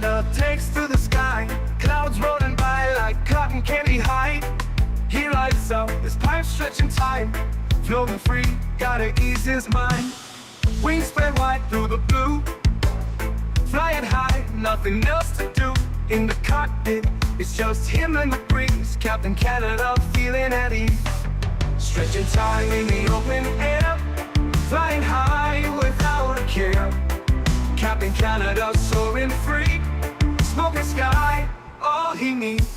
Canada takes to the sky, clouds rolling by like cotton candy high. He lights up, his pipe stretching time, floating free, gotta ease his mind. Wings spread wide through the blue, flying high, nothing else to do. In the cockpit, it's just him and the breeze, Captain Canada feeling at ease. Stretching time in the open air, flying high without a care. Captain Canada soaring free, smoking sky, all he needs.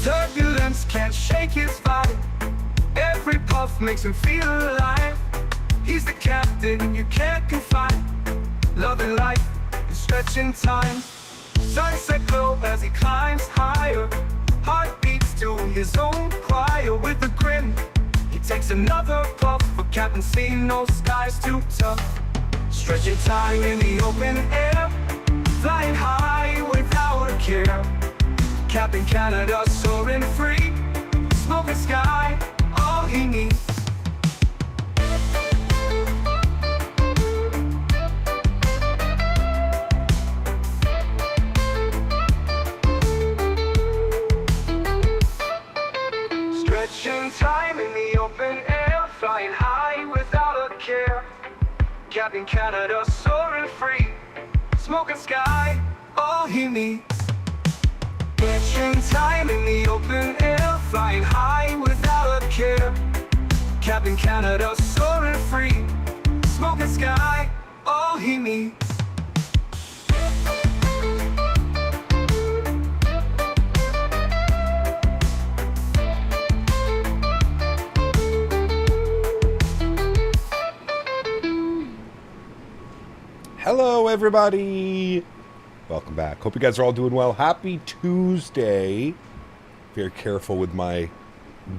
Turbulence can't shake his vibe, every puff makes him feel alive. He's the captain you can't confide, loving life and stretching time. Sunset glow as he climbs higher, heart beats to his own choir. With a grin, he takes another puff, for Captain C no skies too tough. Stretching time in the open air, flying high without a care. Captain Canada soaring free, smoking sky, all he needs. Stretching time in the open air, flying high without a care. Captain Canada soaring free, smoking sky, all he needs. Stretching time in the open air, flying high without a care. Captain Canada soaring free, smoking sky, all he needs. Hello everybody, welcome back. Hope you guys are all doing well. Happy Tuesday. Very careful with my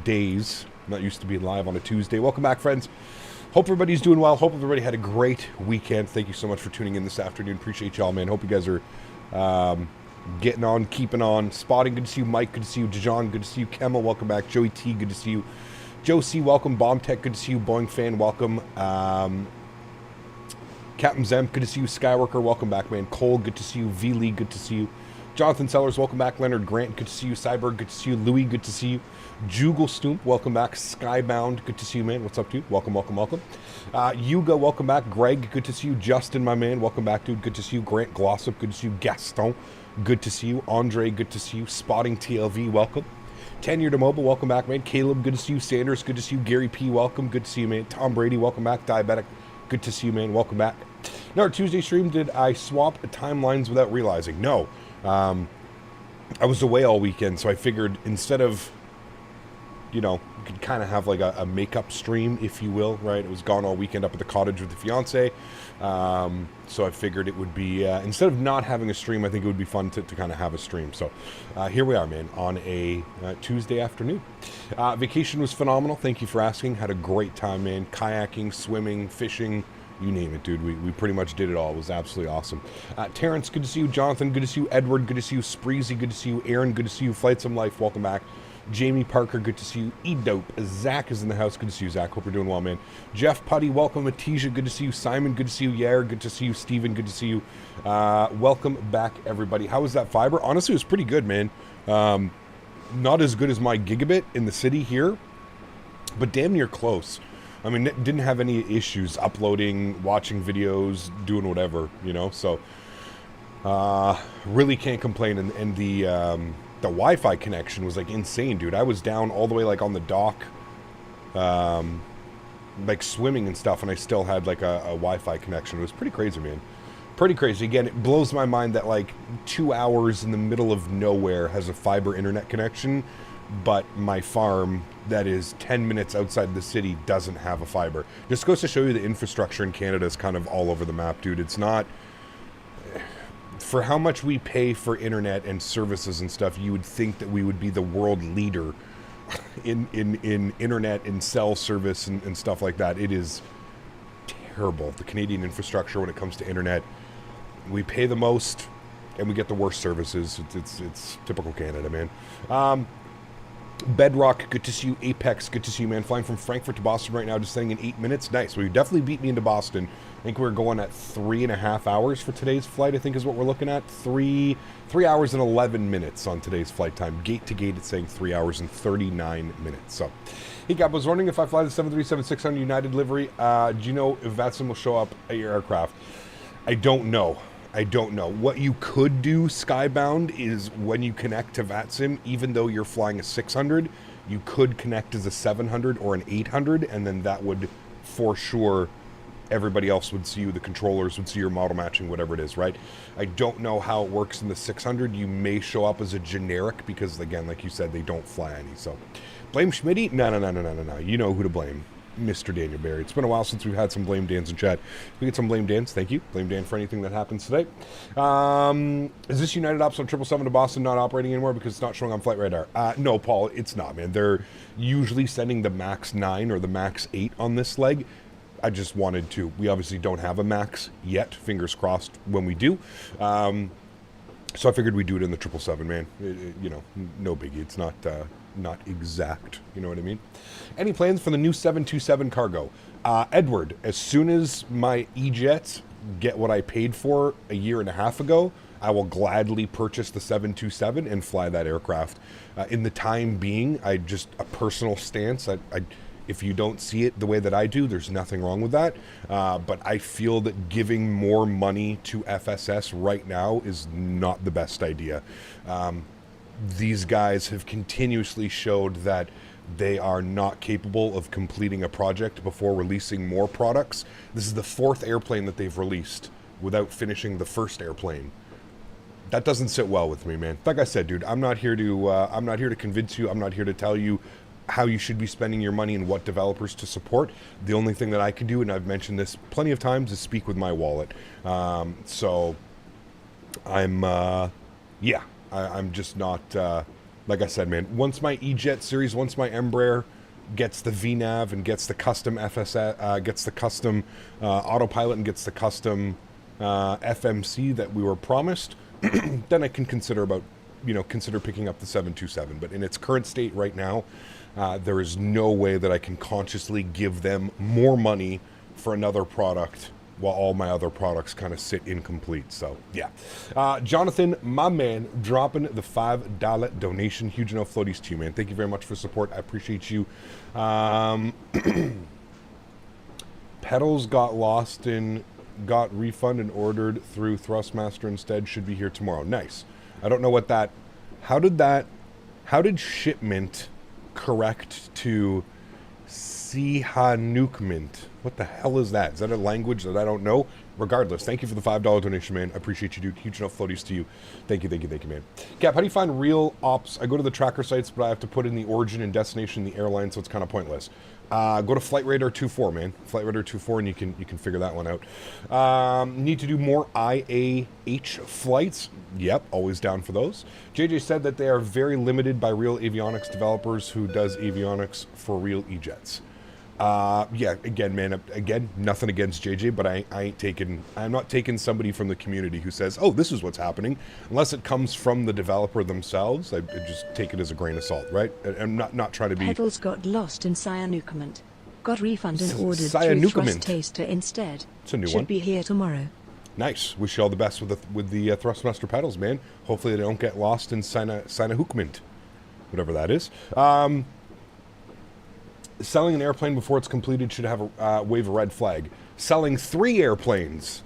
days. I'm not used to being live on a Tuesday. Welcome back, friends. Hope everybody's doing well. Hope everybody had a great weekend. Thank you so much for tuning in this afternoon. Appreciate y'all, man. Hope you guys are getting on, keeping on. Spotting, good to see you. Mike, good to see you. Dijon, good to see you. Kemal, welcome back. Joey T, good to see you. Joe C, welcome. Bomb Tech, good to see you. Boeing fan, welcome. Captain Zemp, good to see you. Skyworker, welcome back, man. Cole, good to see you. V-Lee, good to see you. Jonathan Sellers, welcome back. Leonard Grant, good to see you. Cyberg, good to see you. Louis, good to see you. Jugal Stoomp, welcome back. Skybound, good to see you, man. What's up, dude? Welcome, welcome, welcome. Yuga, welcome back. Greg, good to see you. Justin, my man, welcome back, dude. Good to see you. Grant Glossop, good to see you. Gaston, good to see you. Andre, good to see you. Spotting TLV, welcome. 10 Year to Mobile, welcome back, man. Caleb, good to see you. Sanders, good to see you. Gary P, welcome. Good to see you, man. Tom Brady, welcome back. Diabetic, good to see you, man. Welcome back. Now, our Tuesday stream, did I swap timelines without realizing? No. I was away all weekend, so I figured instead of, you know, you could kind of have like a makeup stream, if you will, right? It was gone all weekend up at the cottage with the fiance. So I figured it would be, instead of not having a stream, I think it would be fun to kind of have a stream. So here we are, man, on a Tuesday afternoon. Vacation was phenomenal. Thank you for asking. Had a great time, man. Kayaking, swimming, fishing. You name it, dude. We pretty much did it all. It was absolutely awesome. Terrence, good to see you. Jonathan, good to see you. Edward, good to see you. Spreezy, good to see you. Erin, good to see you. Flight Some Life, welcome back. Jamie Parker, good to see you. EyeDoc, Zach is in the house. Good to see you, Zach. Hope you're doing well, man. Jeff Putty, welcome. Matija, good to see you. Simon, good to see you. Yair, good to see you. Steven, good to see you. Welcome back, everybody. How was that fiber? Honestly, it was pretty good, man. Not as good as my gigabit in the city here, but damn near close. I mean, didn't have any issues uploading, watching videos, doing whatever, you know, so really can't complain. And the Wi-Fi connection was like insane, dude. I was down all the way like on the dock, like swimming and stuff, and I still had like a Wi-Fi connection. It was pretty crazy, man. Pretty crazy. Again, it blows my mind that like 2 hours in the middle of nowhere has a fiber internet connection, but my farm that is 10 minutes outside the city doesn't have a fiber. Just goes to show you the infrastructure in Canada is kind of all over the map, dude. It's not, for how much we pay for internet and services and stuff, you would think that we would be the world leader in internet and cell service and stuff like that. It is terrible, the Canadian infrastructure when it comes to internet. We pay the most, and we get the worst services. It's typical Canada, man. Bedrock, good to see you. Apex, good to see you, man. Flying from Frankfurt to Boston right now, just saying in 8 minutes. Nice. Well, you definitely beat me into Boston. I think we're going at 3.5 hours for today's flight, I think is what we're looking at. 3 hours and 11 minutes on today's flight time. Gate to gate, it's saying 3 hours and 39 minutes. So, hey, Gab, I was wondering if I fly the 737-600 United livery, do you know if VATSIM will show up at your aircraft? I don't know. What you could do, Skybound, is when you connect to VATSIM, even though you're flying a 600, you could connect as a 700 or an 800, and then that would, for sure, everybody else would see you, the controllers would see your model matching, whatever it is, right? I don't know how it works in the 600. You may show up as a generic because, again, like you said, they don't fly any. So, blame Smitty? No. You know who to blame. Mr. Daniel Barry. It's been a while since we've had some Blame Dans in chat. We get some Blame Dans. Thank you. Blame Dan for anything that happens today. Is this United Ops on 777 to Boston not operating anymore because it's not showing on flight radar? No, Paul, it's not, man. They're usually sending the MAX 9 or the MAX 8 on this leg. I just wanted to. We obviously don't have a MAX yet. Fingers crossed when we do. So I figured we'd do it in the 777, man. You know, no biggie. It's not exact. You know what I mean? Any plans for the new 727 cargo? Edward, as soon as my E-Jets get what I paid for a year and a half ago, I will gladly purchase the 727 and fly that aircraft. In the time being, a personal stance. If you don't see it the way that I do, there's nothing wrong with that. But I feel that giving more money to FSS right now is not the best idea. These guys have continuously showed that they are not capable of completing a project before releasing more products. This is the 4th airplane that they've released without finishing the 1st airplane. That doesn't sit well with me, man. Like I said, dude, I'm not here to convince you. I'm not here to tell you how you should be spending your money and what developers to support. The only thing that I can do, and I've mentioned this plenty of times, is speak with my wallet. So I'm just not, like I said, man, once my E-Jet series, once my Embraer gets the VNAV and gets the custom FSS, gets the custom autopilot and gets the custom FMC that we were promised, then I can consider picking up the 727. But in its current state right now, there is no way that I can consciously give them more money for another product while all my other products kind of sit incomplete. So, yeah. Jonathan, my man, dropping the $5 donation. Huge enough floaties to you, man. Thank you very much for support. I appreciate you. Pedals got lost and got refunded and ordered through Thrustmaster instead. Should be here tomorrow. Nice. I don't know what that... How did shipment correct to Sihanoukment? What the hell is that? Is that a language that I don't know? Regardless, thank you for the $5 donation, man. I appreciate you, dude. Huge enough floaties to you. Thank you, man. Cap, how do you find real ops? I go to the tracker sites, but I have to put in the origin and destination in the airline, so it's kind of pointless. Go to Flight Radar 2.4, man. Flight Radar 2.4, and you can figure that one out. Need to do more IAH flights. Yep, always down for those. JJ said that they are very limited by real avionics developers who does avionics for real E-Jets. Yeah, again, man, nothing against JJ, but I'm not taking somebody from the community who says, oh, this is what's happening, unless it comes from the developer themselves. I just take it as a grain of salt, right? I'm not trying to be... Pedals got lost in Sihanoukment. Got refunded and ordered through Thrustmaster instead. It's a new one. Should be here tomorrow. Nice. Wish you all the best with the Thrustmaster pedals, man. Hopefully they don't get lost in Sihanoukment, whatever that is. Selling an airplane before it's completed should have a wave a red flag. Selling 3 airplanes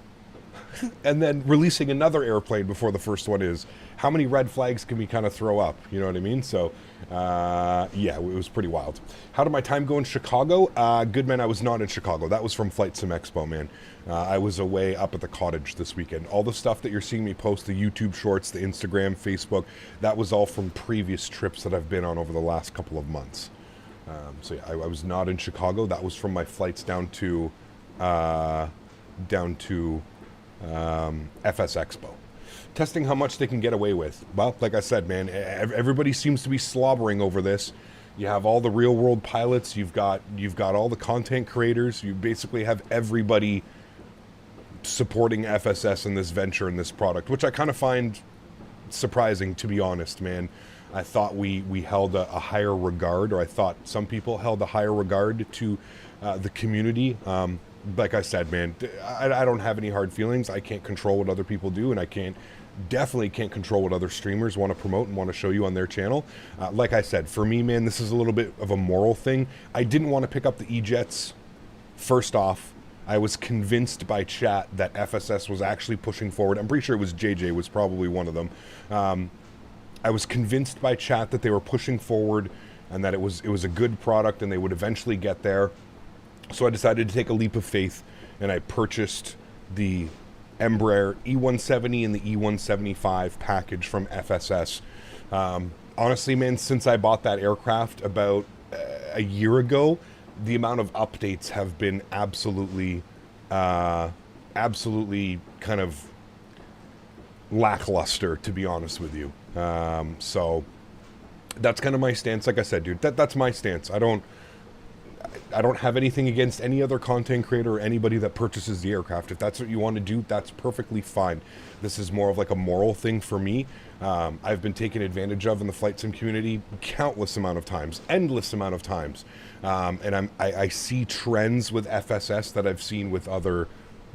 and then releasing another airplane before the first one is. How many red flags can we kind of throw up? You know what I mean? So, yeah, it was pretty wild. How did my time go in Chicago? Good, man, I was not in Chicago. That was from Flight Sim Expo, man. I was away up at the cottage this weekend. All the stuff that you're seeing me post, the YouTube shorts, the Instagram, Facebook, that was all from previous trips that I've been on over the last couple of months. So yeah, I was not in Chicago. That was from my flights down to FS Expo. Testing how much they can get away with. Well, like I said, man, everybody seems to be slobbering over this. You have all the real world pilots. You've got all the content creators. You basically have everybody supporting FSS in this venture and this product, which I kind of find surprising, to be honest, man. I thought we held a higher regard, or I thought some people held a higher regard to the community. Like I said, man, I don't have any hard feelings. I can't control what other people do, and I definitely can't control what other streamers want to promote and want to show you on their channel. Like I said, for me, man, this is a little bit of a moral thing. I didn't want to pick up the E-Jets. First off, I was convinced by chat that FSS was actually pushing forward. I'm pretty sure it was JJ was probably one of them. I was convinced by chat that they were pushing forward and that it was a good product and they would eventually get there. So I decided to take a leap of faith, and I purchased the Embraer E170 and the E175 package from FSS. Honestly, man, since I bought that aircraft about a year ago, the amount of updates have been absolutely kind of lackluster, to be honest with you. So that's kind of my stance. Like I said, dude, that's my stance. I don't have anything against any other content creator or anybody that purchases the aircraft. If that's what you want to do, that's perfectly fine. This is more of like a moral thing for me. I've been taken advantage of in the flight sim community countless amount of times, endless amount of times. And I see trends with FSS that I've seen with other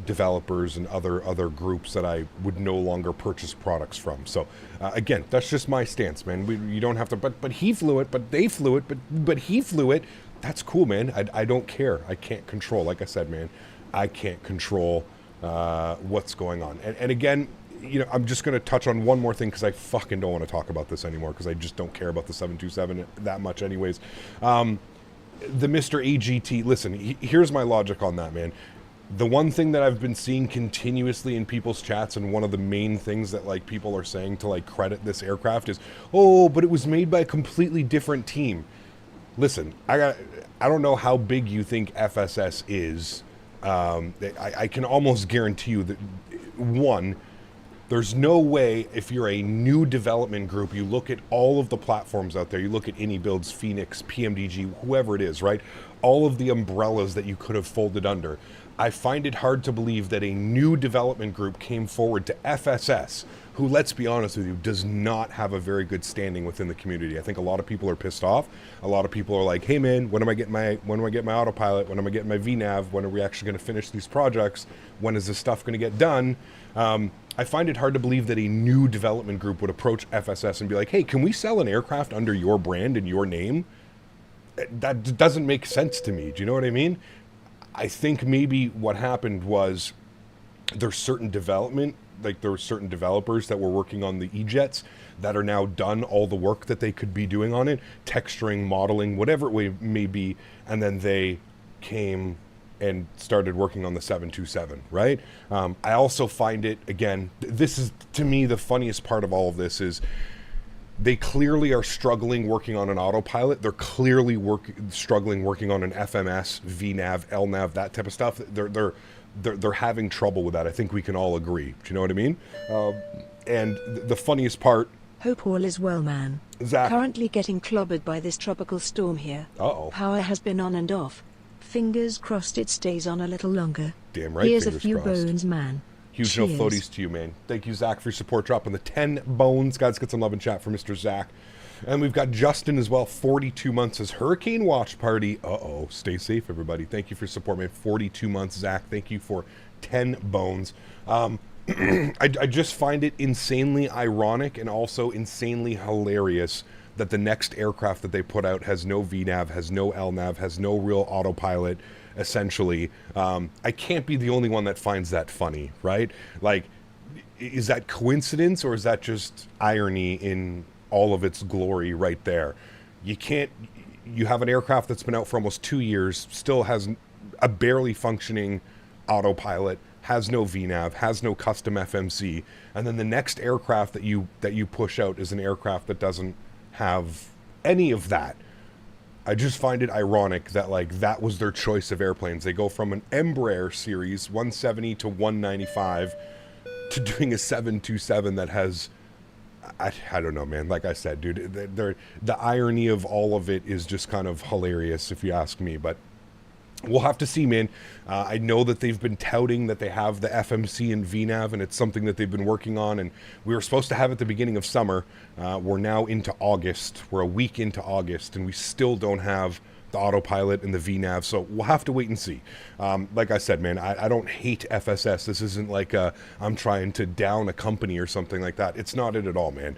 developers and other groups that I would no longer purchase products from. So again, that's just my stance, man. You don't have to, but he flew it, but they flew it, but he flew it. That's cool, man. I don't care. I can't control. Like I said, man, I can't control what's going on. And again, you know, I'm just going to touch on one more thing because I fucking don't want to talk about this anymore because I just don't care about the 727 that much anyways. The Mr. AGT, listen, here's my logic on that, man. The one thing that I've been seeing continuously in people's chats, and one of the main things that like people are saying to like credit this aircraft is, oh, but it was made by a completely different team. Listen, I don't know how big you think FSS is. I can almost guarantee you that, one, there's no way if you're a new development group, you look at all of the platforms out there, you look at AnyBuilds, Phoenix, PMDG, whoever it is, right? All of the umbrellas that you could have folded under. I find it hard to believe that a new development group came forward to FSS, who, let's be honest with you, does not have a very good standing within the community. I think a lot of people are pissed off. A lot of people are like, hey man, when do I get my autopilot? When am I getting my VNav? When are we actually going to finish these projects? When is this stuff going to get done? I find it hard to believe that a new development group would approach FSS and be like, hey, can we sell an aircraft under your brand and your name? That doesn't make sense to me. Do you know what I mean? I think maybe what happened was there's certain development, like there were certain developers that were working on the E-Jets that are now done all the work that they could be doing on it, texturing, modeling, whatever it may be, and then they came and started working on the 727, right? I also find it, again, this is, to me, the funniest part of all of this is they clearly are struggling working on an autopilot. They're clearly struggling working on an FMS, VNav, LNav, that type of stuff. They're having trouble with that. I think we can all agree. Do you know what I mean? And the funniest part... Hope all is well, man. Zach. Currently getting clobbered by this tropical storm here. Uh-oh. Power has been on and off. Fingers crossed it stays on a little longer. Damn right, Here's a fingers few crossed. bones, man. Huge no floaties to you, man. Thank you, Zach, for your support. Dropping the 10 bones. Guys, get some love and chat for Mr. Zach. And we've got Justin as well, 42 months as Hurricane Watch Party. Uh-oh. Stay safe, everybody. Thank you for your support, man. 42 months, Zach. Thank you for 10 bones. I just find it insanely ironic and also insanely hilarious that the next aircraft that they put out has no VNav, has no LNav, has no real autopilot, essentially. I can't be the only one that finds that funny, right? Like, is that coincidence or is that just irony in all of its glory right there? You have an aircraft that's been out for almost 2 years, still has a barely functioning autopilot, has no VNav, has no custom FMC, and then the next aircraft that you push out is an aircraft that doesn't have any of that. I just find it ironic that like that was their choice of airplanes. They go from an Embraer series 170 to 195 to doing a 727 that has I don't know, man. Like I said, dude, the irony of all of it is just kind of hilarious if you ask me. But We'll have to see, man. I know that they've been touting that they have the FMC and VNAV, and it's something that they've been working on, and we were supposed to have it at the beginning of summer. We're now into August. We're a week into August, and we still don't have the autopilot and the VNAV, so we'll have to wait and see. Like I said, man, I don't hate FSS. This isn't like I'm trying to down a company or something like that. It's not it at all, man.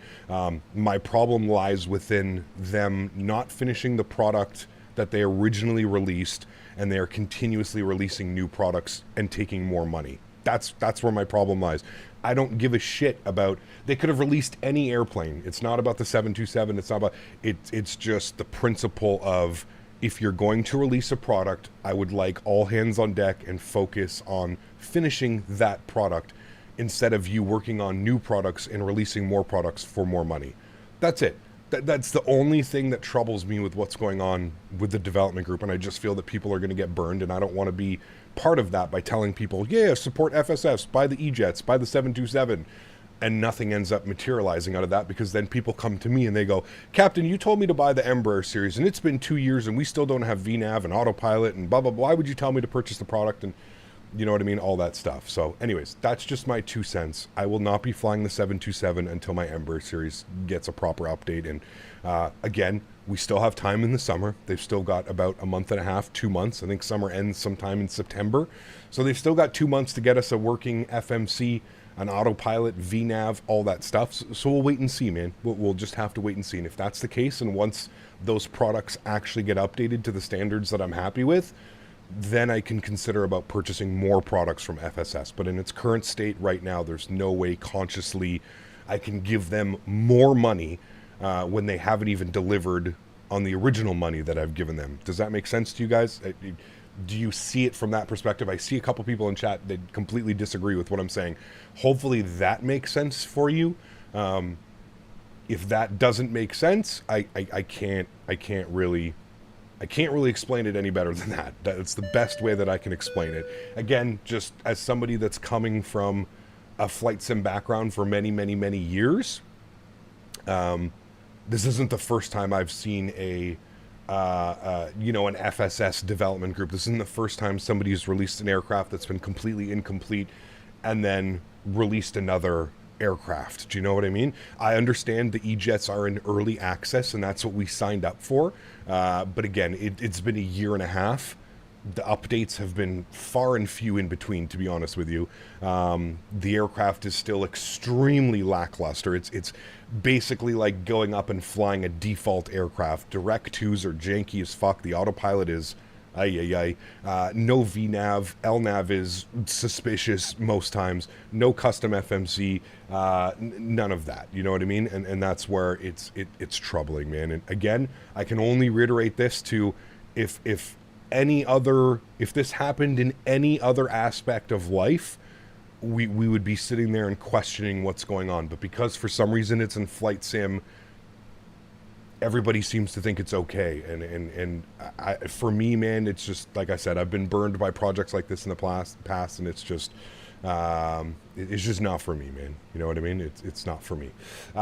My problem lies within them not finishing the product that they originally released, and they are continuously releasing new products and taking more money. That's where my problem lies. I don't give a shit about, they could have released any airplane. It's not about the 727. It's not about, it's just the principle of, if you're going to release a product, I would like all hands on deck and focus on finishing that product instead of you working on new products and releasing more products for more money. That's it. That's the only thing that troubles me with what's going on with the development group, and I just feel that people are going to get burned, and I don't want to be part of that by telling people, yeah, support FSS, buy the E-Jets, buy the 727, and nothing ends up materializing out of that, because then people come to me and they go, Captain, you told me to buy the Embraer series, and it's been 2 years, and we still don't have VNAV and autopilot, and blah, blah, blah. Why would you tell me to purchase the product? And you know what I mean? All that stuff. So anyways, that's just my 2 cents. I will not be flying the 727 until my Embraer series gets a proper update. And again, we still have time in the summer. They've still got about a month and a half, 2 months. I think summer ends sometime in September. So they've still got 2 months to get us a working FMC, an autopilot, VNAV, all that stuff. So we'll wait and see, man. We'll just have to wait and see. And if that's the case, and once those products actually get updated to the standards that I'm happy with, then I can consider about purchasing more products from FSS. But in its current state right now, there's no way consciously I can give them more money when they haven't even delivered on the original money that I've given them. Does that make sense to you guys? Do you see it from that perspective? I see a couple people in chat that completely disagree with what I'm saying. Hopefully that makes sense for you. If that doesn't make sense, I can't really explain it any better than that. That's the best way that I can explain it. Again, just as somebody that's coming from a flight sim background for many, many, many years, this isn't the first time I've seen an FSS development group. This isn't the first time somebody's released an aircraft that's been completely incomplete and then released another aircraft. Do you know what I mean? I understand the E-Jets are in early access, and that's what we signed up for. But again, it's been a year and a half. The updates have been far and few in between, to be honest with you. The aircraft is still extremely lackluster. It's basically like going up and flying a default aircraft. Direct 2s are janky as fuck. The autopilot is no VNAV. LNAV is suspicious most times. No custom FMC. None of that. You know what I mean? And that's where it's troubling, man. And again, I can only reiterate this to, if this happened in any other aspect of life, we would be sitting there and questioning what's going on. But because for some reason it's in flight sim, everybody seems to think it's okay. And for me, man, it's just, like I said, I've been burned by projects like this in the past, and it's just not for me, man. You know what I mean? It's not for me.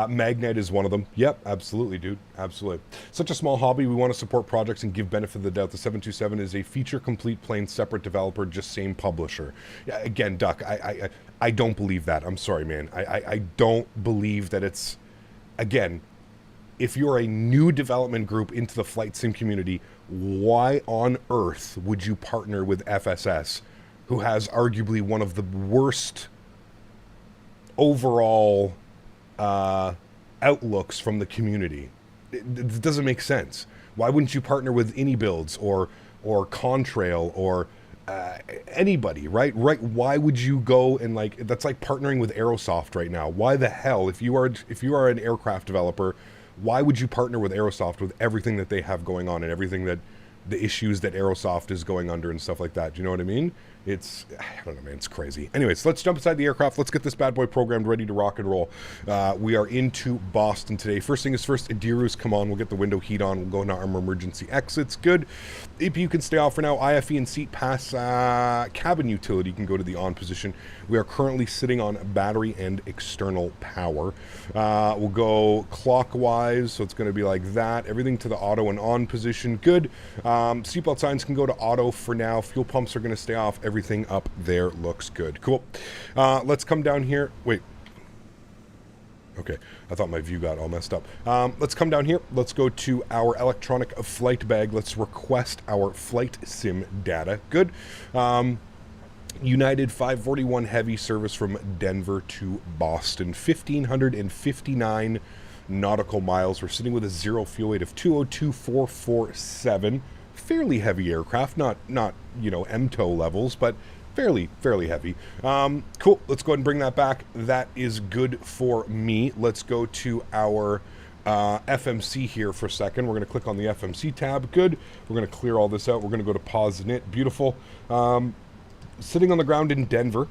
Magnet is one of them. Yep, absolutely, dude. Absolutely. Such a small hobby. We want to support projects and give benefit of the doubt. The 727 is a feature-complete plane, separate developer, just same publisher. Yeah, again, Duck, I don't believe that. I'm sorry, man. I don't believe that it's, again, if you're a new development group into the flight sim community, why on earth would you partner with FSS, who has arguably one of the worst overall outlooks from the community? It doesn't make sense. Why wouldn't you partner with AnyBuilds or Contrail or anybody, right? Why would you go and that's like partnering with Aerosoft right now? Why the hell, if you are an aircraft developer, why would you partner with Aerosoft with everything that they have going on and everything that the issues that Aerosoft is going under and stuff like that? Do you know what I mean? It's, I don't know, man, it's crazy. Anyways, let's jump inside the aircraft. Let's get this bad boy programmed, ready to rock and roll. We are into Boston today. First thing is first, Adiru's come on. We'll get the window heat on. We'll go into our emergency exits. Good. APU can stay off for now. IFE and seat pass. Cabin utility can go to the on position. We are currently sitting on battery and external power. We'll go clockwise, so it's going to be like that. Everything to the auto and on position. Good. Seatbelt signs can go to auto for now. Fuel pumps are going to stay off. Everything up there looks good. Cool. Let's come down here. Wait. Okay, I thought my view got all messed up. Let's come down here. Let's go to our electronic flight bag. Let's request our flight sim data. Good. United 541 heavy service from Denver to Boston. 1,559 nautical miles. We're sitting with a zero fuel weight of 202,447. Fairly heavy aircraft, not you know, MTOW levels, but fairly heavy. Cool. Let's go ahead and bring that back. That is good for me. Let's go to our FMC here for a second. We're going to click on the FMC tab. Good. We're going to clear all this out. We're going to go to pause init. Beautiful. Sitting on the ground in Denver.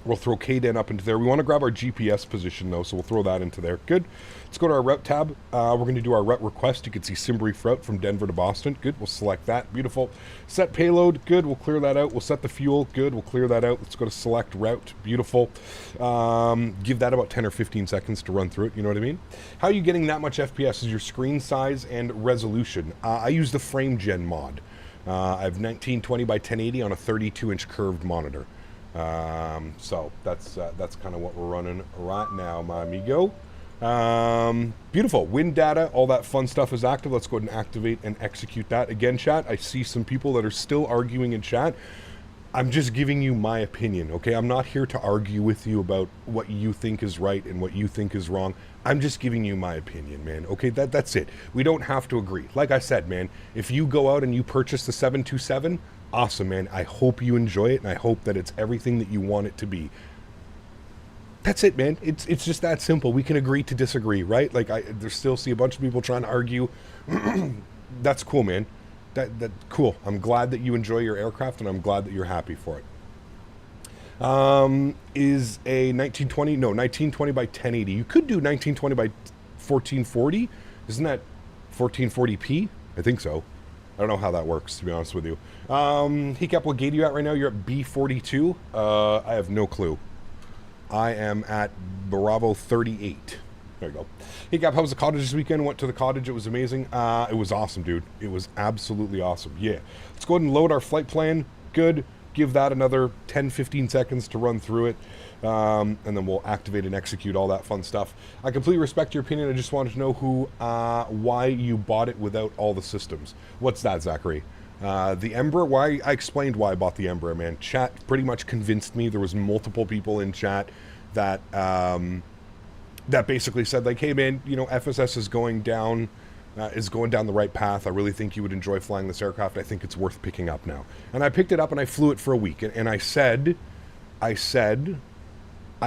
We'll throw KDEN up into there. We want to grab our GPS position, though, so we'll throw that into there. Good. Let's go to our route tab. We're going to do our route request. You can see sim brief route from Denver to Boston. Good. We'll select that. Beautiful. Set payload. Good. We'll clear that out. We'll set the fuel. Good. We'll clear that out. Let's go to select route. Beautiful. Give that about 10 or 15 seconds to run through it. You know what I mean? How are you getting that much FPS? Is your screen size and resolution? I use the frame gen mod. I have 1920 by 1080 on a 32-inch curved monitor. So that's kind of what we're running right now, my amigo. Beautiful. Wind data, all that fun stuff is active. Let's go ahead and activate and execute that. Again, chat, I see some people that are still arguing in chat. I'm just giving you my opinion, okay? I'm not here to argue with you about what you think is right and what you think is wrong. I'm just giving you my opinion, man, okay? That's it. We don't have to agree. Like I said, man, if you go out and you purchase the 727, awesome, man. I hope you enjoy it, and I hope that it's everything that you want it to be. That's it, man. It's just that simple. We can agree to disagree, right? Like, there still see a bunch of people trying to argue. That's cool, man. That cool. I'm glad that you enjoy your aircraft, and I'm glad that you're happy for it. Is a 1920? No, 1920 by 1080. You could do 1920 by 1440. Isn't that 1440p? I think so. I don't know how that works, to be honest with you. Hiccup, what gate are you at right now? You're at B42. I have no clue. I am at Bravo 38. There you go. Hey, Gap, how was the cottage this weekend? Went to the cottage. It was amazing. It was awesome, dude. It was absolutely awesome. Yeah. Let's go ahead and load our flight plan. Good. Give that another 10, 15 seconds to run through it. And then we'll activate and execute all that fun stuff. I completely respect your opinion. I just wanted to know why you bought it without all the systems. What's that, Zachary? The Embraer? Why? I explained why I bought the Embraer, man. Chat pretty much convinced me. There was multiple people in chat that that basically said, like, hey, man, you know, FSS is going down the right path. I really think you would enjoy flying this aircraft. I think it's worth picking up now. And I picked it up and I flew it for a week. And I said I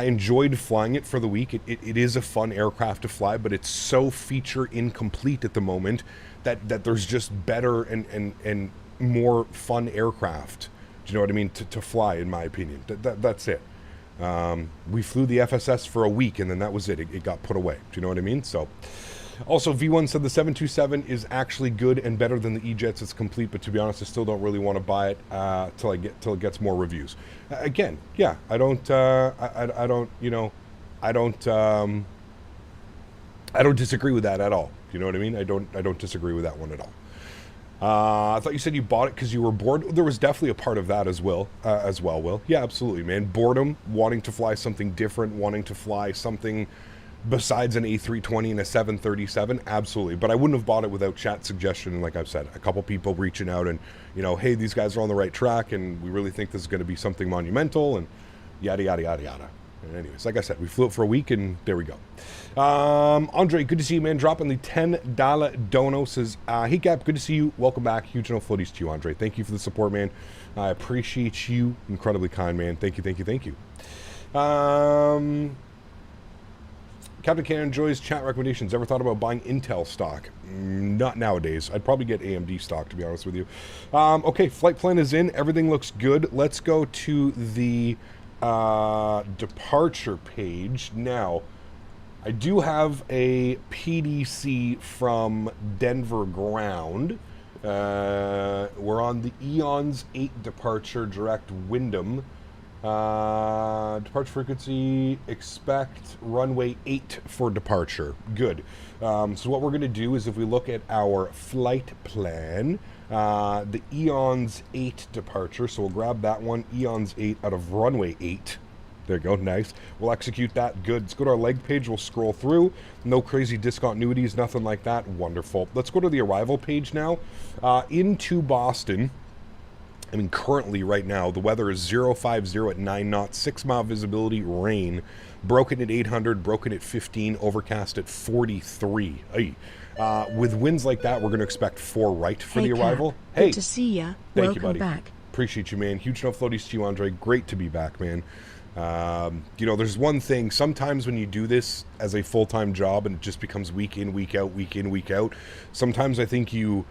enjoyed flying it for the week. It is a fun aircraft to fly, but it's so feature incomplete at the moment that there's just better and more fun aircraft. Do you know what I mean? To fly, in my opinion. That's it. We flew the FSS for a week, and then that was it. It got put away. Do you know what I mean? So, also, V1 said the 727 is actually good and better than the E-Jets. It's complete, but to be honest, I still don't really want to buy it till it gets more reviews. Again, yeah, I don't disagree with that at all. You know what I mean? I don't disagree with that one at all. I thought you said you bought it because you were bored. There was definitely a part of that as well, Will. Yeah, absolutely, man. Boredom, wanting to fly something different, wanting to fly something besides an A320 and a 737, absolutely. But I wouldn't have bought it without chat suggestion. And like I've said, a couple people reaching out and, you know, hey, these guys are on the right track and we really think this is going to be something monumental and yada, yada, yada, yada. And anyways, like I said, we flew it for a week and there we go. Andre, good to see you, man. Dropping the $10 dono. Says, hey, Cap, good to see you. Welcome back. Huge no floaties to you, Andre. Thank you for the support, man. I appreciate you. Incredibly kind, man. Thank you, thank you, thank you. Captain Cannon enjoys chat recommendations. Ever thought about buying Intel stock? Not nowadays. I'd probably get AMD stock, to be honest with you. Okay, flight plan is in. Everything looks good. Let's go to the departure page. Now, I do have a PDC from Denver ground. We're on the Eons 8 departure, direct Wyndham. Departure frequency, expect runway 8 for departure. Good. So what we're going to do is if we look at our flight plan, the Eons 8 departure, so we'll grab that one, Eons 8 out of runway 8. There you go, nice. We'll execute that, good. Let's go to our leg page, we'll scroll through. No crazy discontinuities, nothing like that, wonderful. Let's go to the arrival page now. Into Boston, I mean, currently right now, the weather is 050 at 9 knots, 6 mile visibility, rain, broken at 800, broken at 15, overcast at 43. With winds like that, we're going to expect 4 right for the arrival. Hey, good to see ya. Thank you, buddy. Back. Appreciate you, man. Huge no floaties to you, Andre. Great to be back, man. You know, there's one thing, sometimes when you do this as a full-time job and it just becomes week in, week out, week in, week out, sometimes I think you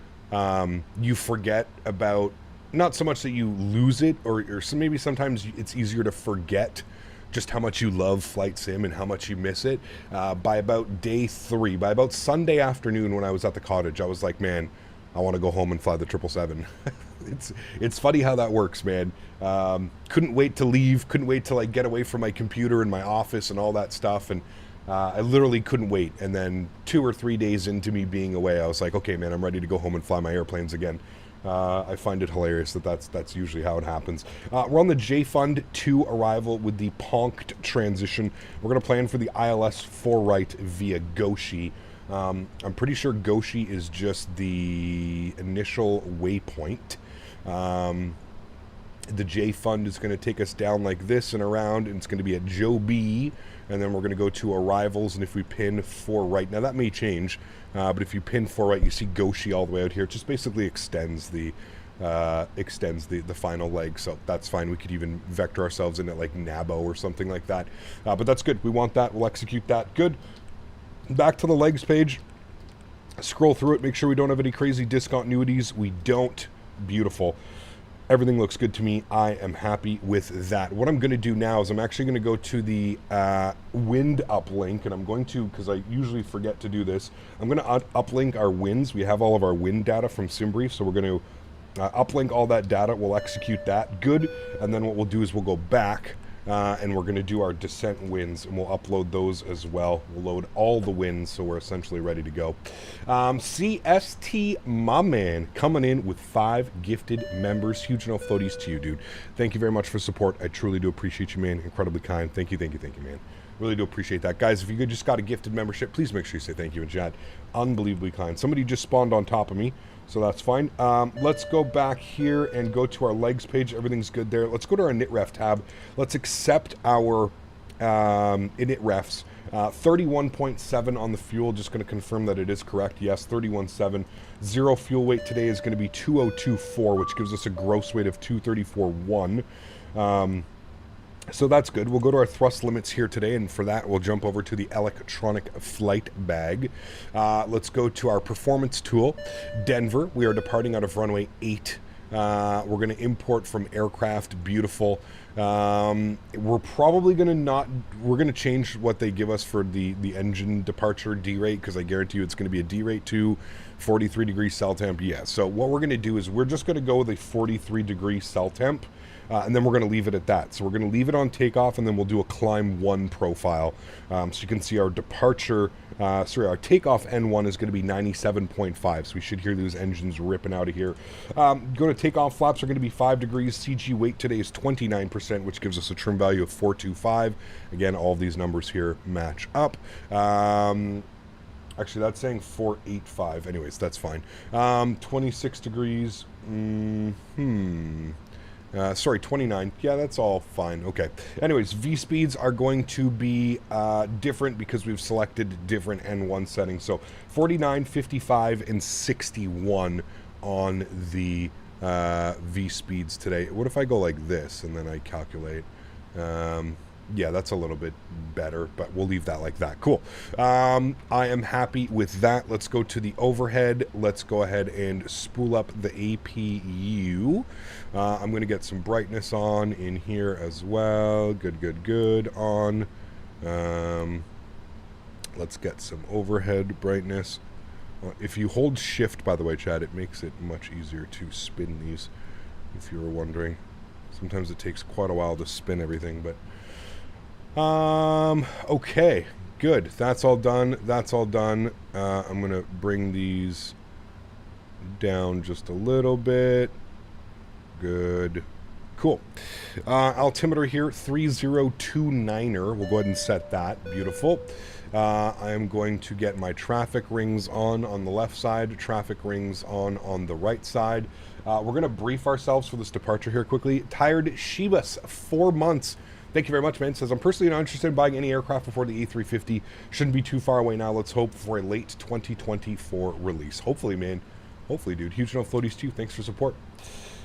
forget about, not so much that you lose it, or maybe sometimes it's easier to forget just how much you love flight sim and how much you miss it. By about day 3, by about Sunday afternoon when I was at the cottage, I was like, man, I want to go home and fly the 777. It's funny how that works, man. Couldn't wait to leave, couldn't wait to like get away from my computer and my office and all that stuff, and I literally couldn't wait. And then 2 or 3 days into me being away, I was like, okay, man, I'm ready to go home and fly my airplanes again. I find it hilarious that's usually how it happens. We're on the J-Fund 2 arrival with the Ponked transition. We're going to plan for the ILS 4 right via Goshi. I'm pretty sure Goshi is just the initial waypoint. The J-Fund is going to take us down like this and around, and it's going to be at Joe B, and then we're going to go to arrivals, and if we pin 4 right, now that may change, but if you pin 4 right, you see Goshi all the way out here. It just basically extends the final leg, so that's fine. We could even vector ourselves in at like Nabo or something like that, but that's good. We want that. We'll execute that. Good. Back to the legs page. Scroll through it. Make sure we don't have any crazy discontinuities. We don't. Beautiful. Everything looks good to me. I am happy with that. What I'm going to do now is I'm actually going to go to the wind uplink, and I'm going to, because I usually forget to do this, I'm going to uplink our winds. We have all of our wind data from SimBrief, so we're going to uplink all that data. We'll execute that. Good. And then what we'll do is we'll go back, and we're going to do our descent winds, and we'll upload those as well. We'll load all the winds, so we're essentially ready to go. CST, my man, coming in with 5 gifted members. Huge no floaties to you, dude. Thank you very much for support. I truly do appreciate you, man. Incredibly kind. Thank you, man. Really do appreciate that. Guys, if you just got a gifted membership, please make sure you say thank you in chat. Unbelievably kind. Somebody just spawned on top of me, so that's fine. Let's go back here and go to our legs page. Everything's good there. Let's go to our init-ref tab. Let's accept our init refs. 31.7 on the fuel. Just going to confirm that it is correct. Yes, 31.7. 0 fuel weight today is going to be 2024, which gives us a gross weight of 234.1. So that's good. We'll go to our thrust limits here today, and for that we'll jump over to the electronic flight bag. Let's go to our performance tool. Denver, we are departing out of runway 8. We're going to import from aircraft. Beautiful. We're probably going to we're going to change what they give us for the engine departure D rate, because I guarantee you it's going to be a D rate 2, 43 degree cell temp. Yeah, so what we're going to do is we're just going to go with a 43 degree cell temp. And then we're going to leave it at that. So we're going to leave it on takeoff, and then we'll do a climb 1 profile. So you can see our departure, our takeoff N1 is going to be 97.5. So we should hear those engines ripping out of here. Go to takeoff flaps are going to be 5 degrees. CG weight today is 29%, which gives us a trim value of 425. Again, all of these numbers here match up. Actually, that's saying 485. Anyways, that's fine. 26 degrees. 29. Yeah, that's all fine. Okay. Anyways, V speeds are going to be different because we've selected different N1 settings. So 49, 55, and 61 on the V speeds today. What if I go like this and then I calculate? Yeah, that's a little bit better, but we'll leave that like that. Cool. I am happy with that. Let's go to the overhead. Let's go ahead and spool up the APU. I'm going to get some brightness on in here as well. Good. On. Let's get some overhead brightness. If you hold shift, by the way, Chad, it makes it much easier to spin these, if you were wondering. Sometimes it takes quite a while to spin everything, but... okay, good. That's all done. I'm going to bring these down just a little bit. Good. Cool. Altimeter here, 3029er. We'll go ahead and set that. Beautiful. I am going to get my traffic rings on the left side, traffic rings on the right side. We're going to brief ourselves for this departure here quickly. Tired Shebus, 4 months. Thank you very much, man. Says, I'm personally not interested in buying any aircraft before the A350. Shouldn't be too far away now. Let's hope for a late 2024 release. Hopefully, man. Hopefully, dude. Huge enough floaties to you. Thanks for support.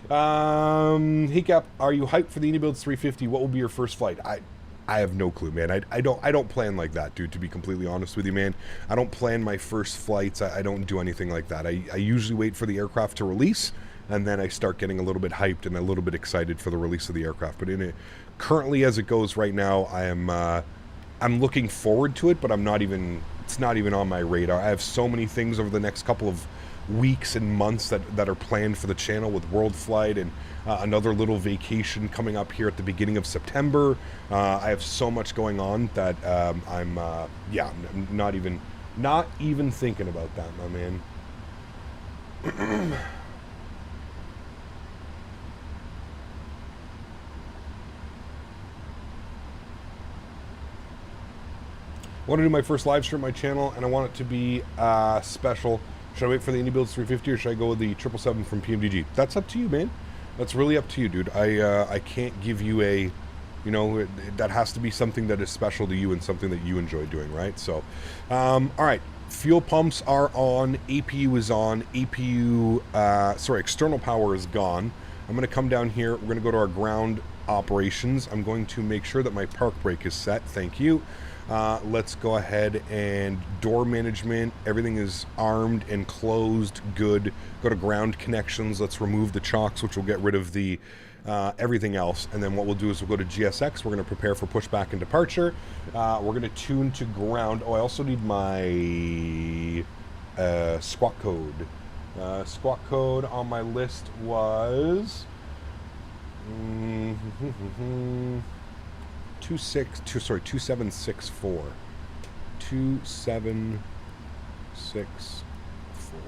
Hey Cap, are you hyped for the Unibuilds 350? What will be your first flight? I have no clue, man. I don't plan like that, dude, to be completely honest with you, man. I don't plan my first flights. I don't do anything like that. I usually wait for the aircraft to release, and then I start getting a little bit hyped and a little bit excited for the release of the aircraft. But currently as it goes right now, I'm looking forward to it, but it's not even on my radar. I have so many things over the next couple of weeks and months that are planned for the channel with World Flight and another little vacation coming up here at the beginning of September. I have so much going on that I'm not even thinking about that, my man. I want to do my first live stream on my channel, and I want it to be special. Should I wait for the Unibuilds 350, or should I go with the 777 from PMDG? That's up to you, man. That's really up to you, dude. I can't give you a, that has to be something that is special to you and something that you enjoy doing, right? So, all right. Fuel pumps are on. APU is on. External power is gone. I'm going to come down here. We're going to go to our ground operations. I'm going to make sure that my park brake is set. Thank you. Let's go ahead and door management. Everything is armed and closed. Good. Go to ground connections. Let's remove the chocks, which will get rid of the everything else. And then what we'll do is we'll go to GSX. We're going to prepare for pushback and departure. We're going to tune to ground. Oh, I also need my squawk code. Squawk code on my list was 2764. 2764.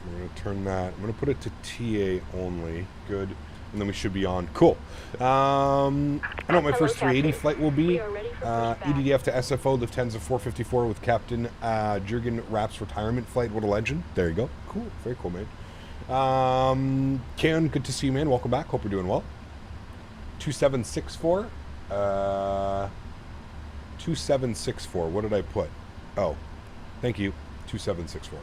We're going to turn that. I'm going to put it to TA only. Good. And then we should be on. Cool. I know what my first 380 flight will be. EDDF to SFO, lift 10s of 454 with Captain Jürgen Rapp's retirement flight. What a legend. There you go. Cool. Very cool, man. Ken, good to see you, man. Welcome back. Hope you're doing well. 2764. 2764. What did I put? Oh, thank you. 2764.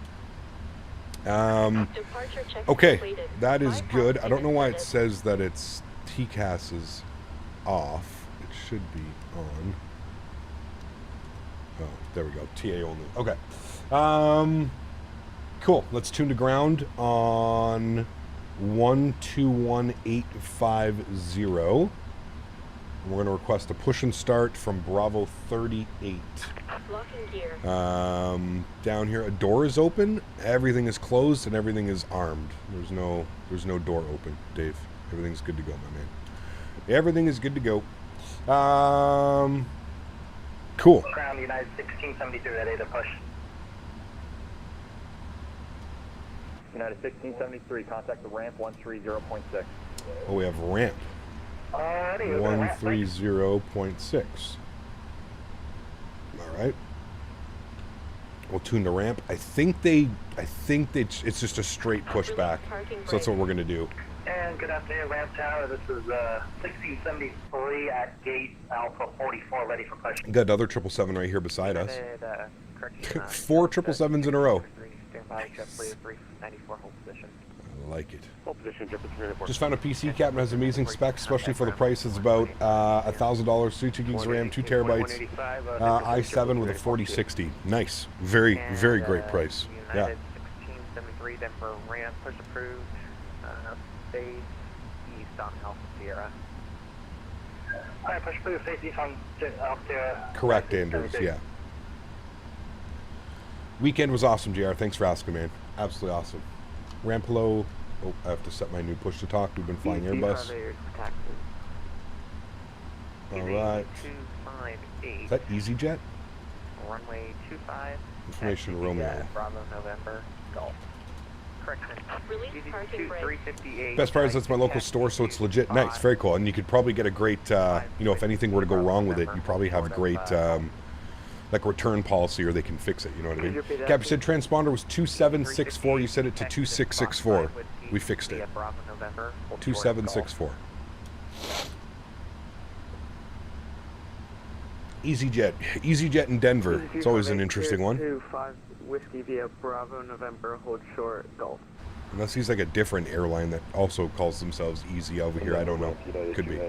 Okay, that is good. I don't know why it says that it's TCAS is off. It should be on. Oh, there we go. TA only. Okay. Cool. Let's tune to ground on 121850. We're going to request a push and start from Bravo 38. Down here, a door is open, everything is closed, and everything is armed. There's no door open, Dave. Everything's good to go, my man. Everything is good to go. Cool. Ground United 1673, ready to push. United 1673, contact the ramp 130.6. Oh, we have ramp. 130.6. All right. We'll tune the ramp. I think it's just a straight pushback. So that's what we're gonna do. And good afternoon, ramp tower. This is 1673 at gate Alpha 44, ready for push. Got another 777 right here beside us. 4 777s in a row. I like it. Full position, Just found a PC cap and has amazing specs, especially for the price. It's about $1,000, 32 gigs of RAM, 2 terabytes, i7 with a 4060. Nice. Very, very great price. Yeah. 1673, then for ramp, push approved, base east on Alpha Sierra. Alright, push approved, base east on Alpha Sierra. Correct, Anders, yeah. Weekend was awesome, JR. Thanks for asking, man. Absolutely awesome. Ramp hello. Oh, I have to set my new push to talk. We've been flying Airbus. Alright. Is that EasyJet? Runway 25. Information Romeo. Bravo November. Golf. Correction. Best price, that's my local store, so it's legit. Nice, very cool. And you could probably get a great, you know, if anything were to go wrong with it, you probably have a great, like return policy, or they can fix it, you know what I mean? Cap, you said transponder was 2764, you set it to 2664. We fixed it. 2764. EasyJet in Denver. It's always an interesting one. 5 Whiskey via Bravo November, hold short, Golf. Unless he's like a different airline that also calls themselves Easy over here. I don't know. Could be.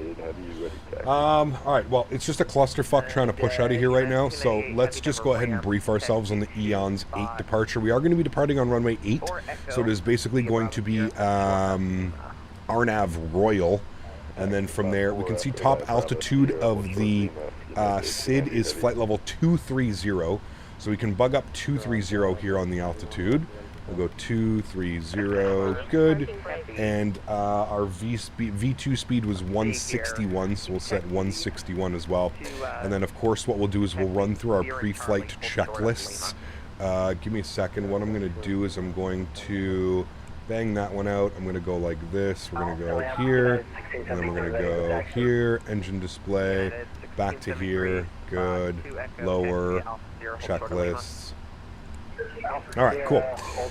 Alright, well, it's just a clusterfuck trying to push out of here right now, so let's just go ahead and brief ourselves on the Eon's 8 departure. We are going to be departing on runway 8, so it is basically going to be Arnav Royal, and then from there we can see top altitude of the SID is flight level 230, so we can bug up 230 here on the altitude. We'll go 230, good, and our V2 speed was 161, so we'll set 161 as well. And then of course what we'll do is we'll run through our pre-flight checklists. Give me a second. What I'm going to do is I'm going to bang that one out. I'm going to go like this. We're going to go here, and then we're going to go here, engine display, back to here, good, lower, checklists. Alright, cool.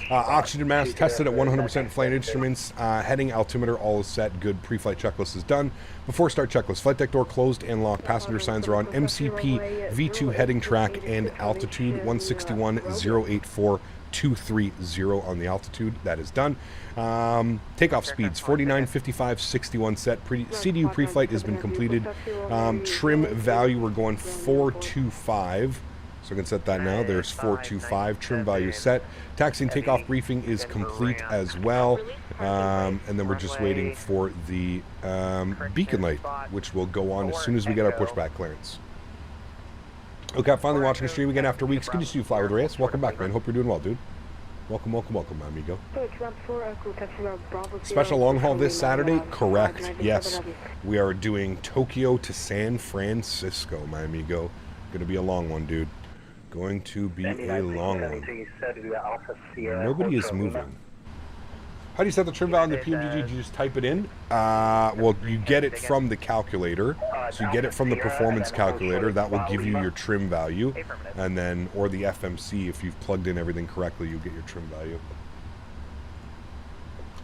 Oxygen mask tested at 100%, flight instruments, heading altimeter, all is set, good, pre-flight checklist is done. Before start checklist, flight deck door closed and locked, passenger signs are on, MCP, V2 heading track, and altitude 161,084,230 on the altitude, that is done. Takeoff speeds, 49, 55, 61 set, CDU pre-flight has been completed. Trim value, we're going 425. So I can set that now. There's 425. Trim value set. Taxi and takeoff briefing is complete as well. And then we're just waiting for the beacon light, which will go on as soon as we get our pushback clearance. Okay, finally watching the stream again after weeks. Good to see you, Fly with Reyes. Welcome back, man. Hope you're doing well, dude. Welcome, welcome, welcome, amigo. Special long haul this Saturday? Correct. Yes. We are doing Tokyo to San Francisco, my amigo. Going to be a long one, dude. Going to be a long one. Nobody is moving. How do you set the trim value in the PMDG? Do you just type it in? Well, you get it from the calculator. So you get it from the performance calculator. That will give you your trim value. And then, or the FMC, if you've plugged in everything correctly, you'll get your trim value.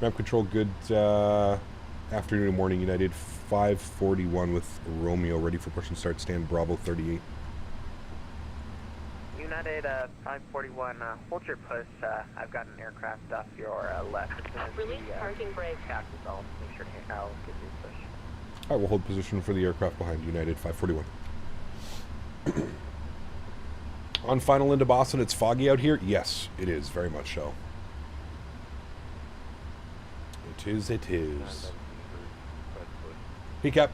Ramp control, good afternoon and morning, United 541 with Romeo, ready for push and start, stand Bravo 38. United 541, hold your push. I've got an aircraft off your left. Release parking brake. I'll make sure I'll give you a push. Alright, we'll hold position for the aircraft behind United 541. On final into Boston, it's foggy out here? Yes, it is, very much so. It is, it is. Hey Cap,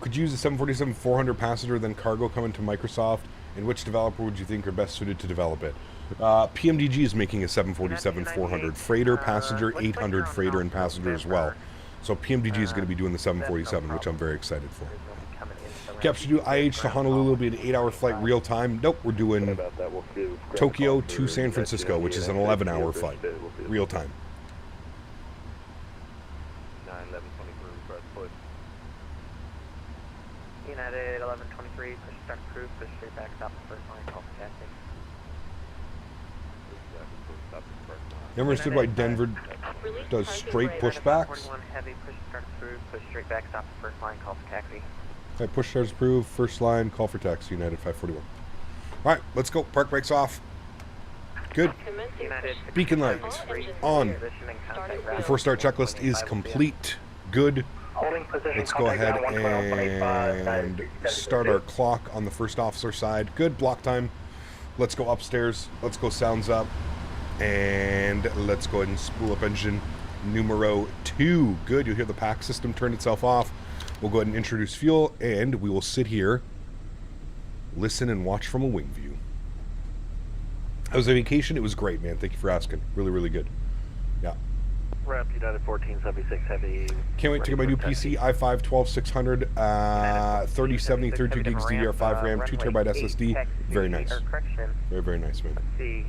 could you use a 747-400 passenger then cargo coming to Microsoft? And which developer would you think are best suited to develop it? PMDG is making a 747-400 freighter, passenger, 800 freighter and passenger as well. So PMDG is going to be doing the 747, which I'm very excited for. Cap, should do IH to Honolulu, will be an 8-hour flight real time. Nope, we're doing Tokyo to San Francisco, which is an 11-hour flight, real time. United 1123, push start crew, push straight back, stop the first line, call for taxi. Never understood why Denver does straight pushbacks. Heavy, push start crew, push straight back, stop the first line, call for taxi. Alright, push starts approved, first line, call for taxi, United 541. Alright, let's go, park brakes off. Good. United Beacon light on. positioning contact ground. Before start checklist is 125 will be complete. Good. Holding position. Let's go ahead and start our clock on the first officer side. Good. Block time. Let's go upstairs. Let's go sounds up. And let's go ahead and spool up engine numero 2. Good. You'll hear the pack system turn itself off. We'll go ahead and introduce fuel, and we will sit here, listen and watch from a wing view. How was the vacation? It was great, man. Thank you for asking. Really, really good. Yeah. Rep United 1476 Heavy. Can't wait to get my new PC, i5 12600, 3070, 32 gigs DDR5 RAM, 2 terabyte SSD. Very nice. Very, very nice, man. Let's see.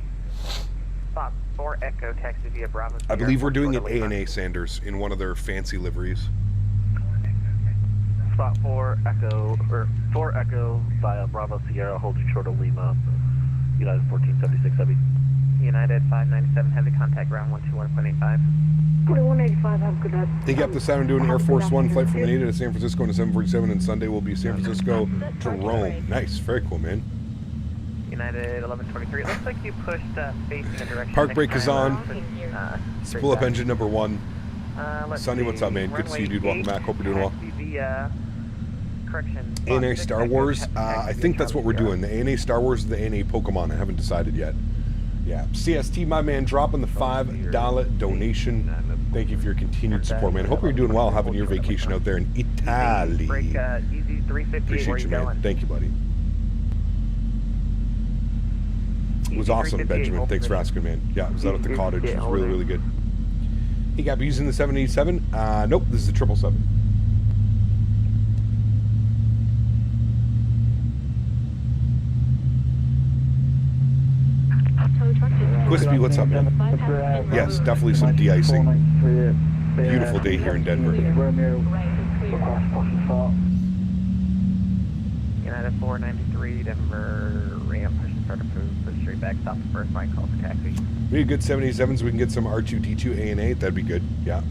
Spot 4 Echo taxi via Bravo. I believe we're doing an A&A Sanders in one of their fancy liveries. Spot 4 Echo, or 4 Echo via Bravo Sierra, holding short of Lima. United 1476 Heavy. United 597 Heavy, contact ground 121.85. 4185, have a good night. Take you up this Saturday doing Air Force One flight from Nadya to San Francisco on a 747, and Sunday will be San Francisco to Rome. Nice, very cool, man. United 1123. It looks like you pushed facing the direction. Park brake is on. Spool up engine. engine number 1. Let's Sonny, see. what's up, man? Good to see you, dude. Welcome back. Hope you're doing well. Correction. A&A Star Wars. I think that's what we're doing. The A&A Star Wars or the A&A Pokemon. I haven't decided yet. Yeah. CST, my man, dropping the $5 donation. Thank you for your continued support, man. Hope you're doing well, having your vacation out there in Italy. Easy 350. Appreciate you, man. Thank you, buddy. It was awesome, Benjamin. Thanks for asking, man. Yeah, it was out at the cottage. It was really, really good. Hey, Gab, using the 787? Nope, this is the 777. Quispy, what's up, man? Yes, definitely some de-icing. Beautiful day here in Denver. United 493, Denver ramp, push and start approved, push straight back, stop the first line, call for taxi. We need good 787s, so we can get some R2-D2 A&A, that'd be good, yeah.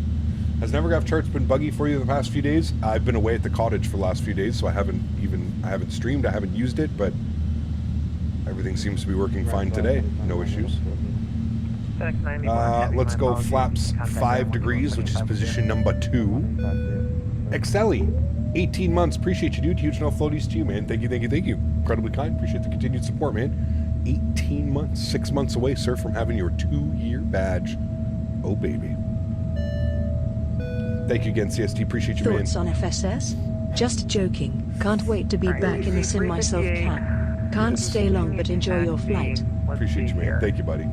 Has Nevergraph charts been buggy for you the past few days? I've been away at the cottage for the last few days, so I haven't streamed, I haven't used it, but everything seems to be working fine today, no issues. Let's go flaps 5 degrees, which is position number 2. Excelli, 18 months. Appreciate you, dude. Huge no floaties to you, man. Thank you, thank you, thank you. Incredibly kind. Appreciate the continued support, man. 18 months, 6 months away, sir, from having your 2-year badge. Oh, baby. Thank you again, CST. Appreciate you, man. Thoughts on FSS? Just joking. Can't wait to be back in the sim myself, Cat. Can't stay long, but enjoy your flight. Appreciate you, man. Thank you, buddy.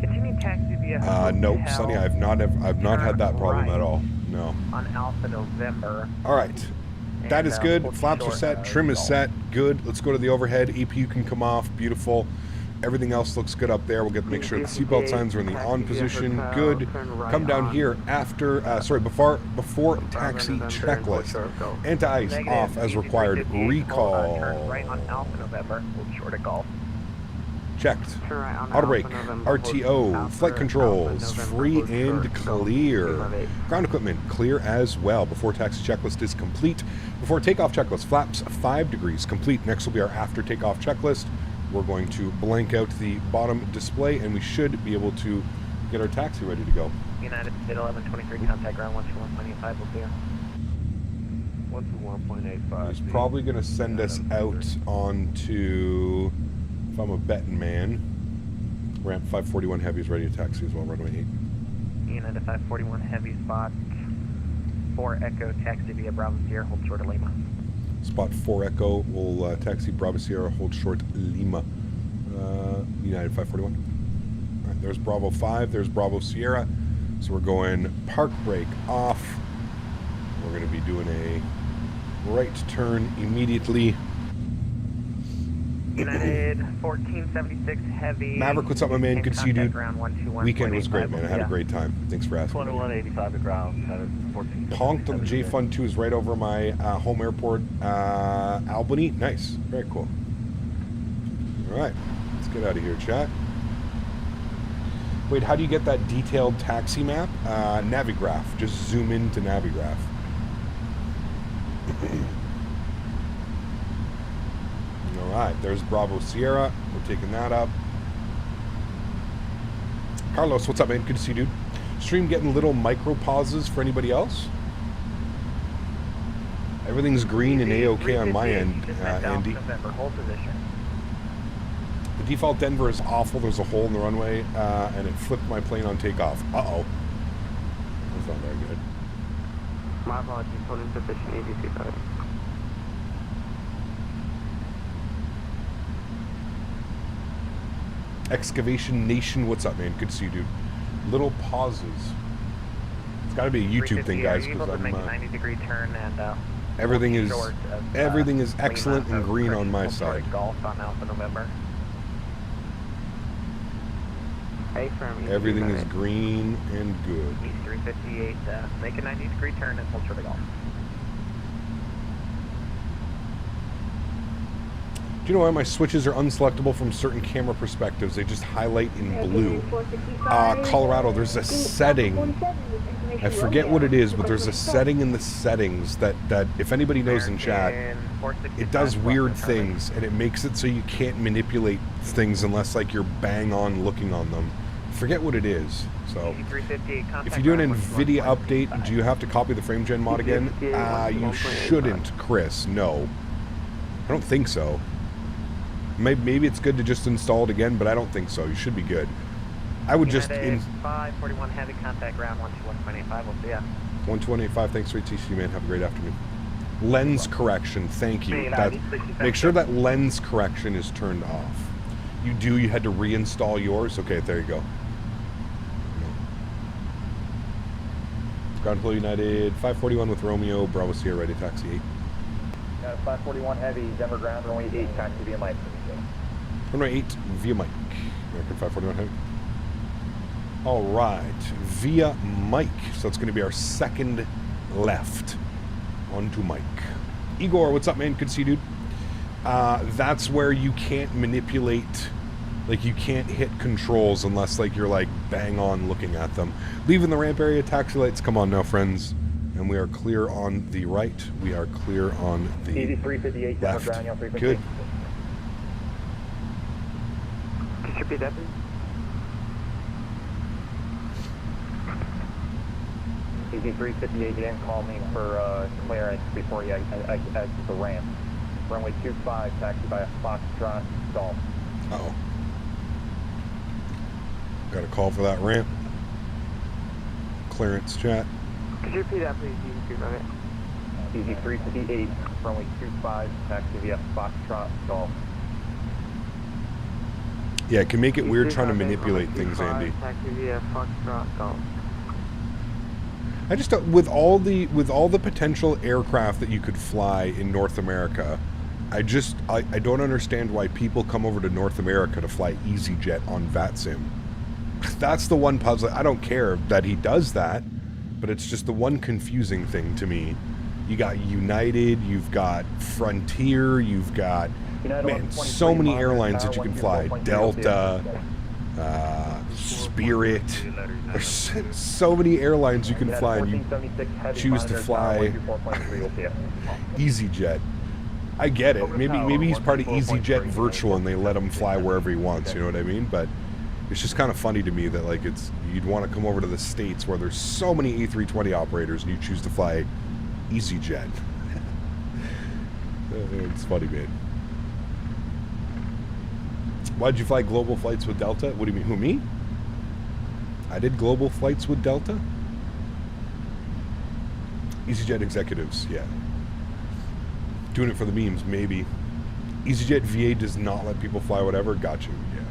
Continue taxi via nope, Sonny, I've not had that problem at all. No. On Alpha November. All right. That is good. Flaps are set. Trim is set. Good. Let's go to the overhead. APU can come off. Beautiful. Everything else looks good up there. We'll get to make sure the seatbelt signs are in the on position. Good. Come down here after, before taxi checklist. Anti-ice off as required. Recall. Turn right on Alpha November. Hold short of Golf. Checked. Auto brake, RTO, flight controls, free and clear. Ground equipment, clear as well. Before taxi checklist is complete. Before takeoff checklist, flaps 5 degrees complete. Next will be our after takeoff checklist. We're going to blank out the bottom display, and we should be able to get our taxi ready to go. United State 1123, contact ground 121.85 will be 121.85. He's probably going to send us out onto, if I'm a betting man, ramp 541 Heavy is ready to taxi as well, runway 8. United 541 Heavy, spot 4 Echo, taxi via Bravo Sierra, hold short of Lima. Spot 4 Echo will taxi Bravo Sierra, hold short Lima. United 541. All right, there's Bravo 5, there's Bravo Sierra. So we're going park brake off. We're going to be doing a right turn immediately. United 1476 Heavy. Maverick, what's up, my man? Good to see you, dude. Weekend was great, man. I had a yeah. great time. Thanks for asking. 2185 to ground. Honked on the J Fun 2 is right over my home airport, Albany. Nice. Very cool. All right. Let's get out of here, chat. Wait, how do you get that detailed taxi map? Navigraph. Just zoom into Navigraph. All right. There's Bravo Sierra. We're taking that up. Carlos, what's up, man? Good to see you, dude. Stream getting little micro pauses for anybody else? Everything's green and A-OK on my end, Andy. Hold position. The default Denver is awful. There's a hole in the runway, and it flipped my plane on takeoff. Uh-oh. That's not very good. My apologies, holding position 83. Excavation Nation, what's up, man? Good to see you, dude. Little pauses. It's got to be a YouTube thing, guys. Are you able to make a 90-degree turn and everything is excellent and green on my side. Golf on Alpha November. Everything is green and good. East 358, make a 90-degree turn and hold short of golf. Do you know why my switches are unselectable from certain camera perspectives? They just highlight in blue. Colorado, there's a setting. I forget what it is, but there's a setting in the settings that if anybody knows in chat, it does weird things, and it makes it so you can't manipulate things unless like you're bang on looking on them. Forget what it is. So if you do an NVIDIA update, do you have to copy the frame gen mod again? You shouldn't, Chris. No. I don't think so. Maybe it's good to just install it again, but I don't think so. You should be good. I would just... 541 heavy contact ground 121.85. We'll see ya. 128.5. Thanks for ATC, man. Have a great afternoon. Lens correction. Thank you. Make sure that lens correction is turned off. You had to reinstall yours? Okay, there you go. Ground Hill United. 541 with Romeo. Bravo Sierra, ready taxi 8. 541 heavy, Denver ground, runway 8, taxi via Mike. Runway 8 via Mike. American 541 heavy. All right, via Mike. So it's going to be our second left onto Mike. Igor, what's up, man? Good to see you, dude. That's where you can't manipulate, like you can't hit controls unless like you're like bang on looking at them. Leaving the ramp area, taxi lights. Come on now, friends. And we are clear on the right. We are clear on the left. Good. Could you repeat that, please? Easy 358, you didn't call me for clearance before you exit the ramp. Runway 25, taxi by a Foxtrot Golf. Uh-oh. Got a call for that ramp. Clearance chat. Could you repeat that, please? Easy 358, runway 25, taxi via Foxtrot Golf. Yeah, it can make it weird trying to manipulate things, Andy. Taxi via Foxtrot Golf. I just don't, with all the potential aircraft that you could fly in North America, I don't understand why people come over to North America to fly EasyJet on VATSIM. That's the one puzzle. I don't care that he does that, but it's just the one confusing thing to me. You got United, you've got Frontier, you've got, man, so many airlines that you can fly. Delta, Spirit. There's so many airlines you can fly, and you choose to fly EasyJet. I get it. Maybe he's part of EasyJet Virtual and they let him fly wherever he wants, you know what I mean? But it's just kind of funny to me that like you'd want to come over to the States where there's so many A320 operators and you choose to fly EasyJet. It's funny, man. Why'd you fly global flights with Delta? What do you mean? Who, me? I did global flights with Delta? EasyJet executives, yeah. Doing it for the memes, maybe. EasyJet VA does not let people fly whatever. Got you, yeah.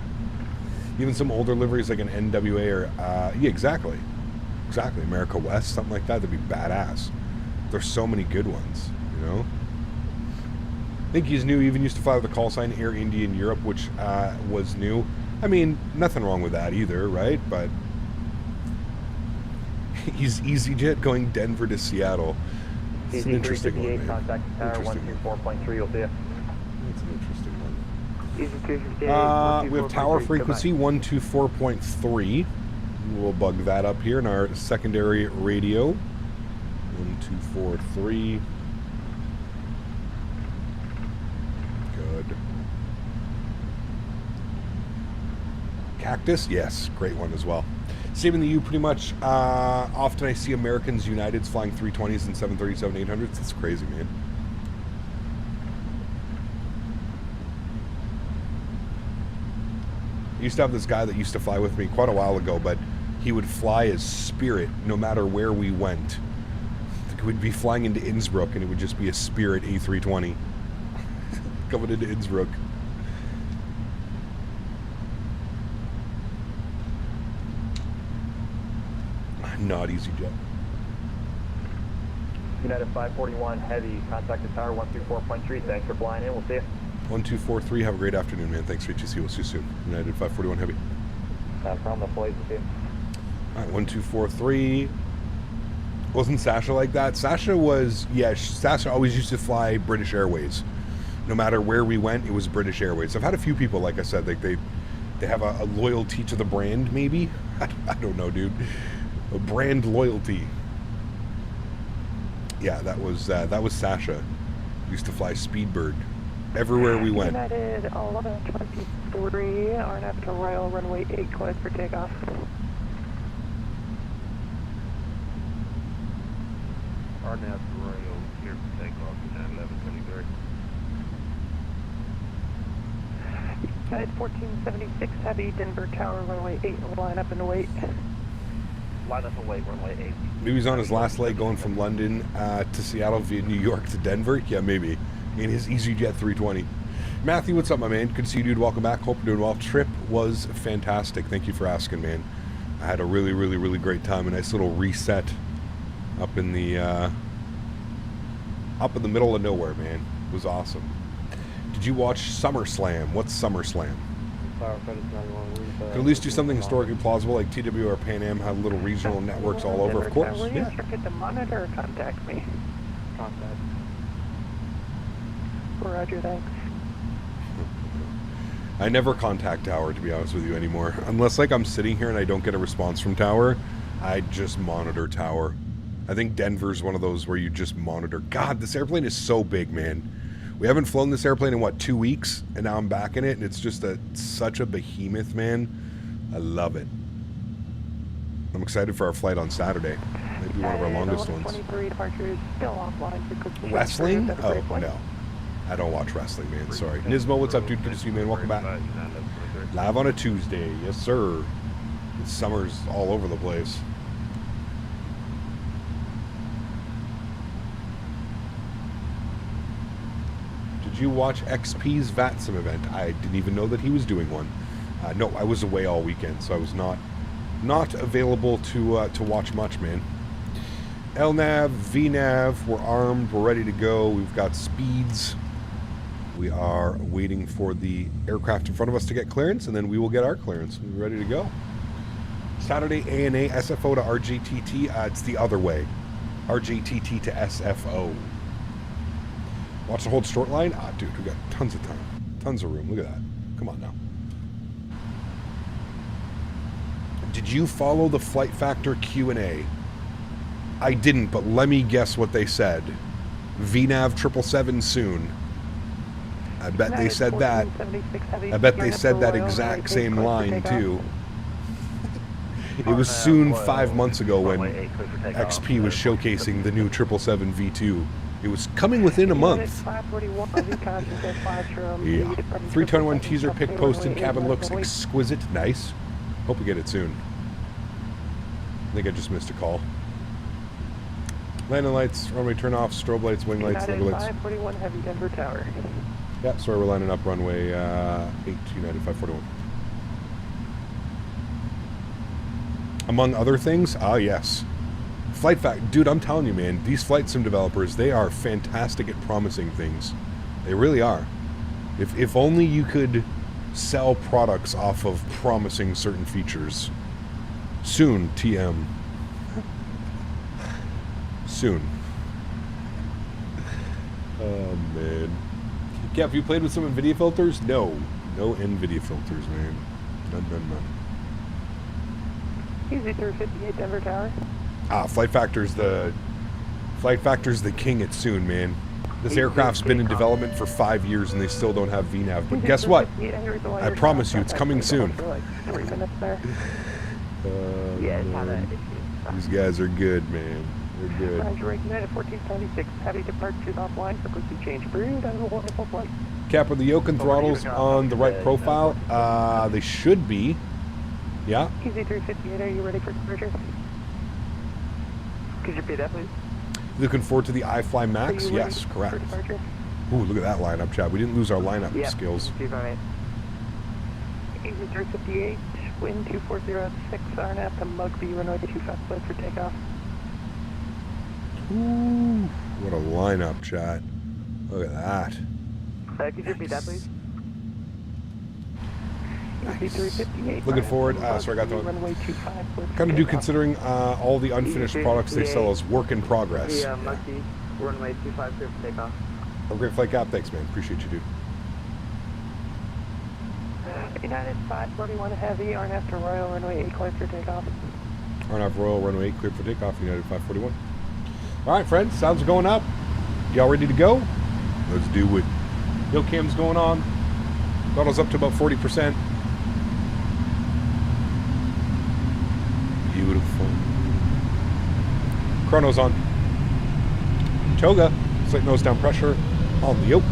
Even some older liveries like an NWA or, yeah, exactly. Exactly, America West, something like that, that'd be badass. There's so many good ones, you know? I think he's new. He even used to fly with the call sign Air India in Europe, which was new. I mean, nothing wrong with that either, right? But he's EasyJet going Denver to Seattle. It's an interesting one, man. Contact tower 124.3, you'll see it. It's an interesting one. We have tower frequency 124.3. We'll bug that up here in our secondary radio. 1243. Good. Cactus, yes, great one as well. Same in the U, pretty much. Often I see Americans Uniteds flying 320s and 737-800s. That's crazy, man. I used to have this guy that used to fly with me quite a while ago, but he would fly as Spirit no matter where we went. Like we'd be flying into Innsbruck and it would just be a Spirit A320 coming into Innsbruck. Not EasyJet. United 541 Heavy, contact the tower 134.3. Thanks for flying in. We'll see you. 1243, have a great afternoon, man. Thanks for HTC. We'll see you soon. United 541 Heavy. From the flight, we'll see you. All right, 1243. Wasn't Sasha like that? Sasha was, yeah, Sasha always used to fly British Airways. No matter where we went, it was British Airways. I've had a few people, like I said, like they have a loyalty to the brand, maybe? I don't know, dude. A brand loyalty. Yeah, that was Sasha. Used to fly Speedbird everywhere we went. United 1123, RNF to Royal runway 8, cleared for takeoff. RNF to Royal, cleared for takeoff, United 1123. United 1476 Heavy, Denver Tower runway 8, line up and wait. Line up and wait, runway 8. Maybe he's on his last leg going from London to Seattle via New York to Denver. Yeah, maybe. In his EasyJet 320. Matthew, what's up, my man? Good to see you, dude. Welcome back. Hope you're doing well. Trip was fantastic. Thank you for asking, man. I had a really, really, really great time. A nice little reset up in the middle of nowhere, man. It was awesome. Did you watch SummerSlam? What's SummerSlam? Could at least do something historically plausible like TW or Pan Am have little regional networks all over, of course. Were you Yeah. instructed to monitor or contact me? Contact. Roger, thanks. I never contact Tower, to be honest with you, anymore. Unless, like, I'm sitting here and I don't get a response from Tower, I just monitor Tower. I think Denver's one of those where you just monitor. God, this airplane is so big, man. We haven't flown this airplane in, what, 2 weeks? And now I'm back in it, and it's just such a behemoth, man. I love it. I'm excited for our flight on Saturday. Maybe one of our longest ones. 23 departure is still offline. Wrestling? Oh, no. I don't watch wrestling, man. Sorry. Nismo, what's up, dude? Good to see you, man. Welcome back. Live on a Tuesday. Yes, sir. It's summer's all over the place. Did you watch XP's VATSIM event? I didn't even know that he was doing one. No, I was away all weekend, so I was not available to watch much, man. LNAV, VNAV, we're armed, we're ready to go. We've got speeds. We are waiting for the aircraft in front of us to get clearance, and then we will get our clearance. We're ready to go. Saturday, ANA, SFO to RJTT. It's the other way. RJTT to SFO. Watch the hold short line? Ah, dude, we got tons of time. Tons of room. Look at that. Come on now. Did you follow the Flight Factor Q&A? I didn't, but let me guess what they said. VNAV 777 soon. I bet they said that. I bet they said that exact same line, too. It was soon 5 months ago when XP was showcasing the new 777 V2. It was coming within a month. Yeah. 321 teaser pic posted. Cabin looks exquisite. Nice. Hope we get it soon. I think I just missed a call. Landing lights, runway turn off, strobe lights, wing lights, level lights. 541 Heavy, Denver Tower. Yeah, sorry, we're lining up runway 8, United 541. Among other things, yes. Flight Fact, dude, I'm telling you, man, these flight sim developers, they are fantastic at promising things. They really are. If only you could sell products off of promising certain features. Soon, TM. Soon. Oh, man. Yeah, have you played with some NVIDIA filters? No. No NVIDIA filters, man. None. Easy 358 Denver Tower. Flight Factor's the king at soon, man. This aircraft's been in development for 5 years and they still don't have VNAV. But guess what? I promise you, it's coming soon. These guys are good, man. They're good. Roger, United 1476, heavy departures offline, frequency change approved, and a wonderful flight. Cap, are the yoke and throttles on the right profile? They should be. Yeah. Easy 358, are you ready for departure? Could you repeat that, please? Looking forward to the iFly Max? Yes, correct. Ooh, look at that lineup, Chad. We didn't lose our lineup skills. Easy 358, wind 2406, RNAP to Mugby, runway 25, cleared for takeoff. Ooh, what a lineup, Chad. Look at that. Could you repeat that, please? Nice. Looking forward. Sorry, I got the kind of do considering all the unfinished products they sell as work in progress. Yeah, Mugby, runway 25, cleared for takeoff. Have a great flight, Cap. Thanks, man. Appreciate you, dude. United 541 Heavy, RNAV to Royal, runway 8, cleared for takeoff. RNAV Royal, runway 8, cleared for takeoff, United 541. All right, friends, sounds going up. Y'all ready to go? Let's do it. Yo cam's going on. Throttle's up to about 40%. Beautiful. Chrono's on. Toga, slight nose down pressure on the yoke.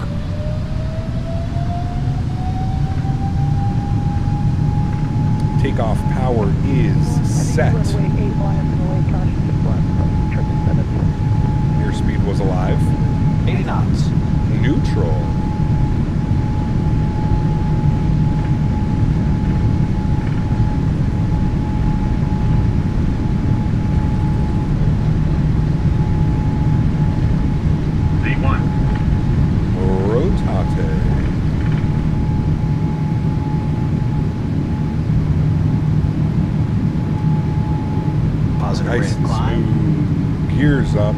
Takeoff power is set. Airspeed was alive. 80 knots. Neutral. V1. Rotate. Positive Nice rate and climb. smooth. Gears up.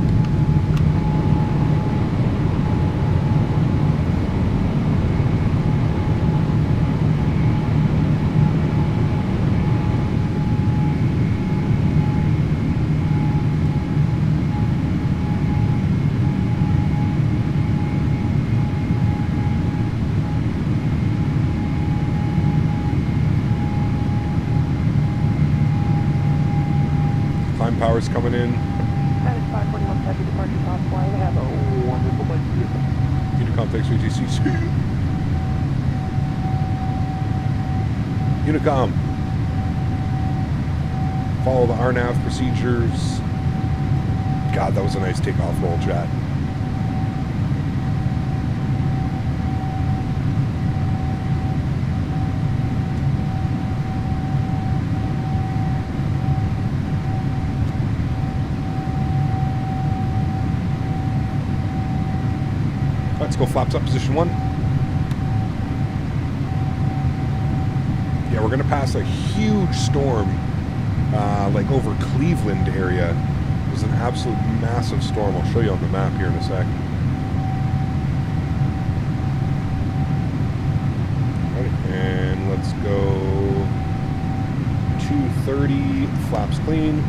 Climb power's coming in. United 541 Heavy, departure offline, have a wonderful flight. Unicom, thanks for UTC. Unicom. Follow the RNAV procedures. God, that was a nice takeoff roll, chat. Let's go flaps up, position 1. Yeah, we're gonna pass a huge storm, like over Cleveland area. It was an absolute massive storm. I'll show you on the map here in a sec. Alright, and let's go 230, flaps clean.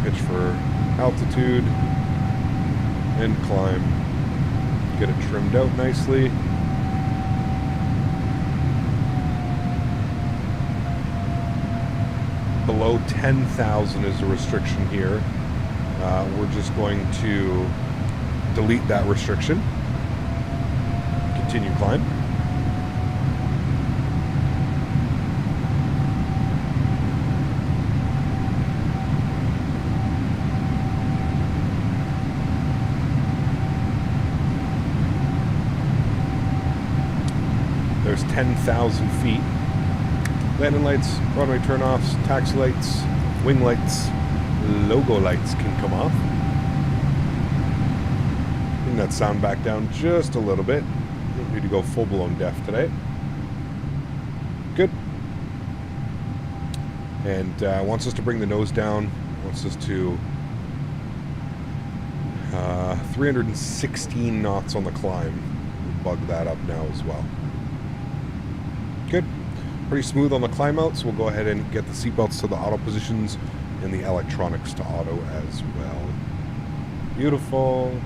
Pitch for altitude and climb. Get it trimmed out nicely. Below 10,000 is the restriction here. We're just going to delete that restriction. Continue climb. There's 10,000 feet. Landing lights, runway turnoffs, taxi lights, wing lights, logo lights can come off. Bring that sound back down just a little bit. Don't need to go full-blown deaf today. Good. And wants us to bring the nose down. Wants us to 316 knots on the climb. We'll bug that up now as well. Good. Pretty smooth on the climb out, so we'll go ahead and get the seatbelts to the auto positions and the electronics to auto as well. Beautiful.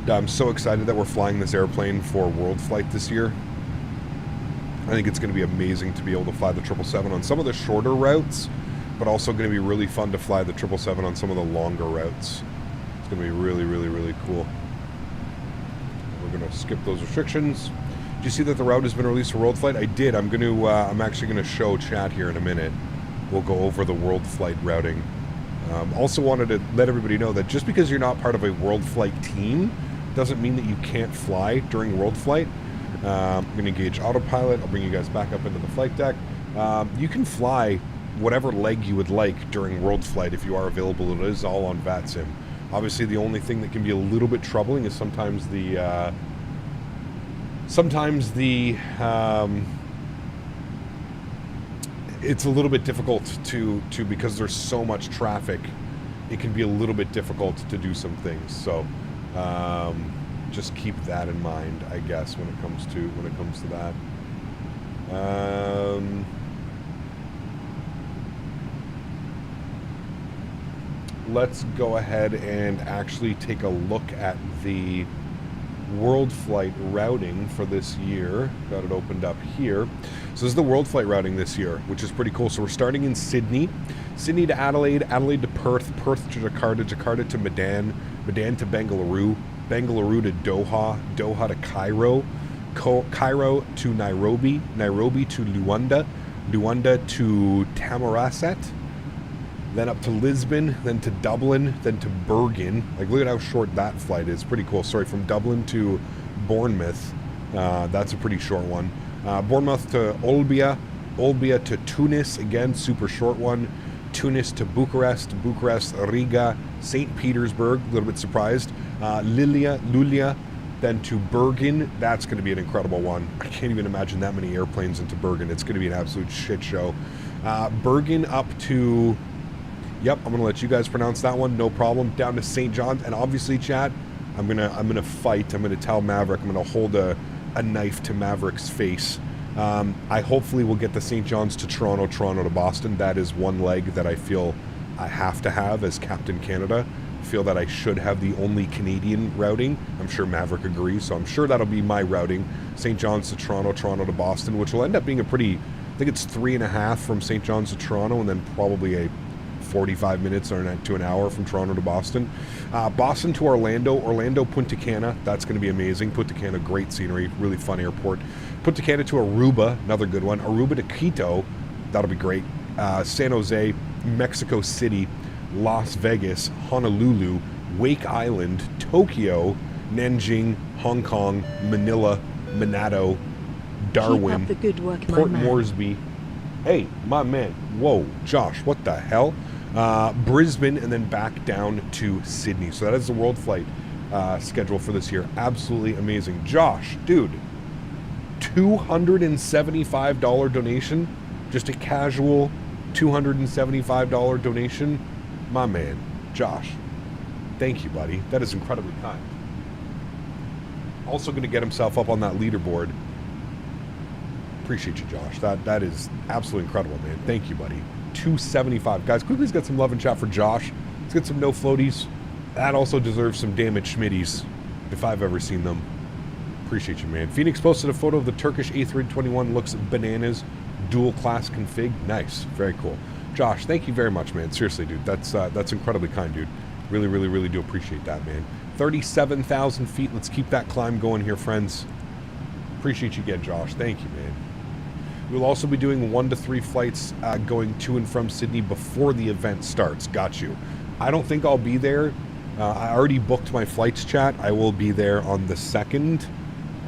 I'm so excited that we're flying this airplane for World Flight this year. I think it's going to be amazing to be able to fly the 777 on some of the shorter routes, but also going to be really fun to fly the 777 on some of the longer routes. It's going to be really, really, really cool. We're going to skip those restrictions. Do you see that the route has been released for World Flight? I did. I'm actually going to show chat here in a minute. We'll go over the World Flight routing. Also wanted to let everybody know that just because you're not part of a World Flight team doesn't mean that you can't fly during World Flight. I'm going to engage autopilot. I'll bring you guys back up into the flight deck. You can fly whatever leg you would like during World Flight if you are available. It is all on VATSIM. Obviously, the only thing that can be a little bit troubling is sometimes it's a little bit difficult to because there's so much traffic. It can be a little bit difficult to do some things. So just keep that in mind, I guess, when it comes to that. Let's go ahead and actually take a look at the World Flight routing for this year. Got it opened up here. So this is the World Flight routing this year, which is pretty cool. So we're starting in Sydney. Sydney to Adelaide, Adelaide to Perth, Perth to Jakarta, Jakarta to Medan, Medan to Bengaluru, Bengaluru to Doha, Doha to Cairo, Cairo to Nairobi, Nairobi to Luanda, Luanda to Tamarasset, then up to Lisbon, then to Dublin, then to Bergen. Like, look at how short that flight is. Pretty cool. Sorry, from Dublin to Bournemouth. That's a pretty short one. Bournemouth to Olbia, Olbia to Tunis. Again, super short one. Tunis to Bucharest, Bucharest, Riga, St. Petersburg. A little bit surprised. Luleå, then to Bergen. That's going to be an incredible one. I can't even imagine that many airplanes into Bergen. It's going to be an absolute shit show. Bergen up to... Yep, I'm gonna let you guys pronounce that one, no problem. Down to St. John's, and obviously, chat, I'm gonna fight. I'm gonna tell Maverick. I'm gonna hold a knife to Maverick's face. I hopefully will get the St. John's to Toronto, Toronto to Boston. That is one leg that I feel I have to have as Captain Canada. I feel that I should have the only Canadian routing. I'm sure Maverick agrees, so I'm sure that'll be my routing. St. John's to Toronto, Toronto to Boston, which will end up being a pretty. I think it's 3.5 from St. John's to Toronto, and then probably a 45 minutes or to an hour from Toronto to Boston. Boston to Orlando, Orlando Punta Cana, that's going to be amazing. Punta Cana, great scenery, really fun airport. Punta Cana to Aruba, another good one. Aruba to Quito, that'll be great. San Jose, Mexico City, Las Vegas, Honolulu, Wake Island, Tokyo, Nanjing, Hong Kong, Manila, Manado, Darwin, Keep up the good work, Port my man. Moresby. Hey, my man. Whoa, Josh, what the hell? Brisbane, and then back down to Sydney. So that is the World Flight schedule for this year. Absolutely amazing. Josh, dude, $275 donation. Just a casual $275 donation. My man, Josh, thank you, buddy. That is incredibly kind. Also going to get himself up on that leaderboard. Appreciate you, Josh. That is absolutely incredible, man. Thank you, buddy. $275. Guys, quickly get some love and chat for Josh. Let's get some no floaties. That also deserves some damaged Schmitties, if I've ever seen them. Appreciate you, man. Phoenix posted a photo of the Turkish A321. Looks bananas. Dual class config. Nice. Very cool. Josh, thank you very much, man. Seriously, dude. That's incredibly kind, dude. Really, really, really do appreciate that, man. 37,000 feet. Let's keep that climb going here, friends. Appreciate you again, Josh. Thank you, man. We'll also be doing 1 to 3 flights going to and from Sydney before the event starts. Got you. I don't think I'll be there. I already booked my flights, chat. I will be there on the 2nd.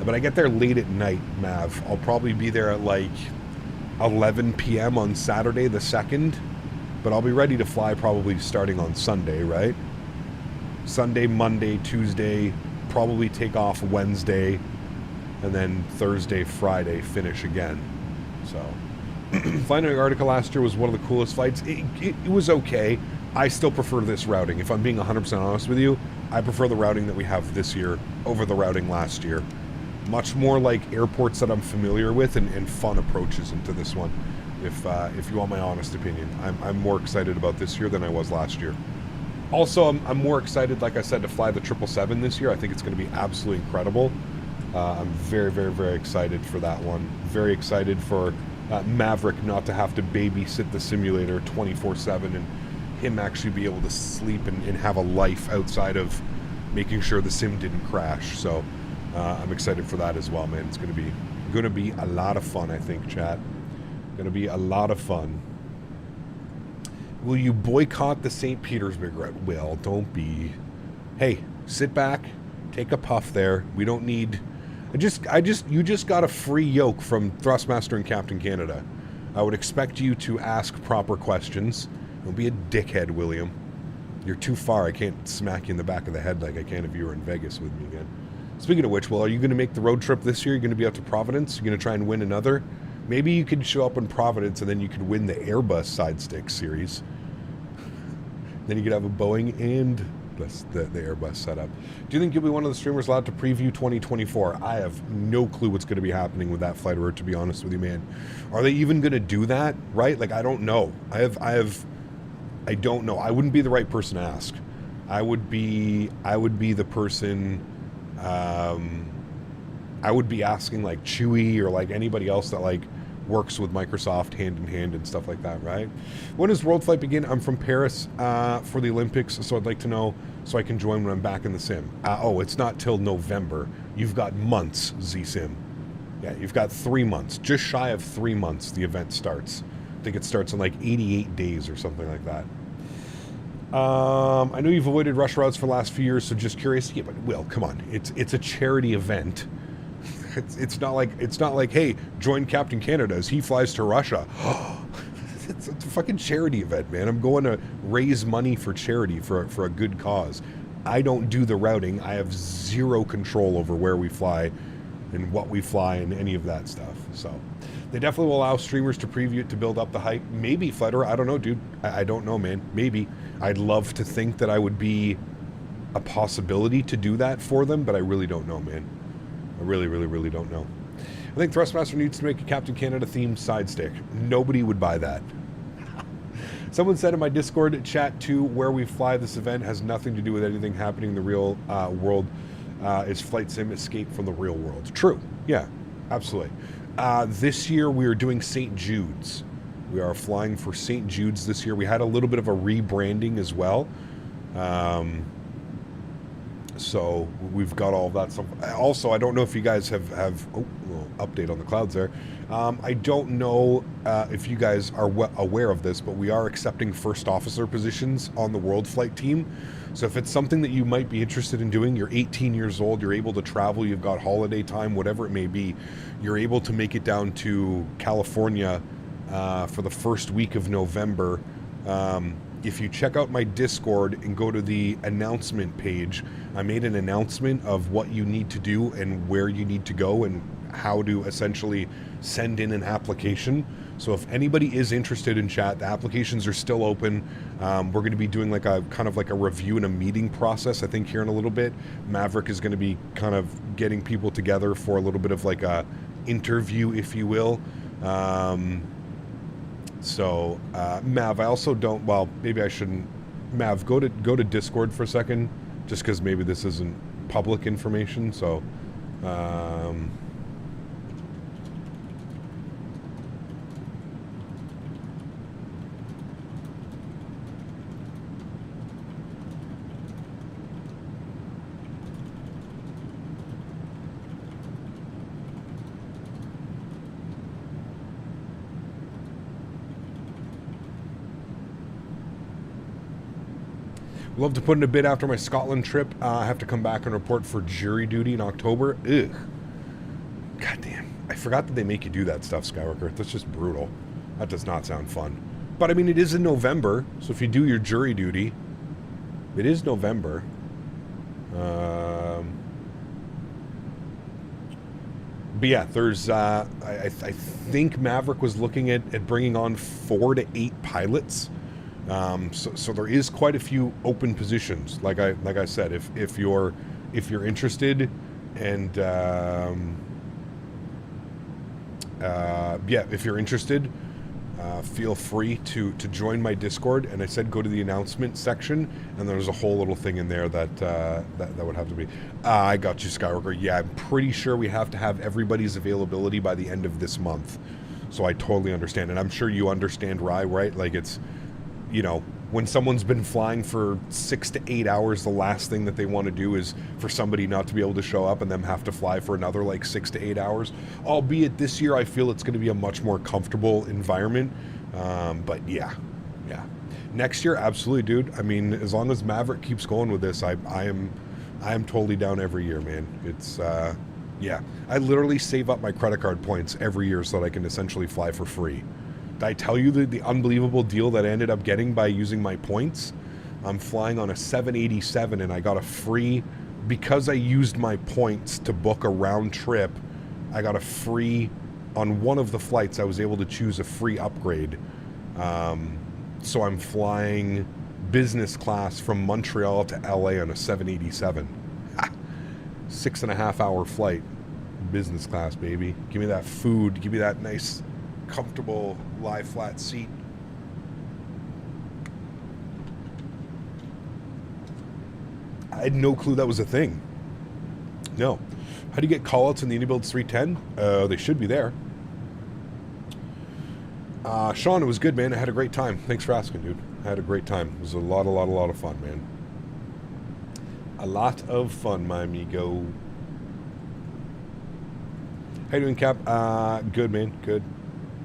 But I get there late at night, Mav. I'll probably be there at like 11 p.m. on Saturday the 2nd. But I'll be ready to fly probably starting on Sunday, right? Sunday, Monday, Tuesday, probably take off Wednesday. And then Thursday, Friday, finish again. So, flying Antarctica last year was one of the coolest flights. It was okay. I still prefer this routing. If I'm being 100% honest with you, I prefer the routing that we have this year over the routing last year. Much more like airports that I'm familiar with and fun approaches into this one. If you want my honest opinion, I'm more excited about this year than I was last year. Also, I'm more excited, like I said, to fly the 777 this year. I think it's going to be absolutely incredible. I'm very, very, very excited for that one. Very excited for Maverick not to have to babysit the simulator 24/7 and him actually be able to sleep and have a life outside of making sure the sim didn't crash. So I'm excited for that as well, man. It's going to be a lot of fun, I think, chat. Going to be a lot of fun. Will you boycott the St. Petersburg route? Well, don't be. Hey, sit back, take a puff there. We don't need. You just got a free yoke from Thrustmaster and Captain Canada. I would expect you to ask proper questions. Don't be a dickhead, William. You're too far. I can't smack you in the back of the head like I can if you were in Vegas with me again. Speaking of which, well, are you going to make the road trip this year? You're going to be out to Providence? You're going to try and win another? Maybe you could show up in Providence and then you could win the Airbus side stick series. Then you could have a Boeing and the Airbus setup. Do you think you'll be one of the streamers allowed to preview 2024? I have no clue what's going to be happening with that flight route, to be honest with you, man. Are they even going to do that? Right? Like, I don't know. I don't know. I wouldn't be the right person to ask. I would be the person. I would be asking like Chewy or like anybody else that like works with Microsoft hand in hand and stuff like that, right? When does World Flight begin? I'm from Paris for the Olympics, so I'd like to know so I can join when I'm back in the sim. Oh, it's not till November. You've got months, Z-Sim. Yeah, you've got 3 months. Just shy of 3 months the event starts. I think it starts in like 88 days or something like that. I know you've avoided rush routes for the last few years, so just curious. Yeah, but Will, come on. It's a charity event. It's not like, hey, join Captain Canada as he flies to Russia. It's a fucking charity event, man. I'm going to raise money for charity for a good cause. I don't do the routing. I have zero control over where we fly and what we fly and any of that stuff. So they definitely will allow streamers to preview it to build up the hype. Maybe, Fliter. I don't know, dude. I don't know, man. Maybe. I'd love to think that I would be a possibility to do that for them, but I really don't know, man. I really, really, really don't know. I think Thrustmaster needs to make a Captain Canada themed side stick. Nobody would buy that. Someone said in my Discord chat too, where we fly this event has nothing to do with anything happening in the real world. It's flight sim escape from the real world. True. Yeah, absolutely. This year we are doing St. Jude's. We are flying for St. Jude's this year. We had a little bit of a rebranding as well. So we've got all of that stuff. Also, I don't know if you guys have a little update on the clouds there. I don't know if you guys are aware of this, but we are accepting first officer positions on the World Flight team. So if it's something that you might be interested in doing, you're 18 years old, you're able to travel, you've got holiday time, whatever it may be, you're able to make it down to California for the first week of November. If you check out my Discord and go to the announcement page, I made an announcement of what you need to do and where you need to go and how to essentially send in an application. So if anybody is interested in chat, the applications are still open. We're going to be doing like a kind of like a review and a meeting process, I think, here in a little bit. Maverick is going to be kind of getting people together for a little bit of like a interview, if you will. So, Mav, I also don't, well, maybe I shouldn't, Mav, go to Discord for a second, just because maybe this isn't public information, so, love to put in a bid after my Scotland trip. I have to come back and report for jury duty in October. Ugh. God damn. I forgot that they make you do that stuff, Skyworker. That's just brutal. That does not sound fun. But, I mean, it is in November, so if you do your jury duty, it is November. But yeah, there's I think Maverick was looking at bringing on 4 to 8 pilots. So there is quite a few open positions. Like I said, if you're interested, and if you're interested, feel free to join my Discord. And I said go to the announcement section, and there's a whole little thing in there that would have to be. I got you, Skywalker. Yeah, I'm pretty sure we have to have everybody's availability by the end of this month. So I totally understand, and I'm sure you understand, Rye, right? Like it's, you know, when someone's been flying for 6 to 8 hours, the last thing that they want to do is for somebody not to be able to show up and them have to fly for another like 6 to 8 hours. Albeit this year, I feel it's going to be a much more comfortable environment. But yeah. Next year, absolutely, dude. I mean, as long as Maverick keeps going with this, I am totally down every year, man. It's yeah. I literally save up my credit card points every year so that I can essentially fly for free. Did I tell you the unbelievable deal that I ended up getting by using my points? I'm flying on a 787 and I got a free, because I used my points to book a round trip, I got a free, on one of the flights I was able to choose a free upgrade. So I'm flying business class from Montreal to LA on a 787. 6.5 hour flight. Business class, baby. Give me that food, give me that nice comfortable lie flat seat. I had no clue that was a thing. No. How do you get callouts in the IndyBuilds 310? They should be there. Sean, it was good, man. I had a great time. Thanks for asking, dude. I had a great time. It was a lot of fun, man. A lot of fun, my amigo. How you doing, Cap? Good, man. Good.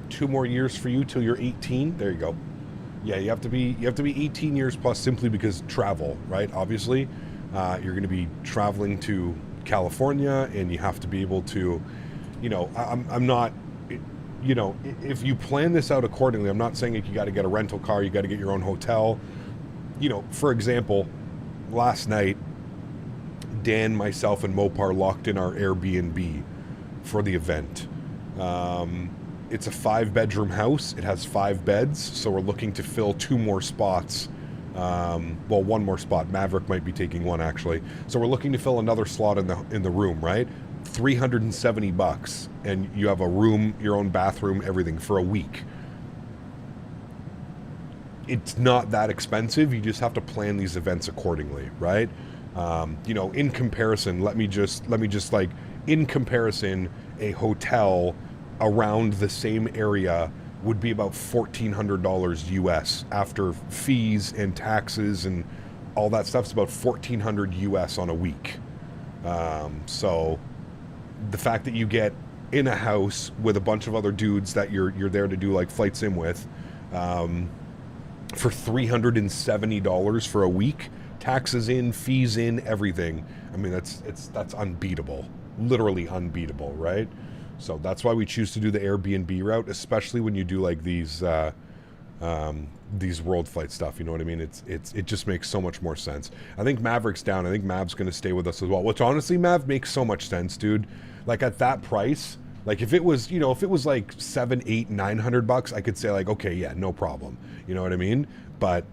2 more years for you till you're 18. There you go. Yeah, you have to be 18 years plus, simply because travel, right? Obviously, you're going to be traveling to California, and you have to be able to, you know, I'm not, you know, if you plan this out accordingly, I'm not saying you got to get a rental car, you got to get your own hotel. You know, for example, last night, Dan, myself, and Mopar locked in our Airbnb for the event. It's a 5-bedroom house. It has 5 beds, so we're looking to fill 2 more spots. Well, 1 more spot. Maverick might be taking 1, actually. So we're looking to fill another slot in the room, right? $370, and you have a room, your own bathroom, everything for a week. It's not that expensive. You just have to plan these events accordingly, right? You know, in comparison, let me just like, in comparison, a hotel around the same area would be about $1,400 US after fees and taxes and all that stuff's about $1,400 US on a week. So the fact that you get in a house with a bunch of other dudes that you're there to do like flight sim with, for $370 for a week, taxes in, fees in, everything. I mean, that's unbeatable, literally unbeatable, right? So that's why we choose to do the Airbnb route, especially when you do like these world flight stuff. You know what I mean? It just makes so much more sense. I think Maverick's down. I think Mav's going to stay with us as well. Which honestly, Mav, makes so much sense, dude. Like at that price, like if it was, you know, if it was like $700, $800, $900, I could say like, okay, yeah, no problem. You know what I mean? But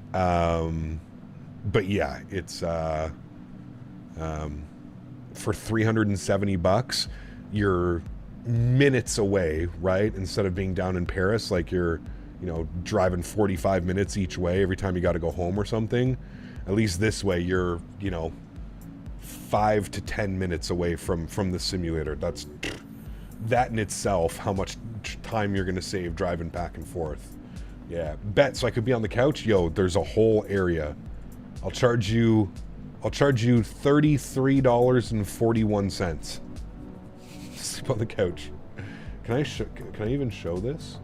yeah, it's for $370, you're minutes away, right? Instead of being down in Paris, like you're, you know, driving 45 minutes each way every time you got to go home or something. At least this way, you're, you know, 5 to 10 minutes away from the simulator. That's that in itself, how much time you're going to save driving back and forth. Yeah, bet so I could be on the couch. Yo, there's a whole area. I'll charge you $33.41. Sleep on the couch. Can I even show this?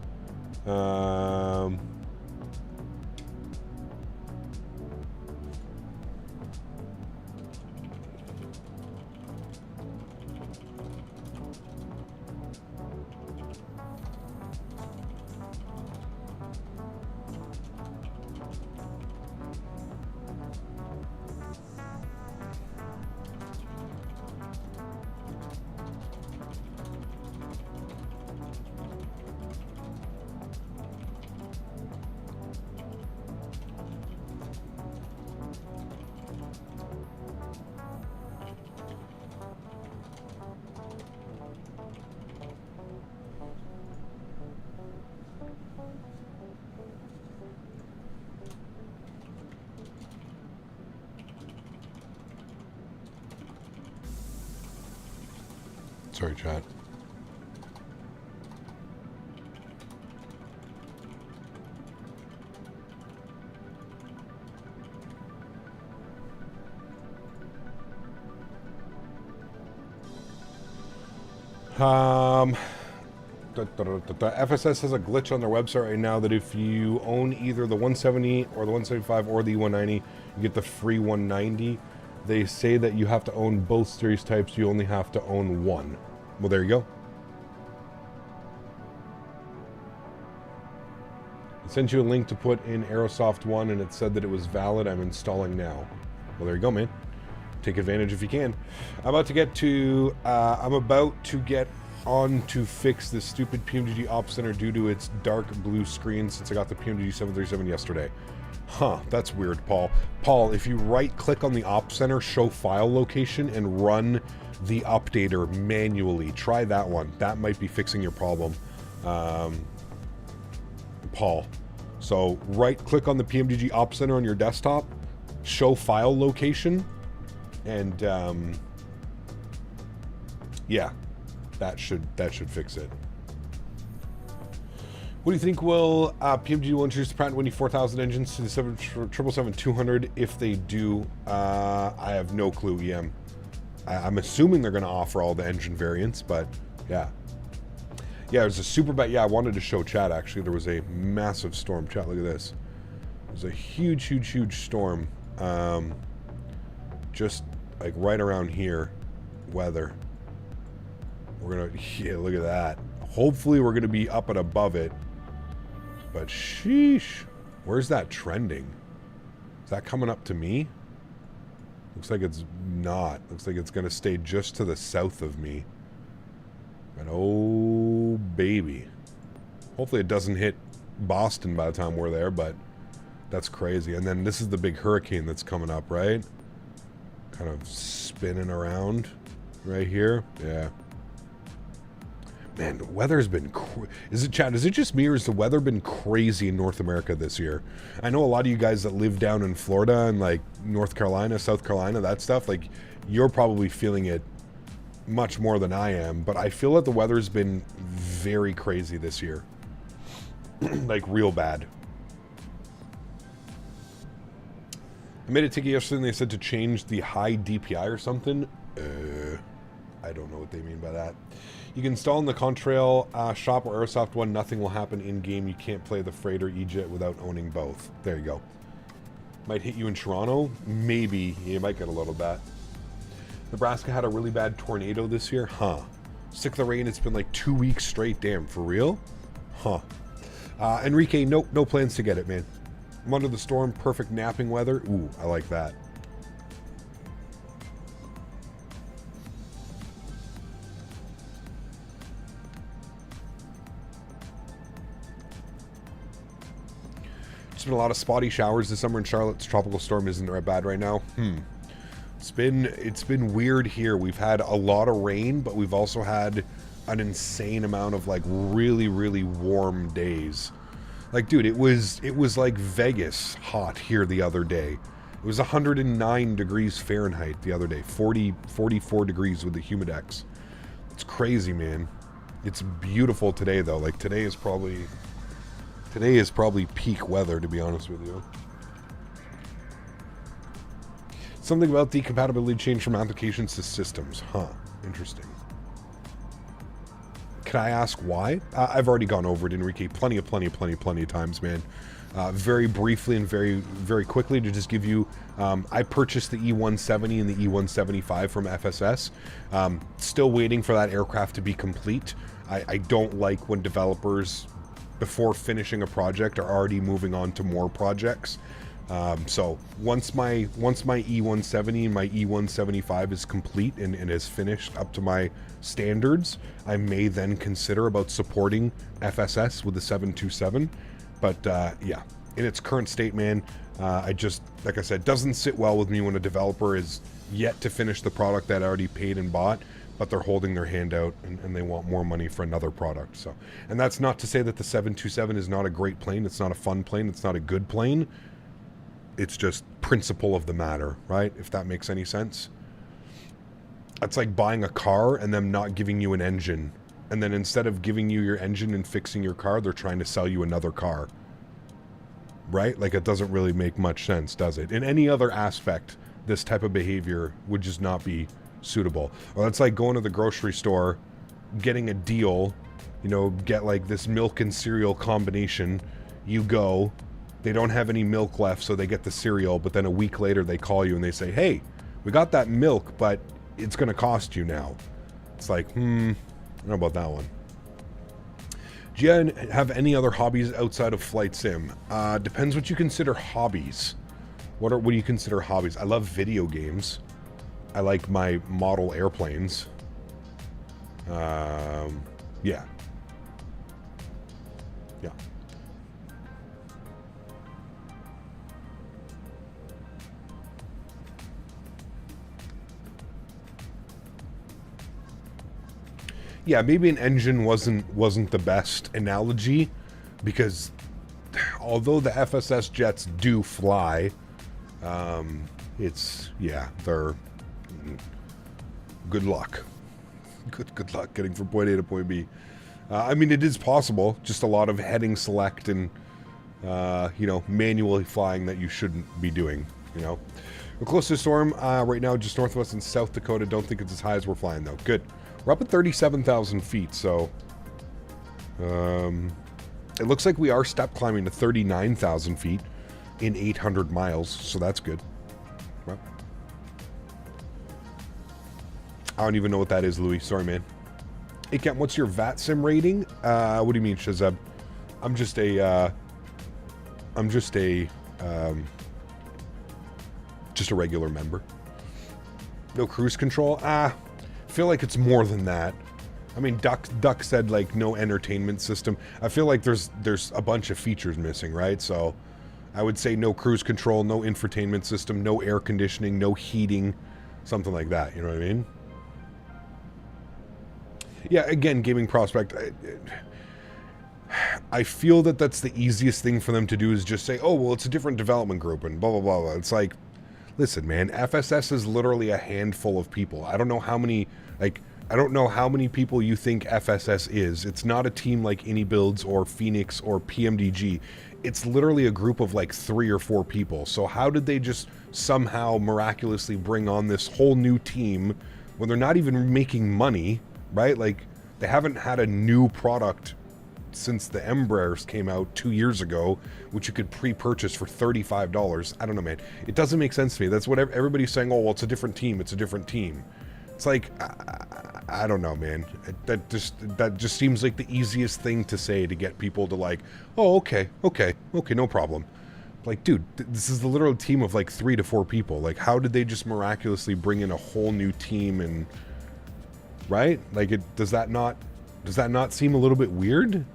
Sorry, chat. FSS has a glitch on their website right now that if you own either the 170 or the 175 or the 190, you get the free 190. They say that you have to own both series types. You only have to own one. Well, there you go. I sent you a link to put in Aerosoft 1 and it said that it was valid. I'm installing now. Well, there you go, man. Take advantage if you can. I'm about to get on to fix this stupid PMDG Op Center due to its dark blue screen since I got the PMDG 737 yesterday. Huh, that's weird, Paul. Paul, if you right-click on the Op Center, show file location, and run the updater manually, try that one. That might be fixing your problem, Paul. So right-click on the PMDG Op Center on your desktop, show file location, and yeah. That should fix it. What do you think will PMDG will introduce the Pratt & Whitney 4000 engines to the 777-200? If they do, I have no clue, EM. I'm assuming they're going to offer all the engine variants, but yeah. Yeah, it was a super bad... Yeah, I wanted to show chat, actually. There was a massive storm. Chat, look at this. It was a huge, huge, huge storm. Just, like, right around here. Weather. We're gonna, yeah, look at that. Hopefully we're gonna be up and above it. But sheesh. Where's that trending? Is that coming up to me? Looks like it's not. Looks like it's gonna stay just to the south of me. But oh, baby. Hopefully it doesn't hit Boston by the time we're there, but that's crazy. And then this is the big hurricane that's coming up, right? Kind of spinning around right here. Yeah. Man, the weather's been... Is it just me, or has the weather been crazy in North America this year? I know a lot of you guys that live down in Florida and, like, North Carolina, South Carolina, that stuff, like, you're probably feeling it much more than I am, but I feel that the weather's been very crazy this year. Like, real bad. I made a ticket yesterday and they said to change the high DPI or something. I don't know what they mean by that. You can install in the Contrail shop or Airsoft one. Nothing will happen in-game. You can't play the Freighter E-Jet without owning both. There you go. Might hit you in Toronto. Maybe. You might get a little bit. Nebraska had a really bad tornado this year. Huh. Sick of the rain. It's been like 2 weeks straight. Damn, for real? Huh. Enrique, no plans to get it, man. I'm under the storm. Perfect napping weather. Ooh, I like that. Been a lot of spotty showers this summer in Charlotte's tropical storm isn't that bad right now. It's been weird here. We've had a lot of rain, but we've also had an insane amount of like really, really warm days. Like, dude, it was like Vegas hot here the other day. It was 109 degrees Fahrenheit the other day, 44 degrees with the humidex. It's crazy, man. It's beautiful today though. Like today is probably peak weather, to be honest with you. Something about the compatibility change from applications to systems. Huh. Interesting. Can I ask why? I've already gone over it, Enrique, plenty of times, man. Very briefly and very, very quickly to just give you, I purchased the E170 and the E175 from FSS. Still waiting for that aircraft to be complete. I don't like when developers, before finishing a project, are already moving on to more projects. So once my E170 and my E175 is complete and is finished up to my standards, I may then consider about supporting FSS with the 727. But yeah, in its current state, man, I just, like I said, doesn't sit well with me when a developer is yet to finish the product that I already paid and bought, but they're holding their hand out and they want more money for another product. So, and that's not to say that the 727 is not a great plane. It's not a fun plane. It's not a good plane. It's just principle of the matter, right? If that makes any sense. It's like buying a car and them not giving you an engine. And then instead of giving you your engine and fixing your car, they're trying to sell you another car. Right? Like, it doesn't really make much sense, does it? In any other aspect, this type of behavior would just not be suitable. Or it's like going to the grocery store, getting a deal, you know, get like this milk and cereal combination. You go, they don't have any milk left, so they get the cereal, but then a week later they call you and they say, hey, we got that milk, but it's going to cost you now. It's like, I don't know about that one. Do you have any other hobbies outside of flight sim? Depends what you consider hobbies. What do you consider hobbies? I love video games. I like my model airplanes. Yeah. Yeah. Yeah, maybe an engine wasn't the best analogy, because although the FSS jets do fly, they're good luck. Good luck getting from point A to point B. I mean, it is possible, just a lot of heading select and manually flying that you shouldn't be doing. We're close to the storm right now, just northwest in South Dakota. Don't think it's as high as we're flying though. Good. We're up at 37,000 feet, so it looks like we are step climbing to 39,000 feet in 800 miles, so that's good. Well, I don't even know what that is, Louis. Sorry, man. Hey, Kent, what's your VATSIM rating? What do you mean, Shazeb? I'm just a regular member. No cruise control? I feel like it's more than that. I mean, Duck said like no entertainment system. I feel like there's a bunch of features missing, right? So I would say no cruise control, no infotainment system, no air conditioning, no heating, something like that. You know what I mean? Yeah, again, gaming prospect. I feel that that's the easiest thing for them to do, is just say, oh, well, it's a different development group and blah, blah, blah, blah. It's like, listen, man, FSS is literally a handful of people. I don't know how many people you think FSS is. It's not a team like AnyBuilds or Phoenix or PMDG. It's literally a group of like 3 or 4 people. So how did they just somehow miraculously bring on this whole new team when they're not even making money, right? Like, they haven't had a new product since the Embraers came out 2 years ago, which you could pre-purchase for $35. I don't know, man. It doesn't make sense to me. That's what everybody's saying. Oh, well, it's a different team. It's a different team. It's like, I don't know, man. That just seems like the easiest thing to say to get people to like, oh, okay, no problem. Like, dude, this is the literal team of like 3 to 4 people. Like, how did they just miraculously bring in a whole new team? And right? Like, does that not seem a little bit weird?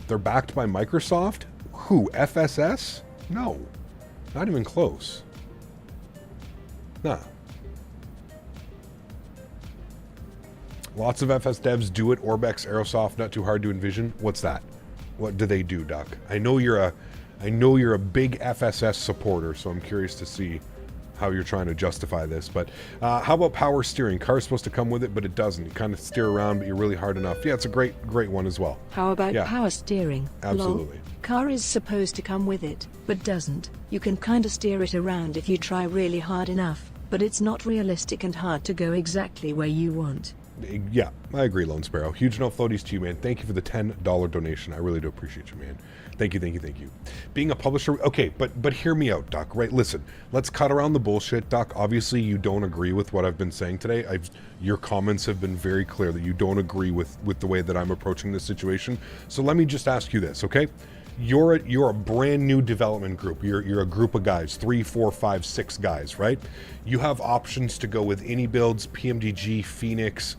They're backed by Microsoft? Who? FSS? No. Not even close. Nah. Lots of FS devs do it. Orbex, Aerosoft, not too hard to envision. What's that? What do they do, Duck? I know you're a big FSS supporter, so I'm curious to see how you're trying to justify this. But how about power steering? Car's supposed to come with it, but it doesn't. You kind of steer around, but you're really hard enough. Yeah, it's a great one as well. How about power steering? Absolutely. Lol. Car is supposed to come with it, but doesn't. You can kind of steer it around if you try really hard enough, but it's not realistic and hard to go exactly where you want. Yeah, I agree, Lone Sparrow. Huge no floaties to you, man. Thank you for the $10 donation. I really do appreciate you, man. Thank you. Being a publisher, okay, but hear me out, Doc, right? Listen, let's cut around the bullshit, Doc. Obviously, you don't agree with what I've been saying today. Your comments have been very clear that you don't agree with the way that I'm approaching this situation. So let me just ask you this, okay? You're a brand new development group. You're a group of guys, 3, 4, 5, 6 guys, right? You have options to go with AnyBuilds, PMDG, Phoenix.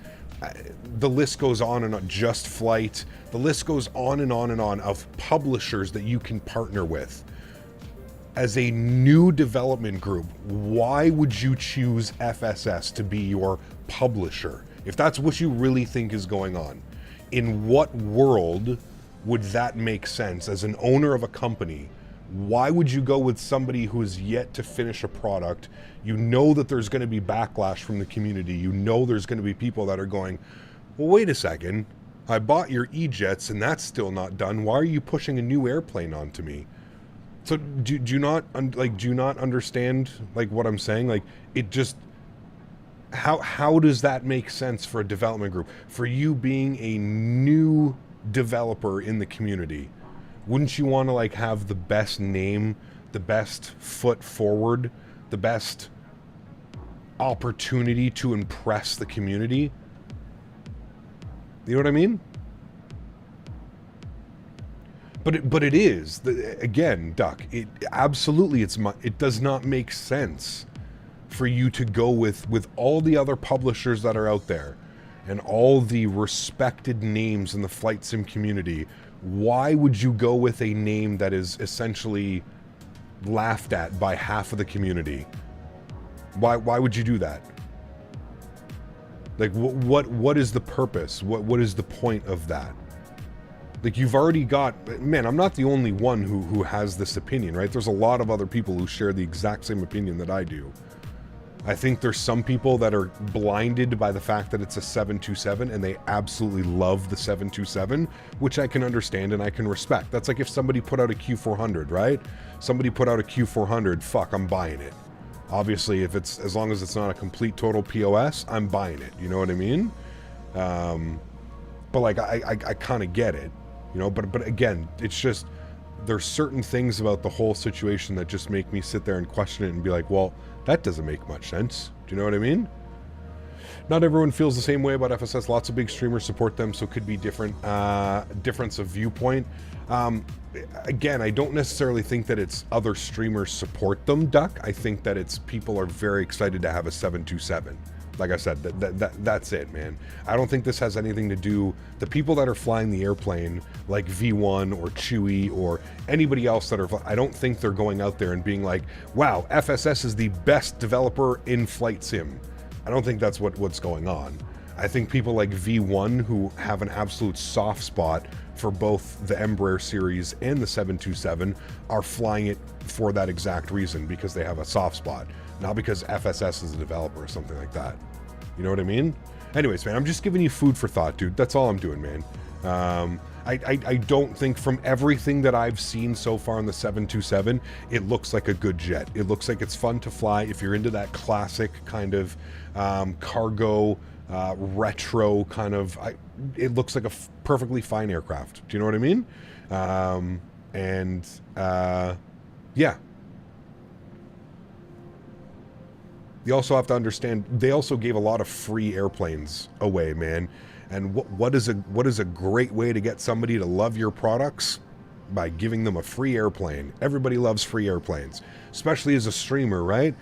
The list goes on and on. Just Flite. The list goes on and on and on of publishers that you can partner with. As a new development group, why would you choose FSS to be your publisher? If that's what you really think is going on, in what world would that make sense as an owner of a company Why would you go with somebody who is yet to finish a product? You know that there's going to be backlash from the community. You know there's going to be people that are going, well, wait a second. I bought your E-Jets and that's still not done. Why are you pushing a new airplane onto me? So do you not understand like what I'm saying? Like, it just, how does that make sense for a development group? For you being a new developer in the community, wouldn't you want to like have the best name, the best foot forward, the best opportunity to impress the community? You know what I mean? But it is, again, Duck, it absolutely, it does not make sense for you to go with all the other publishers that are out there and all the respected names in the flight sim community. Why would you go with a name that is essentially laughed at by half of the community? Why would you do that? Like, what is the purpose? What is the point of that? Like, you've already got, man, I'm not the only one who has this opinion, right? There's a lot of other people who share the exact same opinion that I do. I think there's some people that are blinded by the fact that it's a 727 and they absolutely love the 727, which I can understand and I can respect. That's like if somebody put out a Q400, right? Somebody put out a Q400, fuck, I'm buying it. Obviously, if it's, as long as it's not a complete total POS, I'm buying it. You know what I mean? But like, I kind of get it, you know, but again, it's just, there's certain things about the whole situation that just make me sit there and question it and be like, well, that doesn't make much sense. Do you know what I mean? Not everyone feels the same way about FSS. Lots of big streamers support them, so it could be different, difference of viewpoint. Again, I don't necessarily think that it's other streamers support them, Duck. I think that it's people are very excited to have a 727. Like I said, that's it, man. I don't think this has anything to do, the people that are flying the airplane, like V1 or Chewy or anybody else that are, I don't think they're going out there and being like, wow, FSS is the best developer in flight sim. I don't think that's what's going on. I think people like V1 who have an absolute soft spot for both the Embraer series and the 727 are flying it for that exact reason, because they have a soft spot, not because FSS is a developer or something like that. You know what I mean? Anyways, man, I'm just giving you food for thought, dude. That's all I'm doing, man. I don't think, from everything that I've seen so far on the 727, it looks like a good jet. It looks like it's fun to fly if you're into that classic kind of cargo, retro kind of, it looks like a perfectly fine aircraft. Do you know what I mean? Yeah. You also have to understand, they also gave a lot of free airplanes away, man. And what is a great way to get somebody to love your products? By giving them a free airplane. Everybody loves free airplanes, especially as a streamer, right?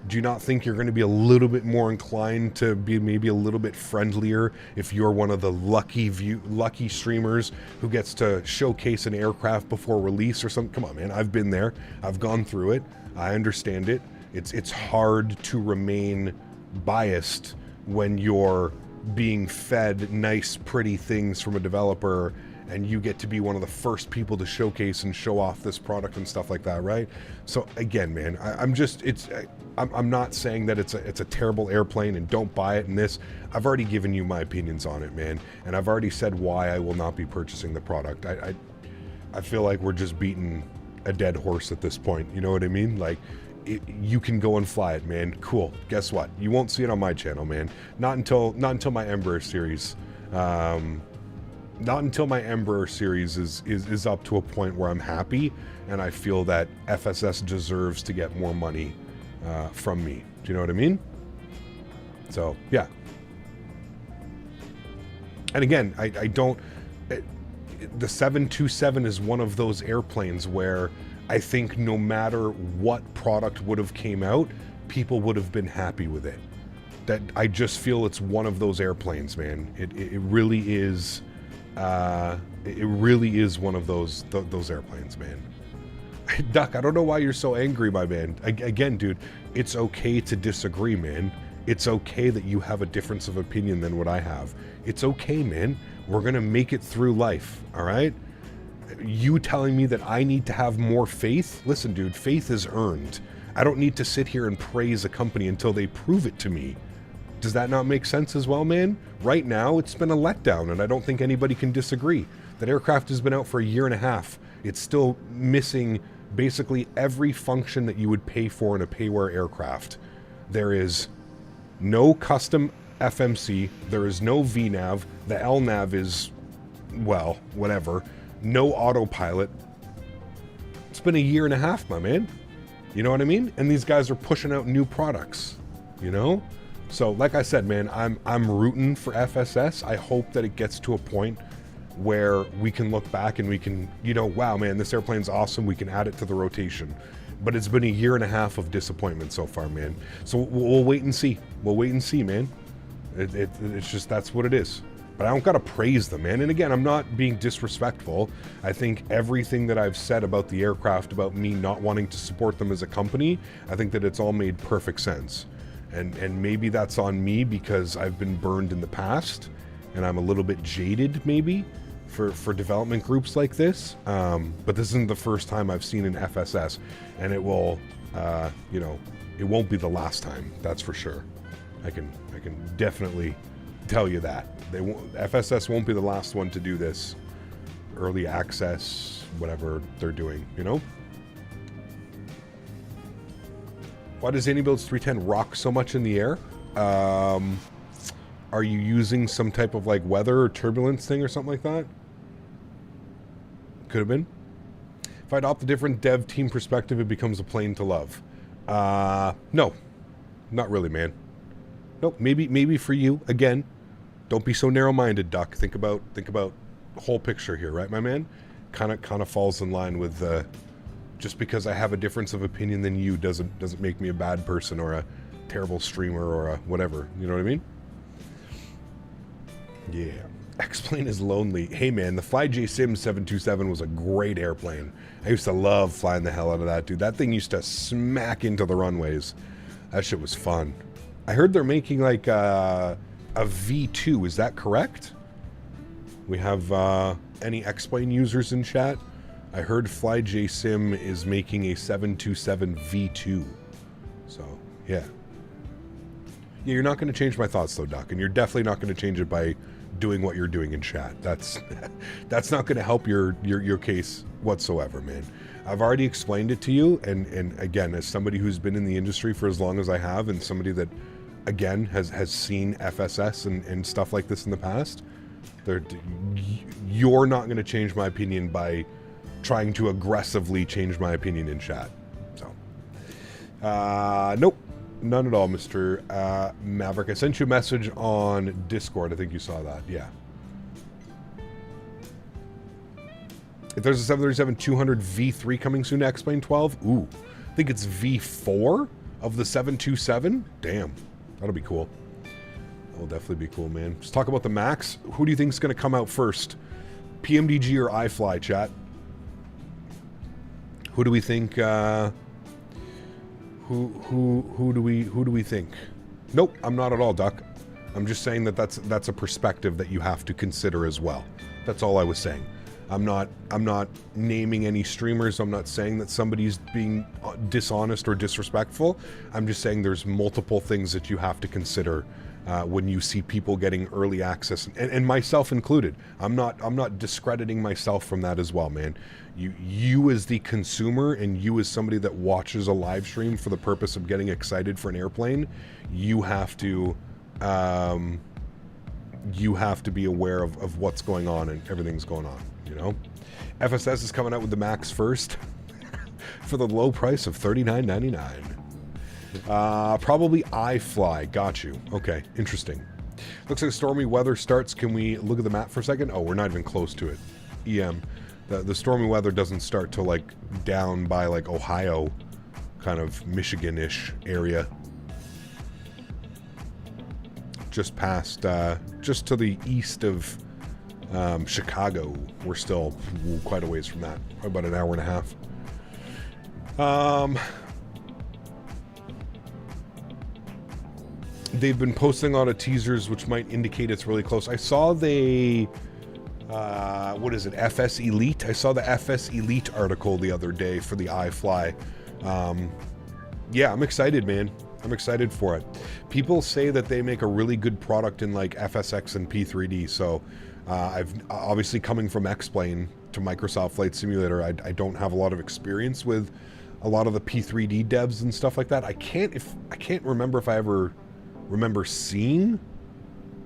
Do you not think you're going to be a little bit more inclined to be maybe a little bit friendlier if you're one of the lucky streamers who gets to showcase an aircraft before release or something? Come on, man. I've been there. I've gone through it. I understand it. It's hard to remain biased when you're being fed nice, pretty things from a developer and you get to be one of the first people to showcase and show off this product and stuff like that, right? So again, man, I'm not saying that it's a terrible airplane and don't buy it and this. I've already given you my opinions on it, man, and I've already said why I will not be purchasing the product. I feel like we're just beating a dead horse at this point. You know what I mean? Like, you can go and fly it, man. Cool. Guess what? You won't see it on my channel, man. Not until my Embraer series. Not until my Embraer series is up to a point where I'm happy and I feel that FSS deserves to get more money from me. Do you know what I mean? So yeah. And again, I don't. The 727 is one of those airplanes where I think no matter what product would have came out, people would have been happy with it. That I just feel it's one of those airplanes, man. It really is. It really is one of those airplanes, man. Duck, I don't know why you're so angry, my man. Again, dude, it's okay to disagree, man. It's okay that you have a difference of opinion than what I have. It's okay, man. We're gonna make it through life, all right? you telling me that I need to have more faith? Listen, dude, faith is earned. I don't need to sit here and praise a company until they prove it to me. Does that not make sense as well, man? Right now, it's been a letdown, and I don't think anybody can disagree. That aircraft has been out for a year and a half. It's still missing basically every function that you would pay for in a payware aircraft. There is no custom FMC. There is no VNAV. The LNAV is, well, whatever. No autopilot. It's been a year and a half, my man. You know what I mean? And these guys are pushing out new products, you know? So, like I said, man, I'm rooting for FSS. I hope that it gets to a point where we can look back and we can, you know, wow, man, this airplane's awesome. We can add it to the rotation. But it's been a year and a half of disappointment so far, man. So we'll wait and see. We'll wait and see, man. It's just, that's what it is. But I don't gotta praise them, man. And again, I'm not being disrespectful. I think everything that I've said about the aircraft, about me not wanting to support them as a company, I think that it's all made perfect sense. And maybe that's on me because I've been burned in the past and I'm a little bit jaded maybe for development groups like this. But this isn't the first time I've seen an FSS, and it will, you know, it won't be the last time. That's for sure. I can definitely tell you that. FSS won't be the last one to do this. Early access, whatever they're doing, you know? Why does AndyBuilds 310 rock so much in the air? Are you using some type of like weather or turbulence thing or something like that? Could have been. If I adopt a different dev team perspective, it becomes a plane to love. No, not really, man. Nope. Maybe for you. Again, don't be so narrow-minded, Duck. Think about whole picture here, right, my man? Kind of falls in line with just because I have a difference of opinion than you doesn't make me a bad person or a terrible streamer or a whatever. You know what I mean? Yeah. X-Plane is lonely. Hey man, the FlyJSim 727 was a great airplane. I used to love flying the hell out of that, dude. That thing used to smack into the runways. That shit was fun. I heard they're making like a V2. Is that correct? We have any X-Plane users in chat? I heard FlyJSim is making a 727 V2. So, yeah. Yeah, you're not going to change my thoughts though, Doc, and you're definitely not going to change it by doing what you're doing in chat. That's not going to help your case whatsoever, man. I've already explained it to you, and again, as somebody who's been in the industry for as long as I have, and somebody that again has seen FSS and stuff like this in the past, you're not going to change my opinion by trying to aggressively change my opinion in chat. So nope. None at all, Mr. Maverick. I sent you a message on Discord. I think you saw that. Yeah. If there's a 737-200 V3 coming soon to X-Plane 12, ooh. I think it's V4 of the 727. Damn. That'll be cool. That'll definitely be cool, man. Let's talk about the MAX. Who do you think is going to come out first? PMDG or iFly, chat? Who do we think... Who do we think? Nope, I'm not at all, Duck. I'm just saying that that's a perspective that you have to consider as well. That's all I was saying. I'm not naming any streamers. I'm not saying that somebody's being dishonest or disrespectful. I'm just saying there's multiple things that you have to consider when you see people getting early access, and myself included. I'm not discrediting myself from that as well, man. You as the consumer and you as somebody that watches a live stream for the purpose of getting excited for an airplane, you have to be aware of what's going on and everything's going on, you know? FSS is coming out with the MAX first for the low price of $39.99. Probably iFly. Got you. Okay, interesting. Looks like stormy weather starts. Can we look at the map for a second? Oh, we're not even close to it. EM. The stormy weather doesn't start till like down by like Ohio, kind of Michigan-ish area. Just past, just to the east of Chicago. We're still quite a ways from that. About an hour and a half. They've been posting a lot of teasers which might indicate it's really close. I saw they what is it, FS Elite? I saw the FS Elite article the other day for the iFly. Yeah, I'm excited, man. I'm excited for it. People say that they make a really good product in like FSX and P3D, so I've obviously, coming from X-Plane to Microsoft Flight Simulator, I don't have a lot of experience with a lot of the P3D devs and stuff like that. I can't remember if I ever remember seeing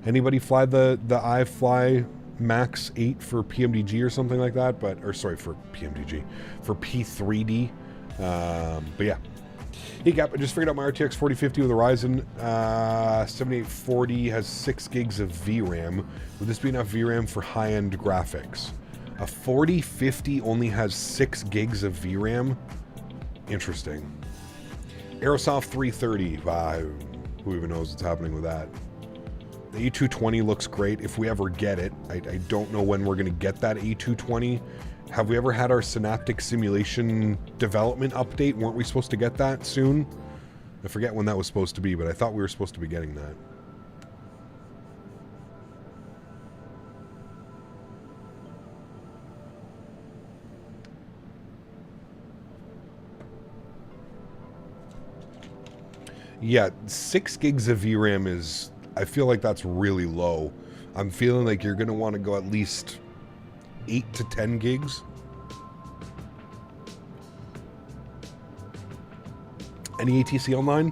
anybody fly the iFly Max 8 for PMDG or something like that, for PMDG, for P3D. But yeah. Hey Gap, I just figured out my RTX 4050 with a Ryzen 7840 has 6 gigs of VRAM. Would this be enough VRAM for high-end graphics? A 4050 only has 6 gigs of VRAM? Interesting. Aerosoft 330. Who even knows what's happening with that? The A220 looks great if we ever get it. I don't know when we're going to get that A220. Have we ever had our Synaptic Simulation development update? Weren't we supposed to get that soon? I forget when that was supposed to be, but I thought we were supposed to be getting that. Yeah, 6 gigs of VRAM is... I feel like that's really low. I'm feeling like you're going to want to go at least 8 to 10 gigs. Any ATC online?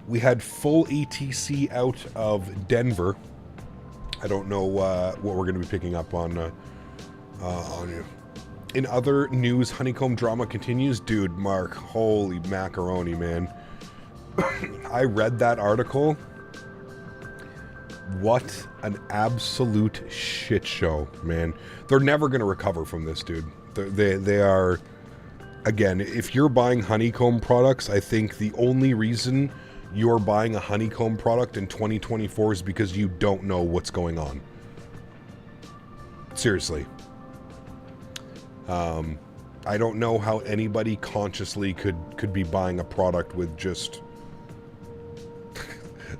We had full ATC out of Denver. I don't know what we're going to be picking up on you. In other news, Honeycomb drama continues. Dude, Mark, holy macaroni, man. I read that article. What an absolute shit show, man. They're never going to recover from this, dude. They are... Again, if you're buying Honeycomb products, I think the only reason you're buying a Honeycomb product in 2024 is because you don't know what's going on. Seriously. I don't know how anybody consciously could be buying a product with just...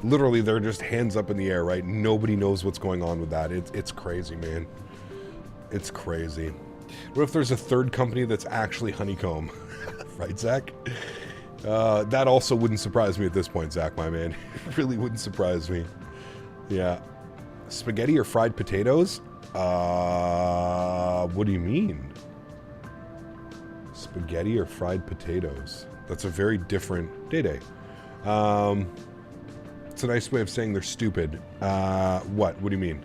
Literally, they're just hands up in the air, right? Nobody knows what's going on with that. It's crazy, man. It's crazy. What if there's a third company that's actually Honeycomb? Right, Zach? That also wouldn't surprise me at this point, Zach, my man. It really wouldn't surprise me. Yeah. Spaghetti or fried potatoes? What do you mean? Spaghetti or fried potatoes? That's a very different... Day-Day. It's a nice way of saying they're stupid. What? What do you mean?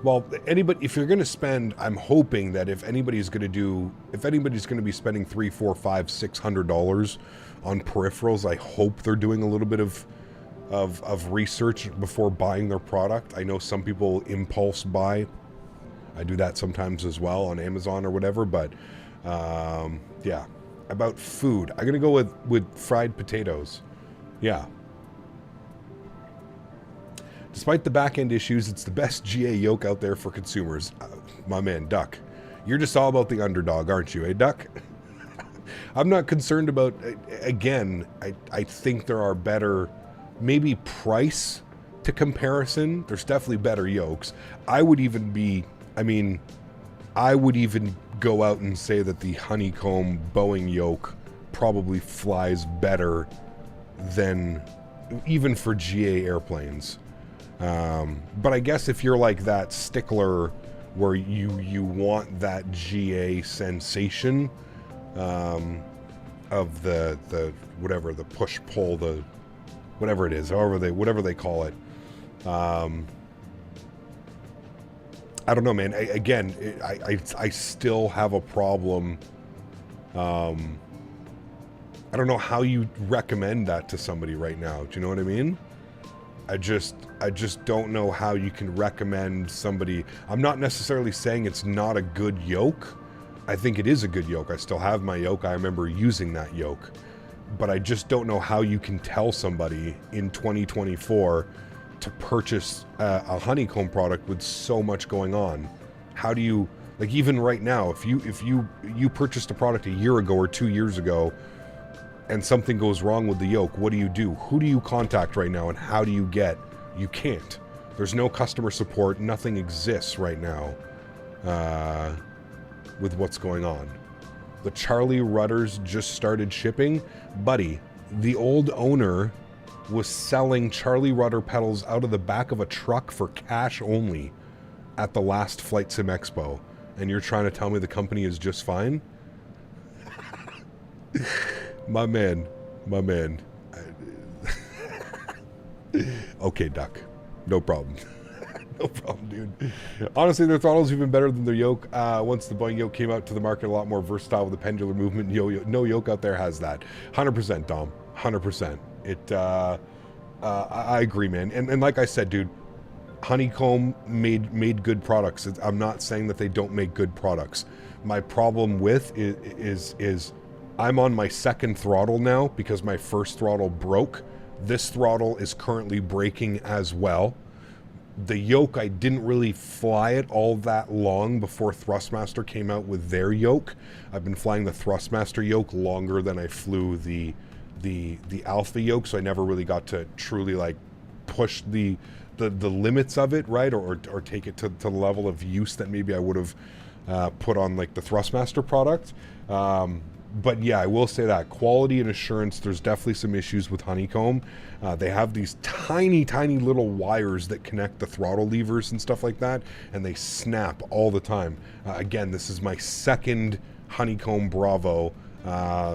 Well, anybody, if you're going to spend, I'm hoping that if anybody's going to be spending $300, $400, $500, $600 on peripherals, I hope they're doing a little bit of research before buying their product. I know some people impulse buy. I do that sometimes as well on Amazon or whatever, but yeah. About food, I'm going to go with fried potatoes. Yeah. Despite the back-end issues, it's the best GA yoke out there for consumers. My man, Duck. You're just all about the underdog, aren't you, eh, Duck? I'm not concerned about... Again, I think there are better... Maybe price to comparison. There's definitely better yokes. I would even go out and say that the Honeycomb Boeing yoke probably flies better than... Even for GA airplanes. But I guess if you're like that stickler where you want that GA sensation of the whatever, the push pull, the whatever it is, whatever they call it. I don't know, man. I still have a problem. I don't know how you recommend that to somebody right now. Do you know what I mean? I just don't know how you can recommend somebody. I'm not necessarily saying it's not a good yoke. I think it is a good yoke. I still have my yoke. I remember using that yoke. But I just don't know how you can tell somebody in 2024 to purchase a Honeycomb product with so much going on. How do you, like, even right now, if you purchased a product a year ago or 2 years ago and something goes wrong with the yoke, what do you do? Who do you contact right now, and how do you get... You can't. There's no customer support. Nothing exists right now with what's going on. The Charlie rudders just started shipping. Buddy, the old owner was selling Charlie rudder pedals out of the back of a truck for cash only at the last Flight Sim Expo. And you're trying to tell me the company is just fine? My man. Okay, Duck. No problem. No problem, dude. Honestly, their throttle's even better than their yoke. Once the Boeing yoke came out to the market, a lot more versatile with the pendular movement. No yoke out there has that. 100%, Dom. 100%. I agree, man. And like I said, dude, Honeycomb made good products. I'm not saying that they don't make good products. My problem with is I'm on my second throttle now because my first throttle broke. This throttle is currently breaking as well. The yoke, I didn't really fly it all that long before Thrustmaster came out with their yoke. I've been flying the Thrustmaster yoke longer than I flew the Alpha yoke, so I never really got to truly like push the limits of it, right, or take it to the level of use that maybe I would have put on like the Thrustmaster product. But yeah, I will say that quality and assurance, there's definitely some issues with Honeycomb. They have these tiny little wires that connect the throttle levers and stuff like that, and they snap all the time. Again, this is my second Honeycomb Bravo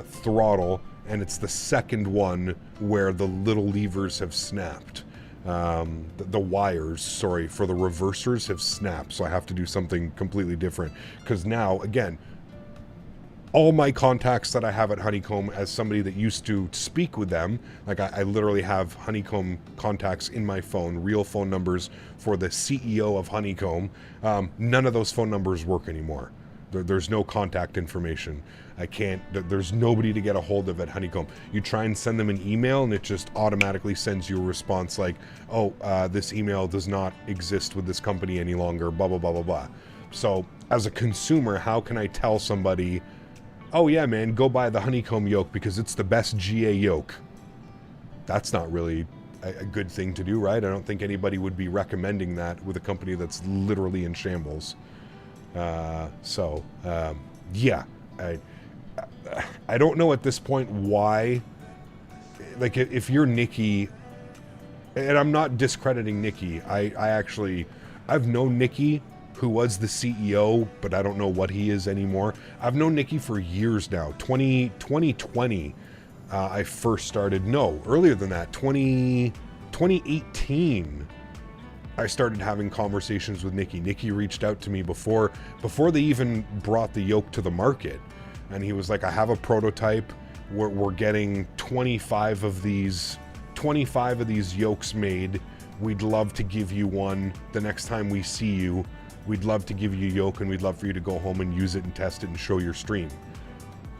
throttle, and it's the second one where the little levers have snapped. The wires, sorry, for the reversers have snapped, so I have to do something completely different. Because now, again, all my contacts that I have at Honeycomb, as somebody that used to speak with them, like I literally have Honeycomb contacts in my phone, real phone numbers for the CEO of Honeycomb. None of those phone numbers work anymore. There's no contact information. There's nobody to get a hold of at Honeycomb. You try and send them an email and it just automatically sends you a response like, oh, this email does not exist with this company any longer, blah, blah, blah, blah, blah. So as a consumer, how can I tell somebody, oh yeah, man, go buy the Honeycomb yoke because it's the best GA yoke? That's not really a good thing to do, right? I don't think anybody would be recommending that with a company that's literally in shambles. Yeah, I don't know at this point why, like, if you're Nikki, and I'm not discrediting Nikki, I've known Nikki, who was the CEO, but I don't know what he is anymore. I've known Nikki for years now. 2020, I first started, no, earlier than that, 2018, I started having conversations with Nikki. Nikki reached out to me before they even brought the yoke to the market. And he was like, I have a prototype. We're getting 25 of these yokes made. We'd love to give you one the next time we see you. We'd love to give you a yoke and we'd love for you to go home and use it and test it and show your stream.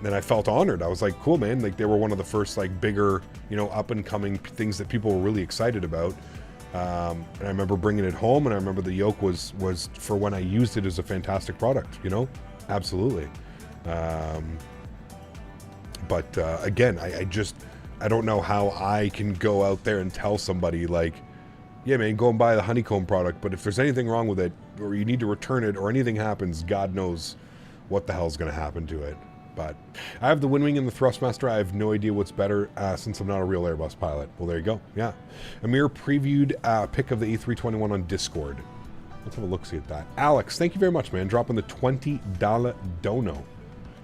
And I felt honored. I was like, cool, man. Like, they were one of the first, like, bigger, up and coming things that people were really excited about. And I remember bringing it home, and I remember the yoke was for when I used it as a fantastic product, absolutely. But again, I don't know how I can go out there and tell somebody like, yeah, man, go and buy the Honeycomb product, but if there's anything wrong with it, or you need to return it, or anything happens, God knows what the hell's going to happen to it. But I have the Windwing and the Thrustmaster. I have no idea what's better since I'm not a real Airbus pilot. Well, there you go. Yeah. Amir previewed a pic of the A321 on Discord. Let's have a look-see at that. Alex, thank you very much, man. Dropping the $20 dono.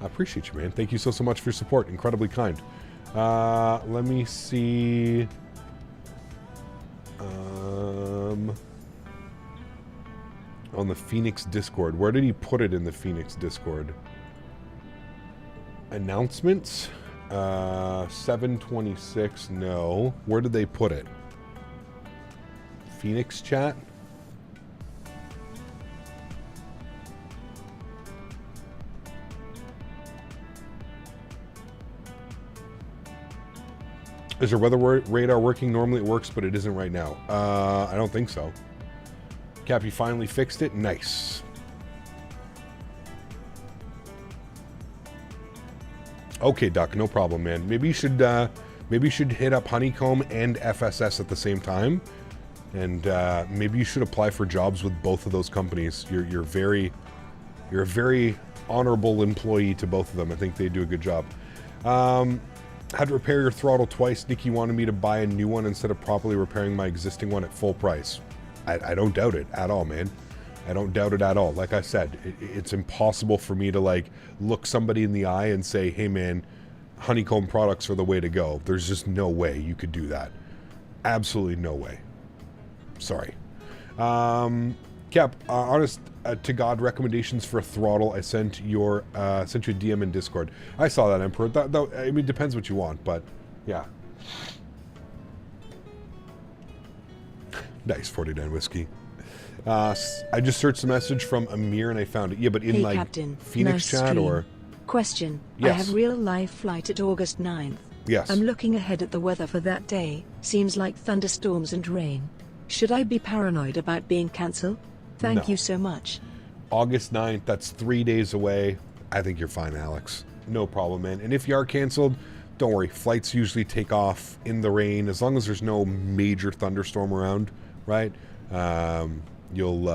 I appreciate you, man. Thank you so much for your support. Incredibly kind. Let me see. On the Phoenix Discord. Where did he put it in the Phoenix Discord? Announcements? 726. No. Where did they put it? Phoenix chat? Is your weather radar working? Normally it works, but it isn't right now. I don't think so. Cap, you finally fixed it? Nice. Okay, Duck, no problem, man. Maybe you should hit up Honeycomb and FSS at the same time. And maybe you should apply for jobs with both of those companies. You're a very honorable employee to both of them. I think they do a good job. Had to repair your throttle twice. Nikki wanted me to buy a new one instead of properly repairing my existing one at full price. I don't doubt it at all, man. I don't doubt it at all. Like I said, it's impossible for me to like look somebody in the eye and say, hey man, Honeycomb products are the way to go. There's just no way you could do that. Absolutely no way. Sorry. Cap, honest to God recommendations for a throttle. I sent you a DM in Discord. I saw that, Emperor. That, I mean, it depends what you want, but yeah. Nice 49 whiskey. I just searched the message from Amir and I found it. Yeah, but in hey, like Captain, Phoenix nice chat stream. or... Question. Yes. I have real life flight at August 9th. Yes. I'm looking ahead at the weather for that day. Seems like thunderstorms and rain. Should I be paranoid about being cancelled? Thank you so much. August 9th, that's 3 days away. I think you're fine, Alex. No problem, man. And if you are canceled, don't worry. Flights usually take off in the rain. As long as there's no major thunderstorm around, right? You'll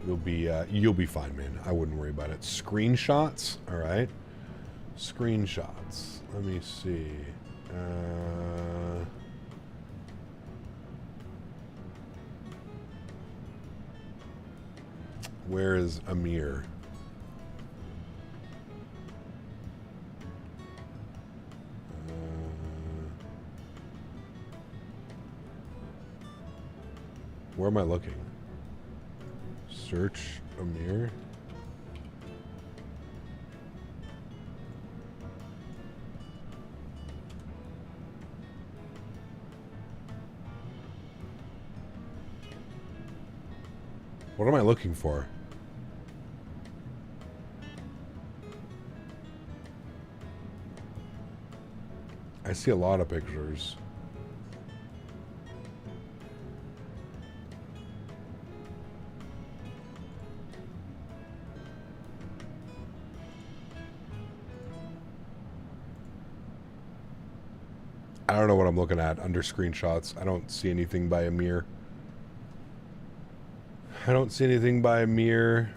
be fine, man. I wouldn't worry about it. Screenshots, all right. Screenshots. Let me see. Where is Amir? Where am I looking? Search Amir. What am I looking for? I see a lot of pictures. I don't know what I'm looking at under screenshots. I don't see anything by Amir. I don't see anything by Amir.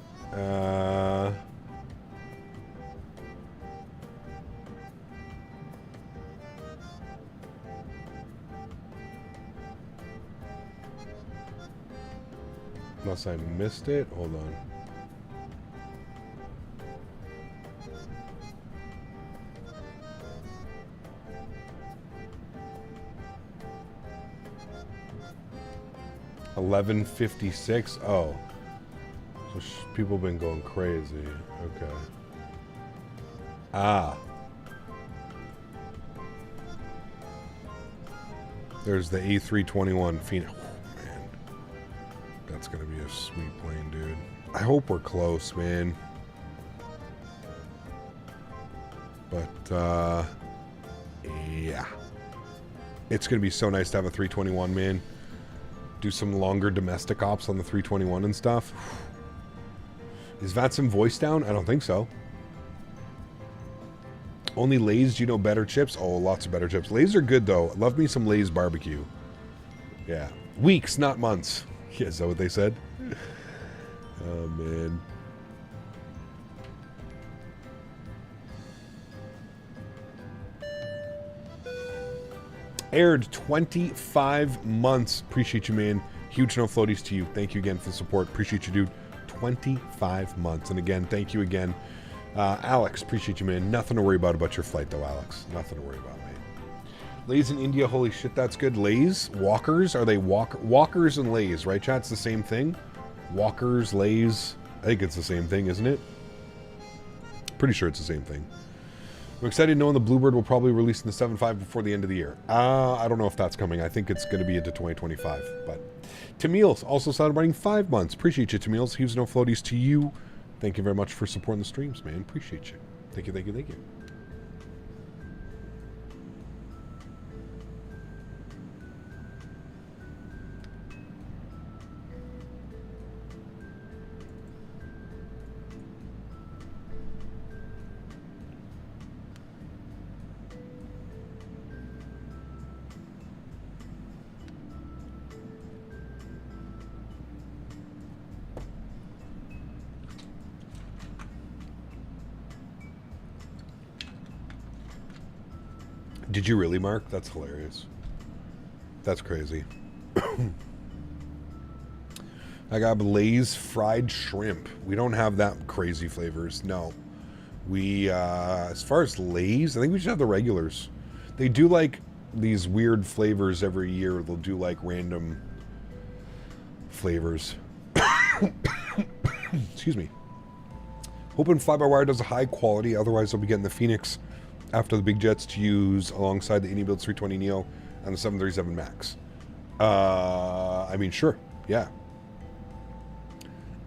Unless I missed it. Hold on. $11.56. Oh, so people have been going crazy. Okay. Ah. There's the A321 Phoenix. Oh, man. That's going to be a sweet plane, dude. I hope we're close, man. But, yeah. It's going to be so nice to have a 321, man. Do some longer domestic ops on the 321 and stuff. Is VATSIM voice down? I don't think so. Only Lay's, do you know better chips? Oh, lots of better chips. Lay's are good, though. Love me some Lay's barbecue. Yeah. Weeks, not months. Yeah, is that what they said? Oh, man. Aired 25 months. Appreciate you, man. Huge no floaties to you. Thank you again for the support. Appreciate you, dude. 25 months. And again, thank you again. Alex, appreciate you, man. Nothing to worry about your flight, though, Alex. Nothing to worry about, man. Lay's in India. Holy shit, that's good. Lay's? Walkers? Are they Walkers and Lay's, right, chat? It's the same thing? Walkers, Lay's. I think it's the same thing, isn't it? Pretty sure it's the same thing. I'm excited knowing the Bluebird will probably release in the 7.5 before the end of the year. I don't know if that's coming. I think it's going to be into 2025. But Tamils also celebrating 5 months. Appreciate you, Tamils. Huge no floaties to you. Thank you very much for supporting the streams, man. Appreciate you. Thank you, thank you, thank you. Did you really, Mark? That's hilarious. That's crazy. I got Lay's fried shrimp. We don't have that crazy flavors. No. We, as far as Lay's, I think we should have the regulars. They do like these weird flavors every year. They'll do like random flavors. Excuse me. Hoping fly-by-wire does a high quality. Otherwise, they'll be getting the Phoenix after the big jets to use alongside the Any-Build 320neo and the 737 MAX. I mean, sure. Yeah.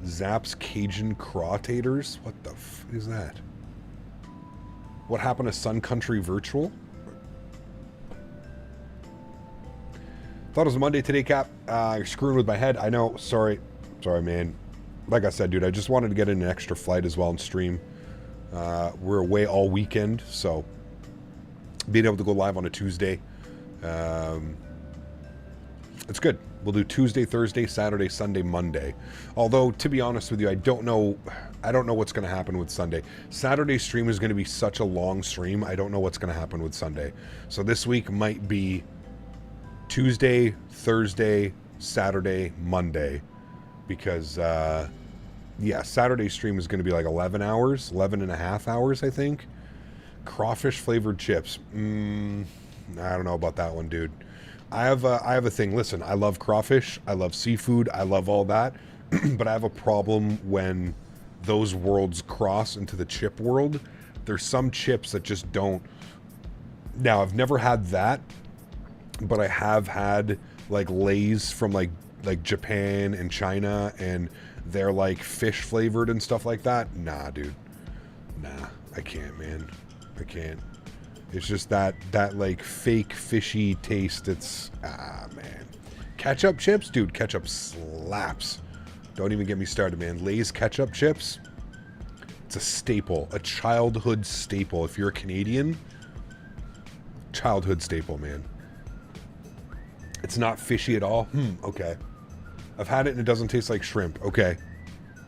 Zapp's Cajun Crawtators? What the f is that? What happened to Sun Country Virtual? Thought it was Monday today, Cap. You're screwing with my head. I know. Sorry. Sorry, man. Like I said, dude, I just wanted to get in an extra flight as well and stream. We're away all weekend, so being able to go live on a Tuesday, it's good. We'll do Tuesday, Thursday, Saturday, Sunday, Monday. Although, to be honest with you, I don't know what's going to happen with Sunday. Saturday's stream is going to be such a long stream. I don't know what's going to happen with Sunday. So this week might be Tuesday, Thursday, Saturday, Monday. Because, yeah, Saturday's stream is going to be like 11 hours, 11 and a half hours, I think. Crawfish flavored chips. I don't know about that one, dude. I have a thing. Listen, I love crawfish. I love seafood. I love all that. But I have a problem when those worlds cross into the chip world. There's some chips that just don't. Now, I've never had that, but I have had like Lay's from like Japan and China, and they're like fish flavored and stuff like that. Nah, dude. Nah, I can't, man. I can't. It's just that like fake fishy taste. It's, man. Ketchup chips? Dude, ketchup slaps. Don't even get me started, man. Lay's ketchup chips. It's a staple. A childhood staple. If you're a Canadian, childhood staple, man. It's not fishy at all. Okay. I've had it and it doesn't taste like shrimp. Okay.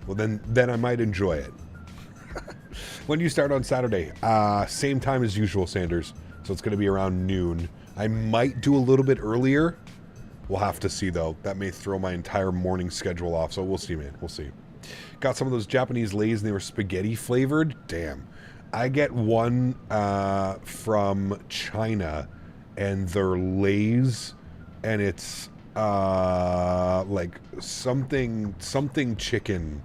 Well, then I might enjoy it. When do you start on Saturday? Same time as usual, Sanders. So it's going to be around noon. I might do a little bit earlier. We'll have to see, though. That may throw my entire morning schedule off. So we'll see, man. We'll see. Got some of those Japanese Lay's and they were spaghetti flavored. Damn. I get one from China and they're Lay's and it's like something chicken.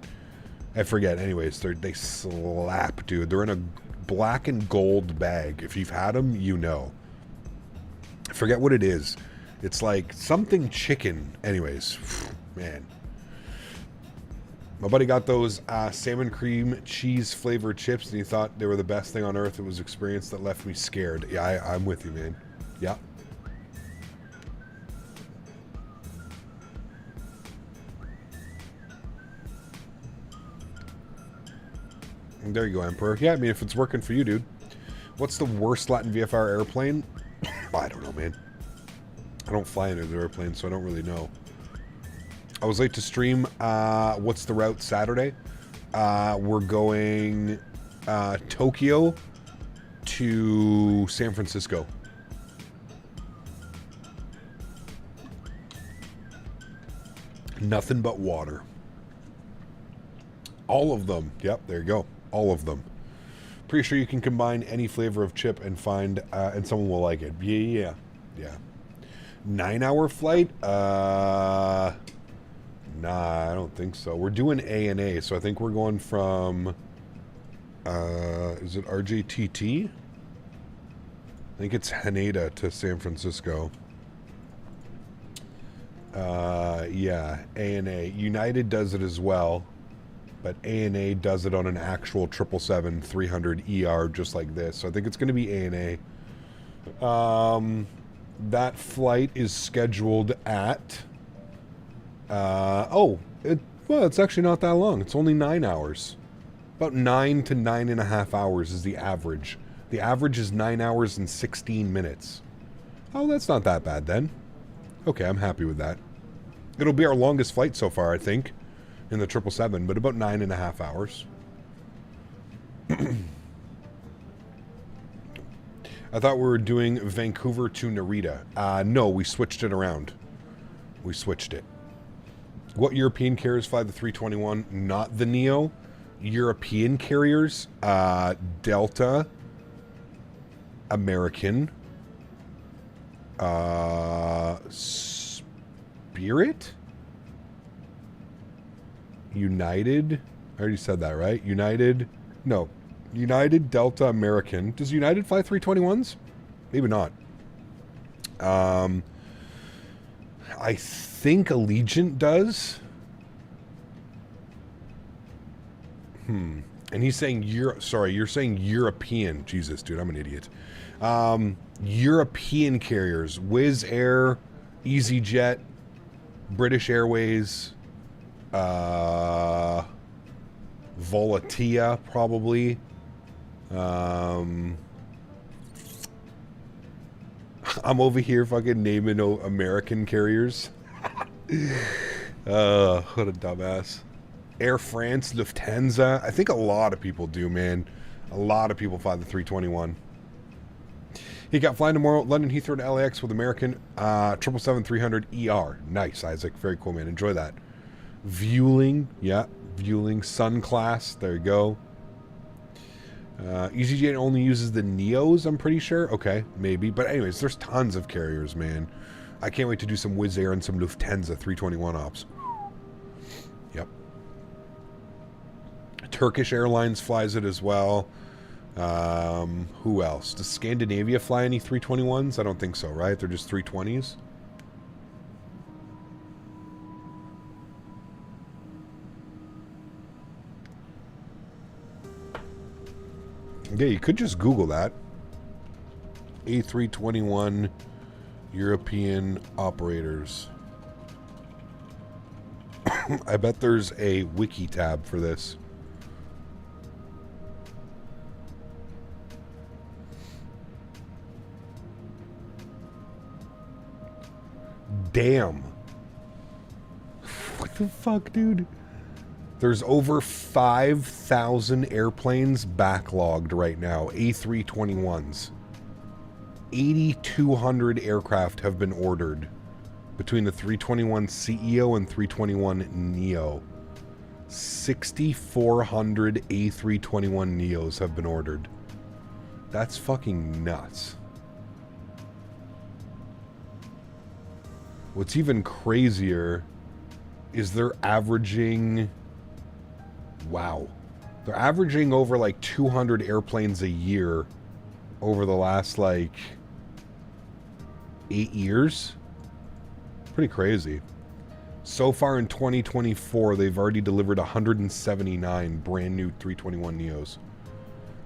I forget. Anyways, they slap, dude. They're in a black and gold bag. If you've had them, you know. I forget what it is. It's like something chicken. Anyways, man. My buddy got those salmon cream cheese flavored chips, and he thought they were the best thing on earth. It was an experience that left me scared. Yeah, I'm with you, man. Yeah. There you go, Emperor. Yeah, I mean, if it's working for you, dude. What's the worst Latin VFR airplane? I don't know, man. I don't fly any of the airplanes, so I don't really know. I was late to stream. What's the route Saturday? We're going Tokyo to San Francisco. Nothing but water. All of them. Yep, there you go. All of them. Pretty sure you can combine any flavor of chip and find, and someone will like it. Yeah. 9-hour flight? Nah, I don't think so. We're doing ANA, so I think we're going from, is it RJTT? I think it's Haneda to San Francisco. Yeah, ANA. United does it as well. But ANA does it on an actual 777-300 ER just like this. So I think it's going to be ANA. That flight is scheduled at... well, it's actually not that long. It's only 9 hours. About 9 to 9.5 hours is the average. The average is 9 hours and 16 minutes. Oh, that's not that bad then. Okay, I'm happy with that. It'll be our longest flight so far, I think. In the 777, but about 9.5 hours. I thought we were doing Vancouver to Narita. No, we switched it around. We switched it. What European carriers fly the 321? Not the Neo. European carriers, Delta, American, Spirit, United. I already said that, right? United, no. United, Delta, American. Does United fly 321s? Maybe not. I think Allegiant does. And he's saying sorry, you're saying European. Jesus, dude, I'm an idiot. European carriers: Wizz Air, EasyJet, British Airways, Volatia, probably. I'm over here fucking naming American carriers. What a dumbass. Air France, Lufthansa. I think a lot of people do, man. A lot of people fly the 321. He got flying tomorrow, London Heathrow to LAX with American 777-300 ER. Nice, Isaac. Very cool, man. Enjoy that. Vueling. Yeah, Vueling. Sun class. There you go. EasyJet only uses the Neos, I'm pretty sure. Okay, maybe. But anyways, there's tons of carriers, man. I can't wait to do some Wizz Air and some Lufthansa 321 ops. Yep. Turkish Airlines flies it as well. Who else? Does Scandinavia fly any 321s? I don't think so, right? They're just 320s. Yeah, you could just Google that. A321 European operators. I bet there's a wiki tab for this. Damn. What the fuck, dude? There's over 5,000 airplanes backlogged right now, A321s. 8,200 aircraft have been ordered between the 321 CEO and 321 Neo. 6,400 A321 Neos have been ordered. That's fucking nuts. What's even crazier is they're averaging... Wow. They're averaging over like 200 airplanes a year over the last like 8 years. Pretty crazy. So far in 2024, they've already delivered 179 brand new 321 Neos.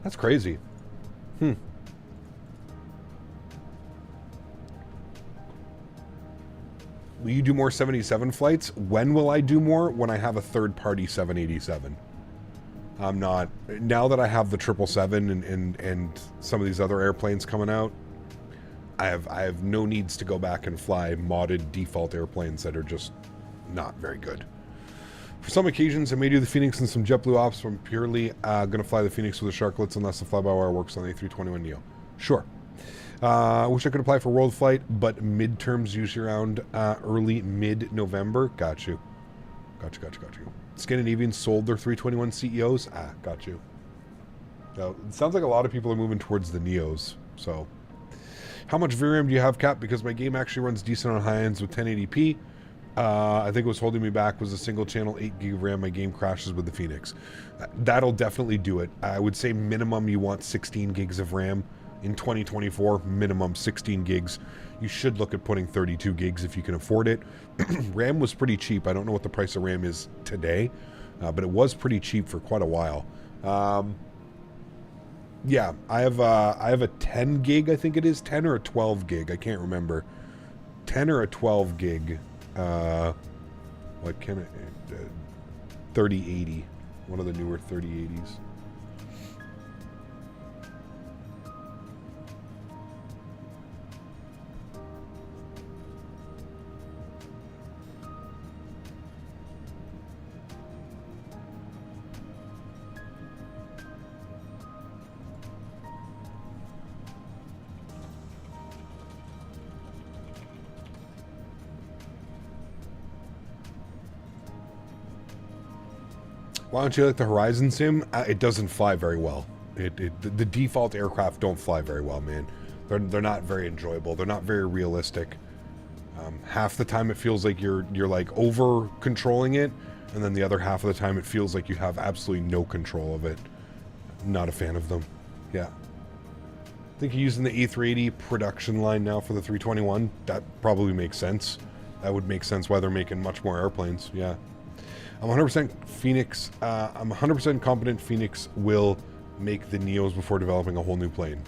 That's crazy. Will you do more 787 flights? When will I do more? When I have a third-party 787. I'm not... Now that I have the 777 and some of these other airplanes coming out, I have no needs to go back and fly modded default airplanes that are just not very good. For some occasions, I may do the Phoenix and some JetBlue ops, but I'm purely going to fly the Phoenix with the Sharklets unless the fly-by-wire works on the A321 Neo. Sure. I wish I could apply for World Flight, but midterms usually around early mid-November. Got you. Got you. Scandinavians sold their 321 CEOs. Got you. Now, it sounds like a lot of people are moving towards the Neos. So, how much VRAM do you have, Cap? Because my game actually runs decent on high ends with 1080p. I think what's holding me back was a single channel 8 gig of RAM. My game crashes with the Phoenix. That'll definitely do it. I would say minimum you want 16 gigs of RAM. In 2024, minimum 16 gigs. You should look at putting 32 gigs if you can afford it. RAM was pretty cheap. I don't know what the price of RAM is today, but it was pretty cheap for quite a while. Yeah, I have a 10 gig, I think it is, 10 or a 12 gig. I can't remember. 10 or a 12 gig. What can it? 3080. One of the newer 3080s. Why don't you like the Horizon Sim? It doesn't fly very well. The default aircraft don't fly very well, man. They're not very enjoyable. They're not very realistic. Half the time it feels like you're like over controlling it, and then the other half of the time it feels like you have absolutely no control of it. Not a fan of them. Yeah. I think you're using the A380 production line now for the 321. That probably makes sense. That would make sense why they're making much more airplanes. Yeah. I'm 100% Phoenix. I'm 100% confident Phoenix will make the Neos before developing a whole new plane.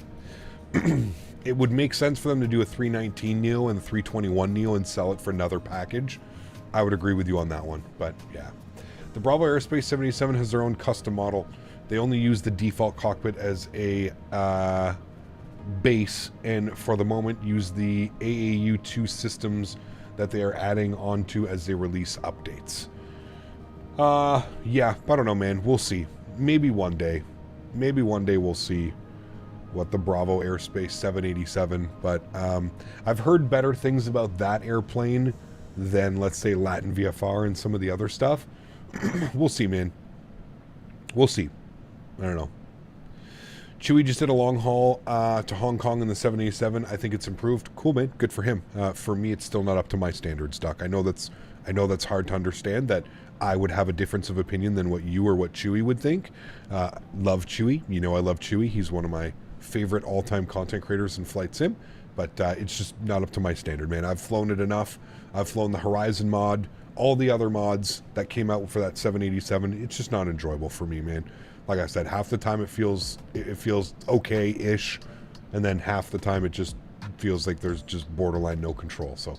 It would make sense for them to do a 319 Neo and a 321 Neo and sell it for another package. I would agree with you on that one, but yeah. The Bravo Aerospace 77 has their own custom model. They only use the default cockpit as a base, and for the moment use the AAU2 systems that they are adding onto as they release updates. Yeah, I don't know, man. We'll see. Maybe one day. Maybe one day we'll see what the Bravo Aerospace 787, but I've heard better things about that airplane than, let's say, Latin VFR and some of the other stuff. We'll see, man. We'll see. I don't know. Chewie just did a long haul to Hong Kong in the 787. I think it's improved. Cool, man. Good for him. For me, it's still not up to my standards, Doc. I know that's hard to understand, that I would have a difference of opinion than what you or what Chewie would think. Love Chewie. You know I love Chewie. He's one of my favorite all-time content creators in flight sim, but it's just not up to my standard, man. I've flown it enough. I've flown the Horizon mod, all the other mods that came out for that 787. It's just not enjoyable for me, man. Like I said, half the time it feels okay-ish, and then half the time it just feels like there's just borderline no control. So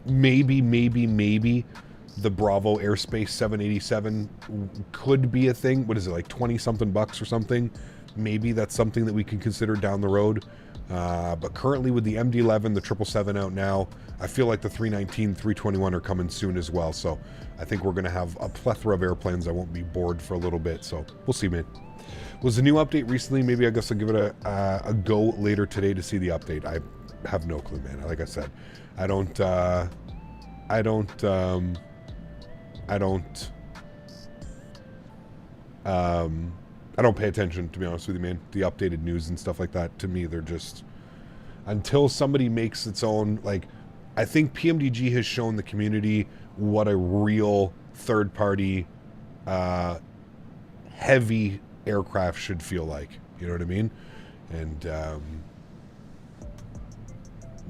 maybe the Bravo Airspace 787 could be a thing. What is it, like 20-something bucks or something? Maybe that's something that we can consider down the road. But currently with the MD-11, the 777 out now, I feel like the 319, 321 are coming soon as well. So I think we're going to have a plethora of airplanes. I won't be bored for a little bit. So we'll see, man. Was a new update recently? Maybe I guess I'll give it a go later today to see the update. I have no clue, man. Like I said, I don't pay attention, to be honest with you, man. The updated news and stuff like that, to me, they're just, until somebody makes its own, like, I think PMDG has shown the community what a real third-party heavy aircraft should feel like. You know what I mean? And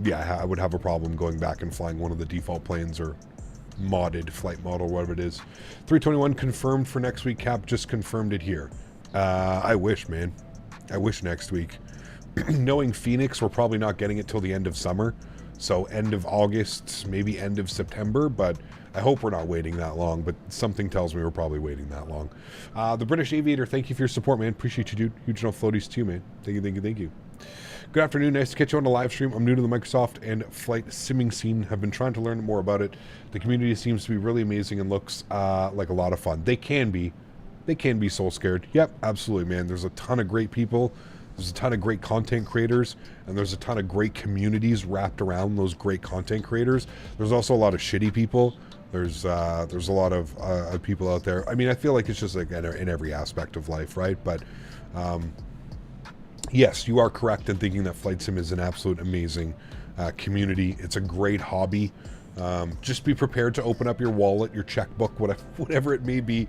yeah, I would have a problem going back and flying one of the default planes or modded flight model, whatever it is. 321 confirmed for next week. Cap just confirmed it here. I wish, man. I wish next week. Knowing Phoenix, we're probably not getting it till the end of summer. So end of August, maybe end of September, but I hope we're not waiting that long, but something tells me we're probably waiting that long. The British Aviator, thank you for your support, man. Appreciate you, dude. Huge enough floaties too, man. Thank you, thank you, thank you. Good afternoon. Nice to catch you on the live stream. I'm new to the Microsoft and flight simming scene. Have been trying to learn more about it. The community seems to be really amazing and looks like a lot of fun. They can be soul scared. Yep, absolutely, man. There's a ton of great people. There's a ton of great content creators, and there's a ton of great communities wrapped around those great content creators. There's also a lot of shitty people. There's a lot of people out there. I mean, I feel like it's just like in every aspect of life, right? But yes, you are correct in thinking that flight sim is an absolute amazing community. It's a great hobby. Just be prepared to open up your wallet, your checkbook, whatever it may be,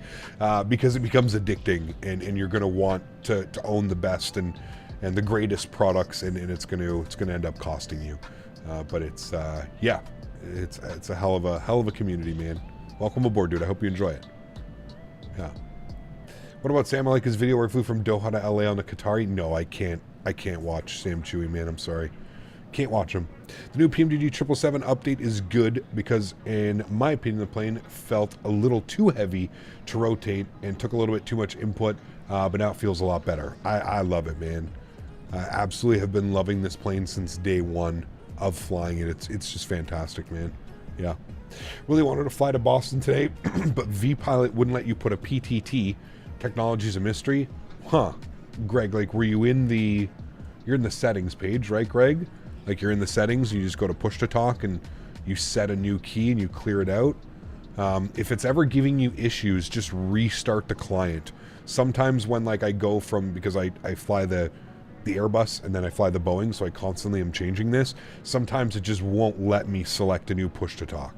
because it becomes addicting, and you're going to want to own the best and the greatest products, and it's going to end up costing you. But it's yeah, it's a hell of a community, man. Welcome aboard, dude. I hope you enjoy it. Yeah. What about Sam? I like his video where he flew from Doha to LA on the Qatari. No, I can't watch Sam Chewie, man. I'm sorry. Can't watch him. The new PMDG 777 update is good because, in my opinion, the plane felt a little too heavy to rotate and took a little bit too much input, but now it feels a lot better. I love it, man. I absolutely have been loving this plane since day one of flying it. It's just fantastic, man. Yeah. Really wanted to fly to Boston today, but V-Pilot wouldn't let you put a PTT. Technology's a mystery. Huh. Greg, like, were you in the... You're in the settings page, right, Greg? Like, you're in the settings, you just go to push to talk, and you set a new key, and you clear it out. If it's ever giving you issues, just restart the client. Sometimes when like I go from, because I fly the Airbus and then I fly the Boeing, so I constantly am changing this, sometimes it just won't let me select a new push to talk.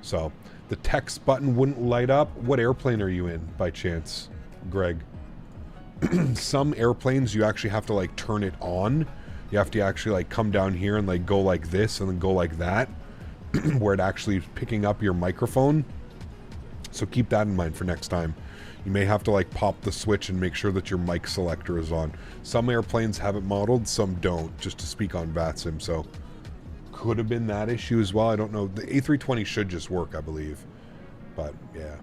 So the text button wouldn't light up. What airplane are you in by chance, Greg? Some airplanes you actually have to like turn it on. You have to actually like come down here and like go like this and then go like that where it actually is picking up your microphone. So keep that in mind for next time. You may have to like pop the switch and make sure that your mic selector is on. Some airplanes have it modeled, some don't, just to speak on VATSIM. So could have been that issue as well. I don't know. The A320 should just work, I believe. But yeah.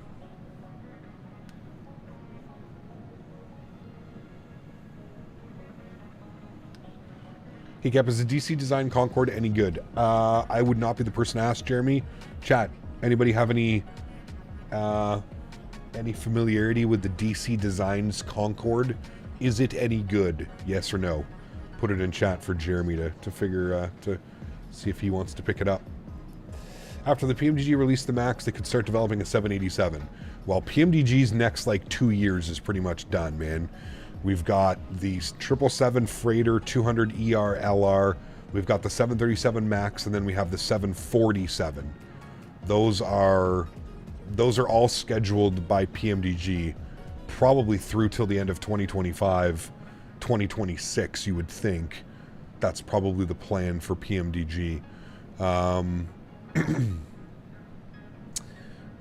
Hey Cap, is the DC design Concorde any good? I would not be the person to ask, Jeremy. Chat, anybody have any familiarity with the DC Designs Concorde? Is it any good? Yes or no? Put it in chat for Jeremy to figure, to see if he wants to pick it up. After the PMDG released the MAX, they could start developing a 787. Well, PMDG's next, like, 2 years is pretty much done, man. We've got the 777 Freighter 200 ER LR. We've got the 737 MAX, and then we have the 747. Those are all scheduled by PMDG probably through till the end of 2025, 2026, you would think. That's probably the plan for PMDG.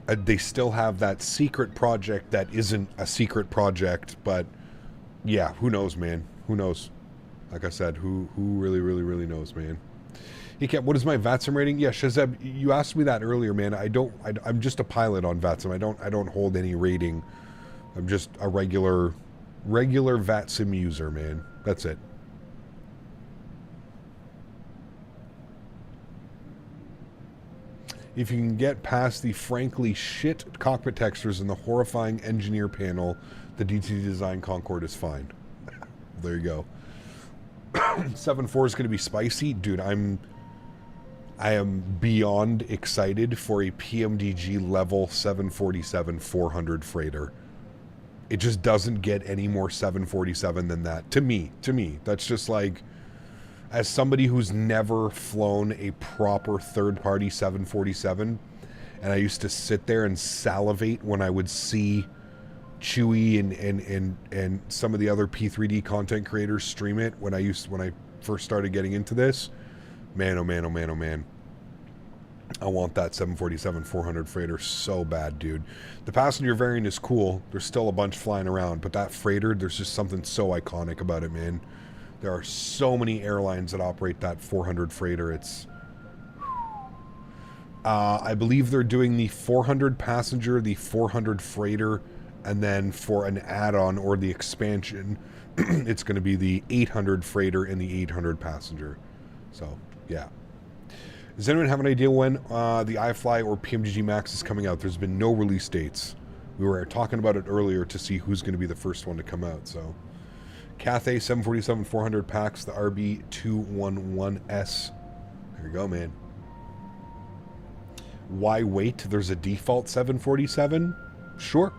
They still have that secret project that isn't a secret project, but yeah, who knows, man? Who knows? Like I said, who really knows, man? Hey, Cap, what is my VATSIM rating? Yeah, Shazeb, you asked me that earlier, man. I'm just a pilot on VATSIM. I don't hold any rating. I'm just a regular VATSIM user, man. That's it. If you can get past the frankly shit cockpit textures and the horrifying engineer panel, the DT Design Concorde is fine. There you go. 7.4 is going to be spicy. Dude, I am beyond excited for a PMDG level 747-400 freighter. It just doesn't get any more 747 than that. To me. That's just like, as somebody who's never flown a proper third-party 747, and I used to sit there and salivate when I would see Chewy and some of the other P3D content creators stream it when I first started getting into this. Man, oh man, oh man, oh man. I want that 747-400 freighter so bad, dude. The passenger variant is cool. There's still a bunch flying around, but that freighter, there's just something so iconic about it, man. There are so many airlines that operate that 400 freighter. It's... I believe they're doing the 400 passenger, the 400 freighter, and then for an add-on or the expansion, it's going to be the 800 freighter and the 800 passenger. So, yeah. Does anyone have an idea when the iFly or PMDG Max is coming out? There's been no release dates. We were talking about it earlier to see who's going to be the first one to come out. So, Cathay 747-400 packs, the RB211S. There you go, man. Why wait? There's a default 747? Sure.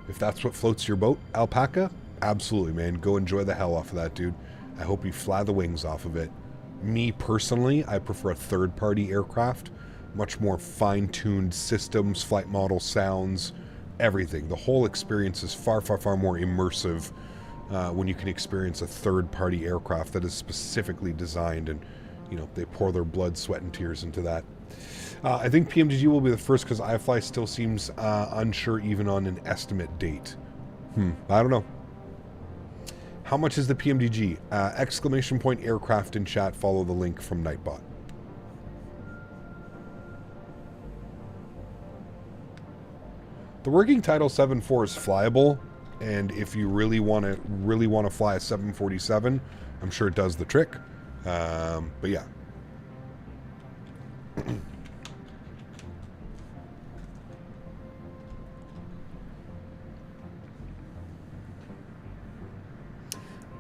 If that's what floats your boat, Alpaca, absolutely, man. Go enjoy the hell off of that, dude. I hope you fly the wings off of it. Me, personally, I prefer a third-party aircraft. Much more fine-tuned systems, flight model, sounds, everything. The whole experience is far more immersive when you can experience a third-party aircraft that is specifically designed and, you know, they pour their blood, sweat, and tears into that. I think PMDG will be the first because iFly still seems unsure even on an estimate date. I don't know. How much is the PMDG? Exclamation point aircraft in chat. Follow the link from Nightbot. The working title 7.4 is flyable, and if you really want to fly a 747, I'm sure it does the trick. But yeah.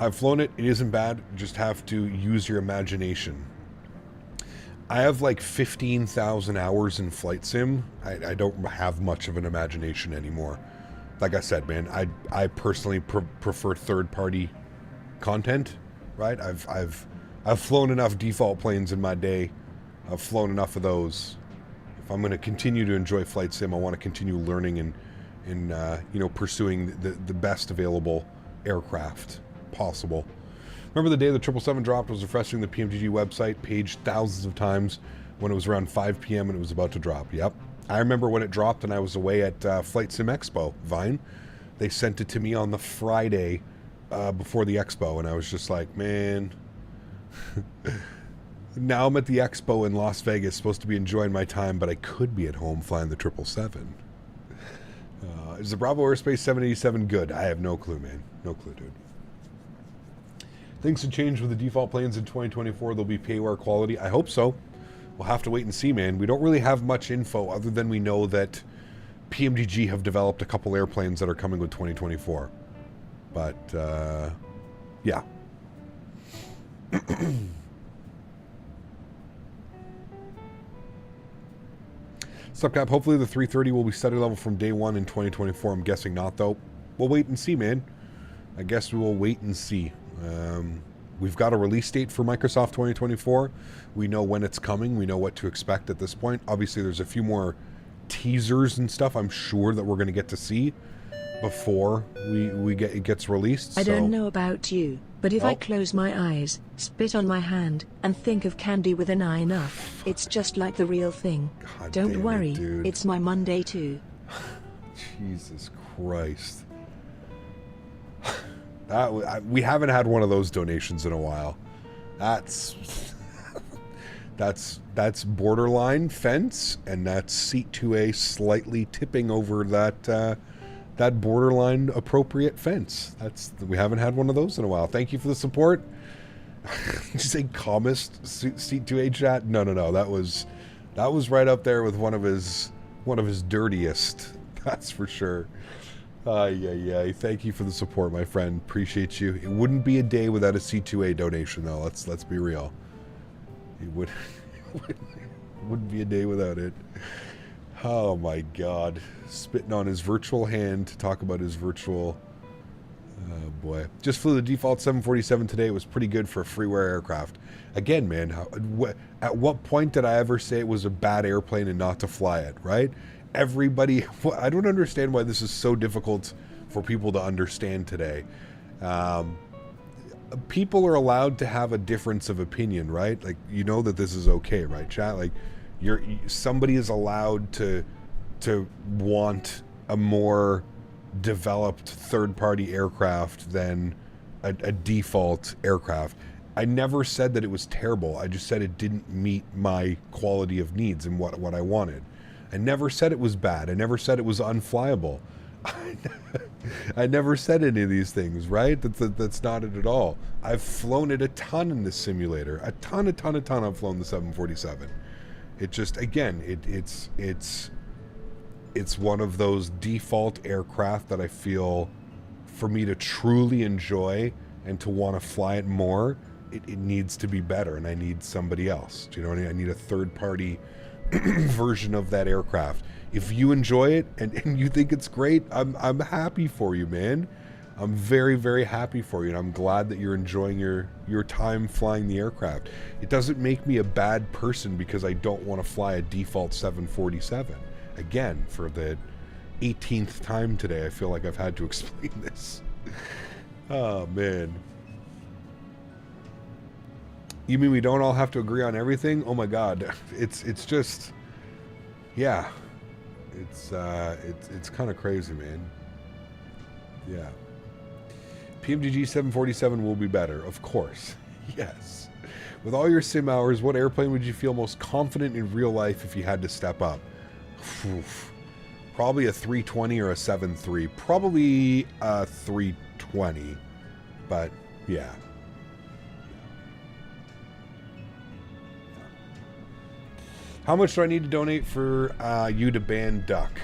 I've flown it. It isn't bad. You just have to use your imagination. I have like 15,000 hours in flight sim. I don't have much of an imagination anymore. Like I said, man, I personally prefer third-party content, right? I've flown enough default planes in my day. I've flown enough of those. If I'm going to continue to enjoy flight sim, I want to continue learning and you know, pursuing the best available aircraft possible. Remember the day the 777 dropped? I was refreshing the PMDG website page thousands of times when it was around 5 p.m. and it was about to drop. Yep. I remember when it dropped and I was away at Flight Sim Expo, Vine. They sent it to me on the Friday before the expo, and I was just like, man. Now I'm at the expo in Las Vegas, supposed to be enjoying my time, but I could be at home flying the 777. Is the Bravo Airspace 787 good? I have no clue, man. No clue, dude. Things have changed with the default planes in 2024. They'll be payware quality. I hope so. We'll have to wait and see, man. We don't really have much info other than we know that PMDG have developed a couple airplanes that are coming with 2024. But, yeah. Subcap, hopefully the 330 will be study level from day one in 2024. I'm guessing not, though. We'll wait and see, man. I guess we will wait and see. We've got a release date for Microsoft 2024. We know when it's coming. We know what to expect at this point. Obviously, there's a few more teasers and stuff I'm sure that we're going to get to see before it gets released. I don't know about you, but if I close my eyes, spit on my hand, and think of candy with an eye enough, it's just like the real thing. God Don't damn worry, it, dude. it's my Monday too. Jesus Christ. We haven't had one of those donations in a while. That's borderline fence, and that's seat 2A slightly tipping over that borderline appropriate fence. We haven't had one of those in a while. Thank you for the support. Did you say calmest seat 2A chat? No. That was right up there with one of his dirtiest. That's for sure. Yeah. Thank you for the support, my friend. Appreciate you. It wouldn't be a day without a C2A donation, though. Let's be real. It wouldn't be a day without it. Oh my God. Spitting on his virtual hand to talk about his virtual. Oh boy. Just flew the default 747 today. It was pretty good for a freeware aircraft. Again, man, at what point did I ever say it was a bad airplane and not to fly it, right? Everybody, I don't understand why this is so difficult for people to understand today. People are allowed to have a difference of opinion, right? Like, you know that this is okay, right, chat? Like, somebody is allowed to want a more developed third-party aircraft than a default aircraft. I never said that it was terrible. I just said it didn't meet my quality of needs and what I wanted. I never said it was bad. I never said it was unflyable. I never said any of these things, right? That's not it at all. I've flown it a ton in this simulator. A ton. I've flown the 747. It just, again, it's one of those default aircraft that I feel, for me to truly enjoy and to want to fly it more, it needs to be better, and I need somebody else. Do you know what I mean? I need a third-party version of that aircraft. If you enjoy it and you think it's great, I'm happy for you, man. I'm very, very happy for you, and I'm glad that you're enjoying your time flying the aircraft. It doesn't make me a bad person because I don't want to fly a default 747. Again, for the 18th time today, I feel like I've had to explain this. Oh, man. You mean we don't all have to agree on everything? Oh my God, it's just, yeah, it's kind of crazy, man. Yeah. PMDG 747 will be better, of course. Yes. With all your sim hours, what airplane would you feel most confident in real life if you had to step up? Oof. Probably a 320 or a 73. Probably a 320, but yeah. How much do I need to donate for you to ban Duck?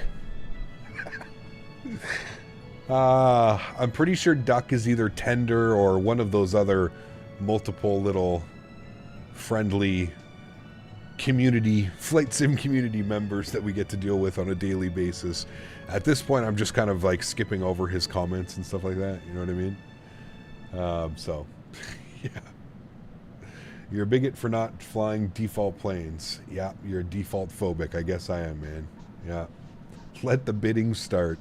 I'm pretty sure Duck is either tender or one of those other multiple little friendly community, flight sim community members that we get to deal with on a daily basis. At this point, I'm just kind of like skipping over his comments and stuff like that. You know what I mean? So, yeah. You're a bigot for not flying default planes. Yeah, you're a default phobic. I guess I am, man. Yeah. Let the bidding start.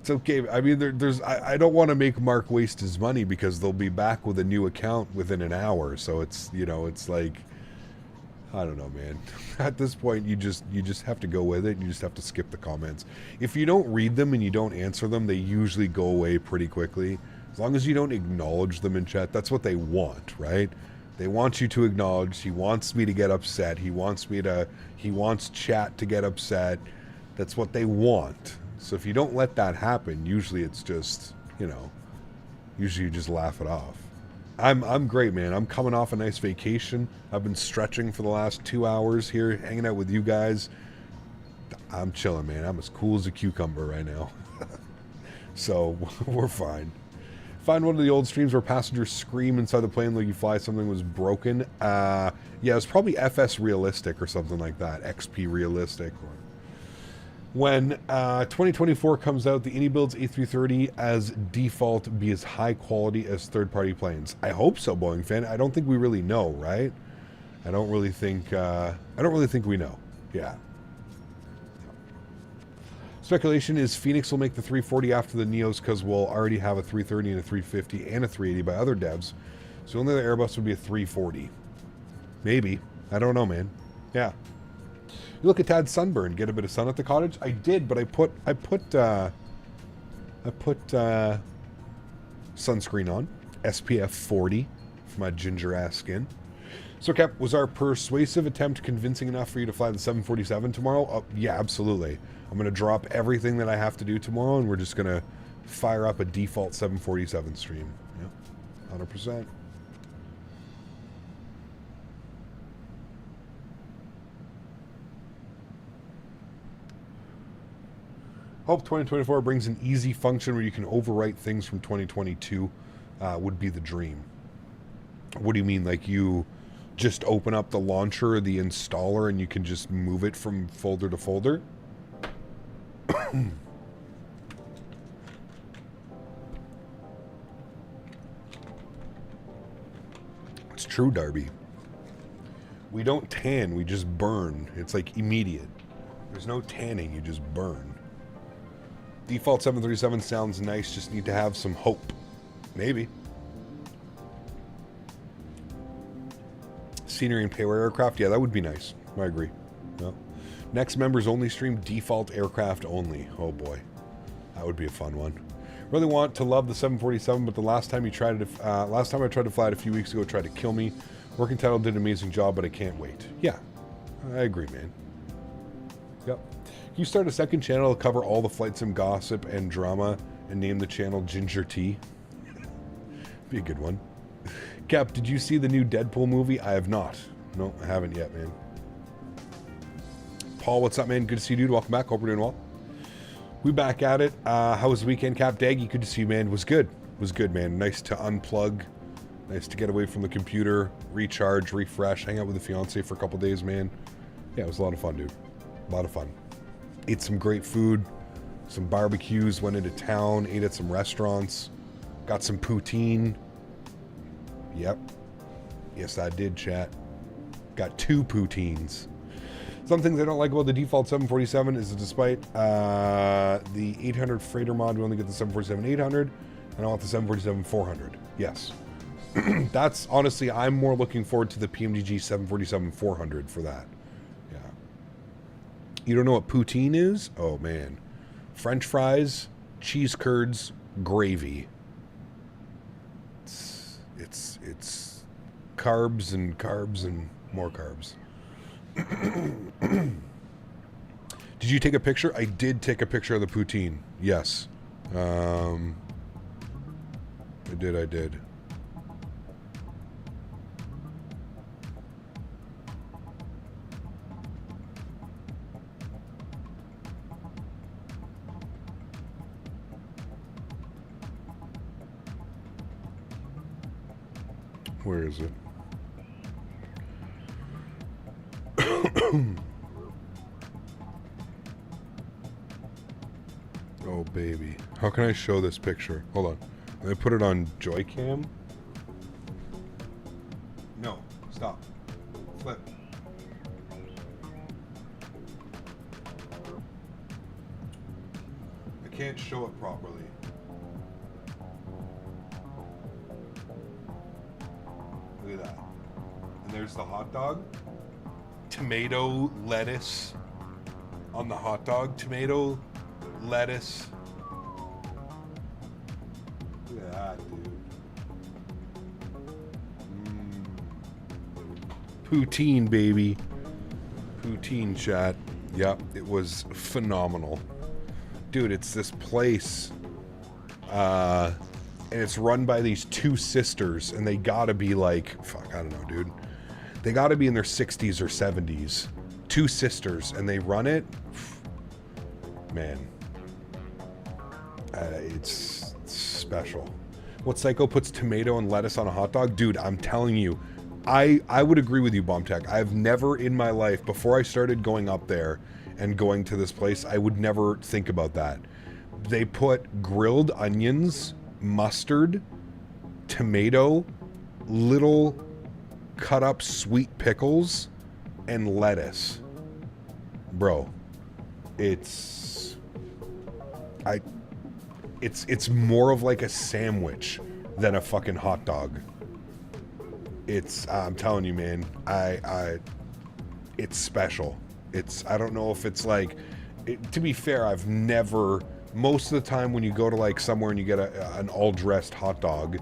It's okay. I mean, I don't want to make Mark waste his money because they'll be back with a new account within an hour. So it's, you know, it's like, I don't know, man. At this point, you just have to go with it. You just have to skip the comments. If you don't read them and you don't answer them, they usually go away pretty quickly. As long as you don't acknowledge them in chat, that's what they want, right? They want you to acknowledge. He wants me to get upset. He wants chat to get upset. That's what they want. So if you don't let that happen, usually it's just, you know, usually you just laugh it off. I'm great, man. I'm coming off a nice vacation. I've been stretching for the last 2 hours here, hanging out with you guys. I'm chilling, man. I'm as cool as a cucumber right now. So we're fine. Find one of the old streams where passengers scream inside the plane like you fly something was broken. Yeah, it was probably FS Realistic or something like that. XP Realistic. When 2024 comes out, the AnyBuilds A330 as default be as high quality as third-party planes. I hope so, Boeing fan. I don't think we really know, right? I don't really think we know. Yeah. Speculation is Phoenix will make the 340 after the Neos because we'll already have a 330 and a 350 and a 380 by other devs. So only the Airbus would be a 340. Maybe. I don't know, man. Yeah. You look at Tad sunburn, get a bit of sun at the cottage. I did, but I put sunscreen on, SPF 40 for my ginger ass skin. So Cap, was our persuasive attempt convincing enough for you to fly the 747 tomorrow? Oh, yeah, absolutely. I'm going to drop everything that I have to do tomorrow, and we're just going to fire up a default 747 stream. Yep, 100%. Hope 2024 brings an easy function where you can overwrite things from 2022 would be the dream. What do you mean? Like you just open up the launcher, the installer, and you can just move it from folder to folder? It's true, Darby. We don't tan, we just burn. It's like immediate. There's no tanning, you just burn. Default 737 sounds nice, just need to have some hope. Maybe. Scenery and payware aircraft, yeah, that would be nice. I agree. No. Next members only stream, default aircraft only. Oh boy, that would be a fun one. Really want to love the 747, but the last time I tried to fly it a few weeks ago, it tried to kill me. Working title did an amazing job, but I can't wait. Yeah, I agree, man. Yep. Can you start a second channel to cover all the flight sim gossip and drama and name the channel Ginger Tea? Be a good one. Cap, did you see the new Deadpool movie? I have not. No, I haven't yet, man. Paul, what's up, man? Good to see you, dude. Welcome back. Hope you're doing well. We back at it. How was the weekend, Cap? Daggy, good to see you, man. It was good. It was good, man. Nice to unplug. Nice to get away from the computer, recharge, refresh, hang out with the fiance for a couple days, man. Yeah, it was a lot of fun, dude. A lot of fun. Ate some great food, some barbecues, went into town, ate at some restaurants, got some poutine. Yep. Yes, I did, chat. Got 2 poutines. Some things I don't like about the default 747 is that despite the 800 freighter mod, we only get the 747-800, and I want the 747-400. Yes. That's, honestly, I'm more looking forward to the PMDG 747-400 for that. Yeah. You don't know what poutine is? Oh, man. French fries, cheese curds, gravy. It's carbs and carbs and more carbs. Did you take a picture? I did take a picture of the poutine. Yes. I did. Where is it? Oh, baby. How can I show this picture? Hold on. Let me put it on Joycam. No. Stop. Flip. I can't show it properly. Look at that. And there's the hot dog. Tomato, lettuce on the hot dog. Tomato, lettuce. Look at that, dude. Poutine, baby. Poutine, chat. Yep, it was phenomenal. Dude, it's this place. And it's run by these two sisters, and they gotta be like, fuck, I don't know, dude. They gotta be in their 60s or 70s. Two sisters, and they run it. Man. It's special. What psycho puts tomato and lettuce on a hot dog? Dude, I'm telling you, I would agree with you, Bomb Tech. I've never in my life, before I started going up there and going to this place, I would never think about that. They put grilled onions, mustard, tomato, little cut up sweet pickles, and lettuce. Bro, it's more of like a sandwich than a fucking hot dog. I'm telling you, man, it's special. I don't know if it's like, to be fair, I've never, most of the time when you go to like somewhere and you get an all-dressed hot dog,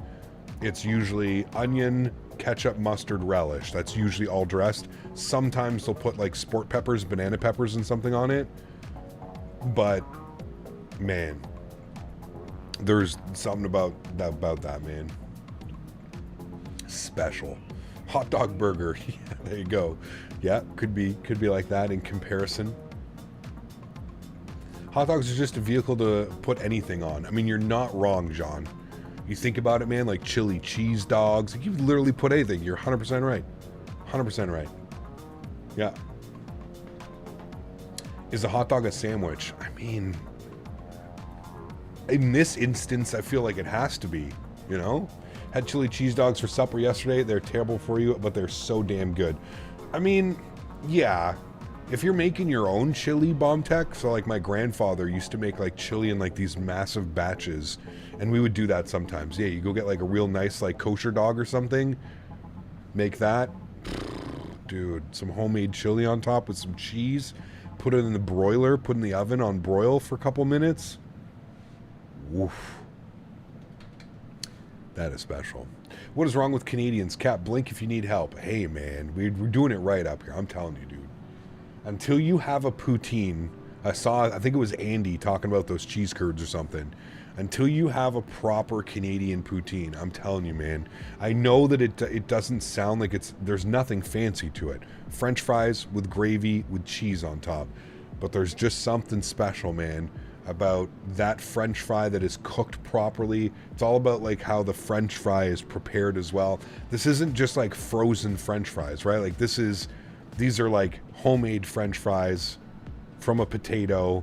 it's usually onion, ketchup, mustard, relish. That's usually all dressed. Sometimes they'll put like sport peppers, banana peppers and something on it. But, man, there's something about that, man. Special. Hot dog burger. Yeah, there you go. Yeah, could be like that in comparison. Hot dogs are just a vehicle to put anything on. I mean, you're not wrong, John. You think about it, man, like chili cheese dogs. Like, you literally put anything. You're 100% right. 100% right. Yeah. Is a hot dog a sandwich? I mean, in this instance, I feel like it has to be, you know? Had chili cheese dogs for supper yesterday. They're terrible for you, but they're so damn good. I mean, yeah. If you're making your own chili, Bomb Tech, so like my grandfather used to make like chili in like these massive batches, and we would do that sometimes. Yeah, you go get like a real nice like kosher dog or something, make that. Dude, some homemade chili on top with some cheese, put it in the broiler, put it in the oven on broil for a couple minutes. Woof. That is special. What is wrong with Canadians? Cap, blink if you need help. Hey, man, we're doing it right up here. I'm telling you, dude. Until you have a poutine, I think it was Andy talking about those cheese curds or something. Until you have a proper Canadian poutine, I'm telling you, man. I know that it doesn't sound like there's nothing fancy to it. French fries with gravy with cheese on top. But there's just something special, man, about that French fry that is cooked properly. It's all about like how the French fry is prepared as well. This isn't just like frozen French fries, right? Like these are like homemade French fries from a potato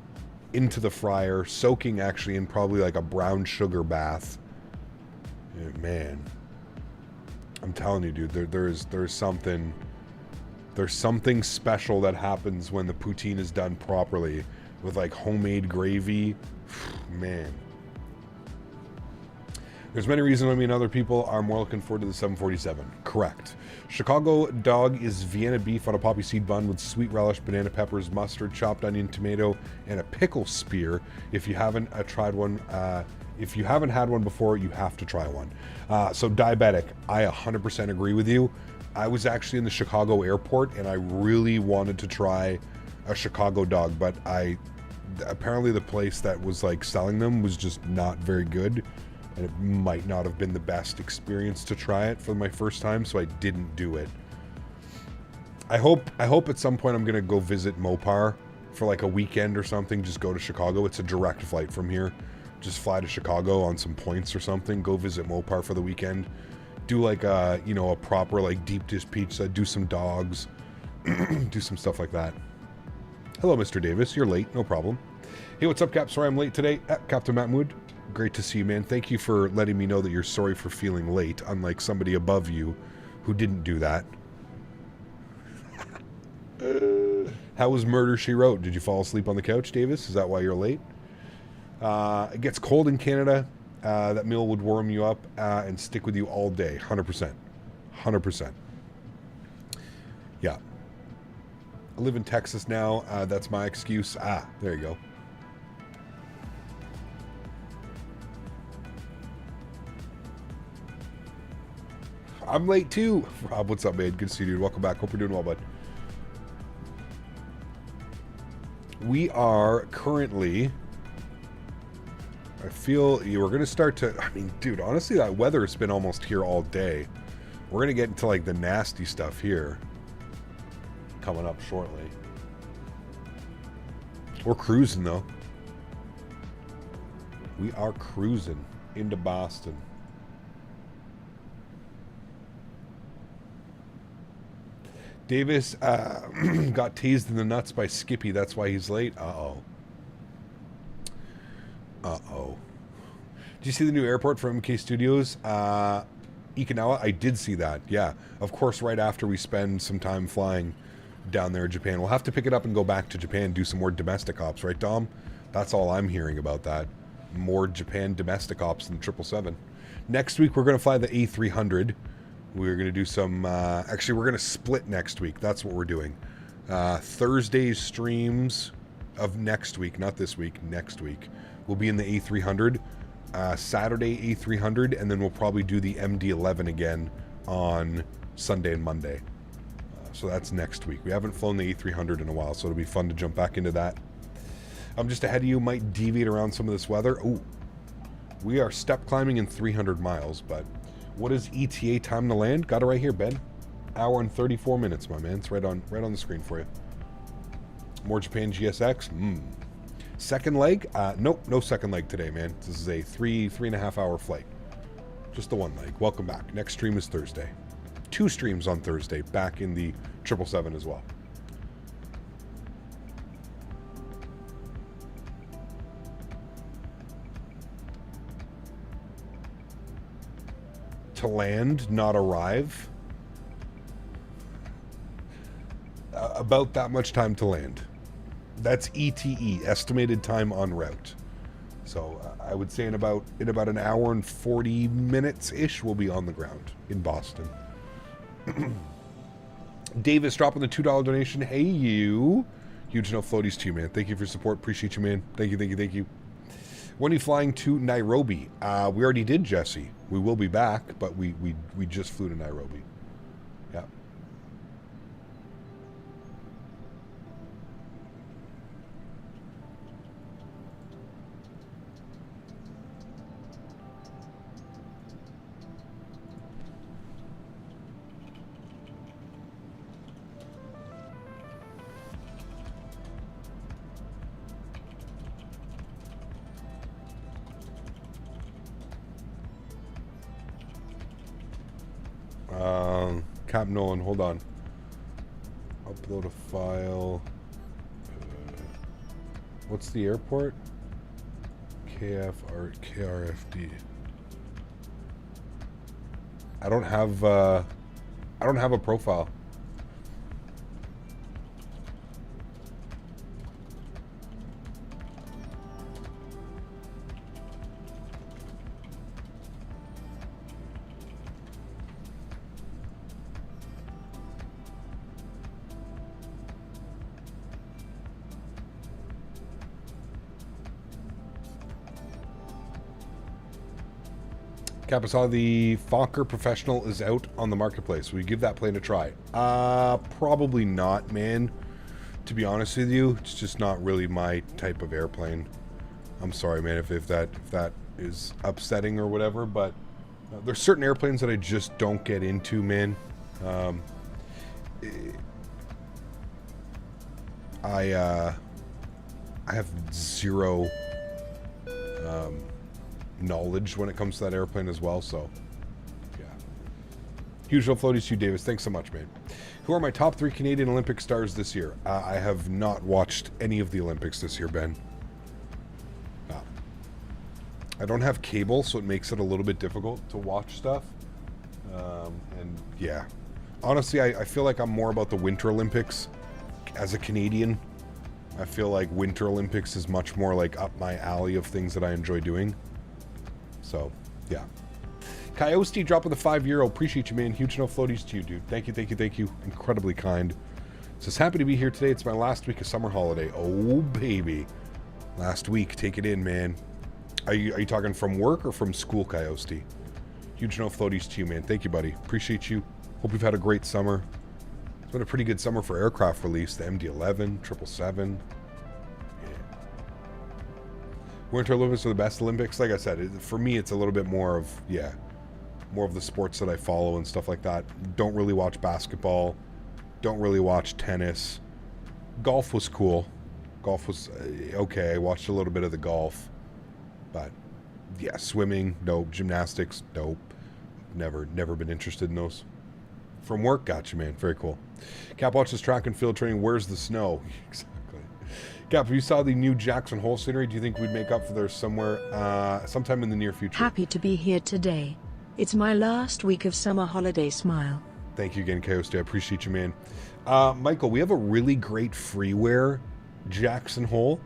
into the fryer, soaking actually in probably like a brown sugar bath. Yeah, man, I'm telling you, dude, there's something special that happens when the poutine is done properly with like homemade gravy. Man, there's many reasons why me and other people are more looking forward to the 747. Correct. Chicago dog is Vienna beef on a poppy seed bun with sweet relish, banana peppers, mustard, chopped onion, tomato, and a pickle spear. If you haven't tried one, if you haven't had one before, you have to try one. So diabetic, I 100% agree with you. I was actually in the Chicago airport and I really wanted to try a Chicago dog, but apparently the place that was like selling them was just not very good. And it might not have been the best experience to try it for my first time, so I didn't do it. I hope at some point I'm gonna go visit Mopar for like a weekend or something. Just go to Chicago. It's a direct flight from here. Just fly to Chicago on some points or something. Go visit Mopar for the weekend. Do like a proper like deep dish pizza. Do some dogs. do some stuff like that. Hello, Mr. Davis. You're late. No problem. Hey, what's up, Cap? Sorry I'm late today. Captain Mahmoud, great to see you, man. Thank you for letting me know that you're sorry for feeling late, unlike somebody above you who didn't do that. How was Murder, She Wrote? Did you fall asleep on the couch, Davis? Is that why you're late? It gets cold in Canada. That meal would warm you up and stick with you all day. 100%. 100%. Yeah. I live in Texas now. That's my excuse. There you go. I'm late too. Rob, what's up, man? Good to see you, dude. Welcome back. Hope you're doing well, bud. We are currently... I feel we're going to start to... I mean, dude, honestly, that weather has been almost here all day. We're going to get into, like, the nasty stuff here. Coming up shortly. We're cruising, though. We are cruising into Boston. Davis got tased in the nuts by Skippy. That's why he's late. Uh-oh. Uh-oh. Did you see the new airport for MK Studios? Okinawa? I did see that, yeah. Of course, right after we spend some time flying down there in Japan. We'll have to pick it up and go back to Japan, do some more domestic ops, right, Dom? That's all I'm hearing about that. More Japan domestic ops than 777. Next week, we're going to fly the A300. We're going to do some... actually, we're going to split next week. That's what we're doing. Thursday's streams of next week, not this week, next week, will be in the A300. Saturday, A300, and then we'll probably do the MD-11 again on Sunday and Monday. So that's next week. We haven't flown the A300 in a while, so it'll be fun to jump back into that. I'm just ahead of you, might deviate around some of this weather. Ooh, we are step climbing in 300 miles, but what is ETA time to land? Got it right here, Ben. Hour and 34 minutes, my man. It's right on the screen for you. More Japan GSX. Second leg? Nope, no second leg today, man. This is a three and a half hour flight. Just the one leg. Welcome back. Next stream is Thursday. 2 streams on Thursday, back in the 777 as well. To land, not arrive. About that much time to land. That's ETE, estimated time en route. So I would say in about an hour and 40 minutes ish, we'll be on the ground in Boston. Davis dropping the $2 donation. Hey, you. Huge enough floaties to you, man. Thank you for your support. Appreciate you, man. Thank you. When are you flying to Nairobi? We already did, Jesse. We will be back, but we just flew to Nairobi. Yeah. Cap Nolan, hold on. Upload a file. What's the airport? KRFD. I don't have a profile. Cap, I saw the Fokker Professional is out on the marketplace. Will you give that plane a try? Probably not, man. To be honest with you, it's just not really my type of airplane. I'm sorry, man, if that is upsetting or whatever, but there's certain airplanes that I just don't get into, man. I have zero knowledge when it comes to that airplane as well, so yeah. Huge floaties to you, Davis. Thanks so much, man. Who are my top 3 Canadian Olympic stars this year? I have not watched any of the Olympics this year, Ben. I don't have cable, so it makes it a little bit difficult to watch stuff. And yeah, honestly, I feel like I'm more about the Winter Olympics as a Canadian. I feel like Winter Olympics is much more like up my alley of things that I enjoy doing. So, yeah. Coyote dropping the €5. Appreciate you, man. Huge no floaties to you, dude. Thank you, thank you, thank you. Incredibly kind. Says, happy to be here today. It's my last week of summer holiday. Oh, baby. Last week. Take it in, man. Are you talking from work or from school, Coyote? Huge no floaties to you, man. Thank you, buddy. Appreciate you. Hope you've had a great summer. It's been a pretty good summer for aircraft release. The MD-11, 777. Yeah. Winter Olympics are the best Olympics. Like I said, for me, it's a little bit more of, yeah, more of the sports that I follow and stuff like that. Don't really watch basketball. Don't really watch tennis. Golf was cool. Golf was okay. I watched a little bit of the golf. But, yeah, swimming, nope. Gymnastics, nope. Never been interested in those. From work, gotcha, man. Very cool. Cap watches track and field training. Where's the snow? Exactly. Cap, if you saw the new Jackson Hole scenery, do you think we'd make up for there somewhere, sometime in the near future? Happy to be here today. It's my last week of summer holiday smile. Thank you again, Coyote. I appreciate you, man. Michael, we have a really great freeware Jackson Hole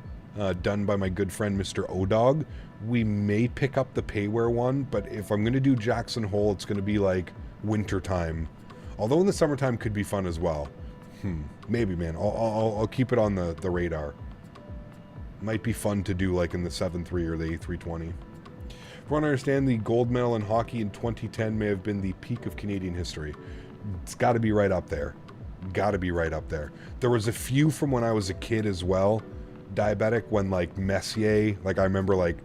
done by my good friend, Mr. O-Dog. We may pick up the payware one, but if I'm going to do Jackson Hole, it's going to be like winter time. Although in the summertime could be fun as well. Maybe, man. I'll keep it on the radar. Might be fun to do like in the 7.3 or the A320. Everyone understand the gold medal in hockey in 2010 may have been the peak of Canadian history. It's got to be right up there. Got to be right up there. There was a few from when I was a kid as well. Diabetic when like Messier, like I remember like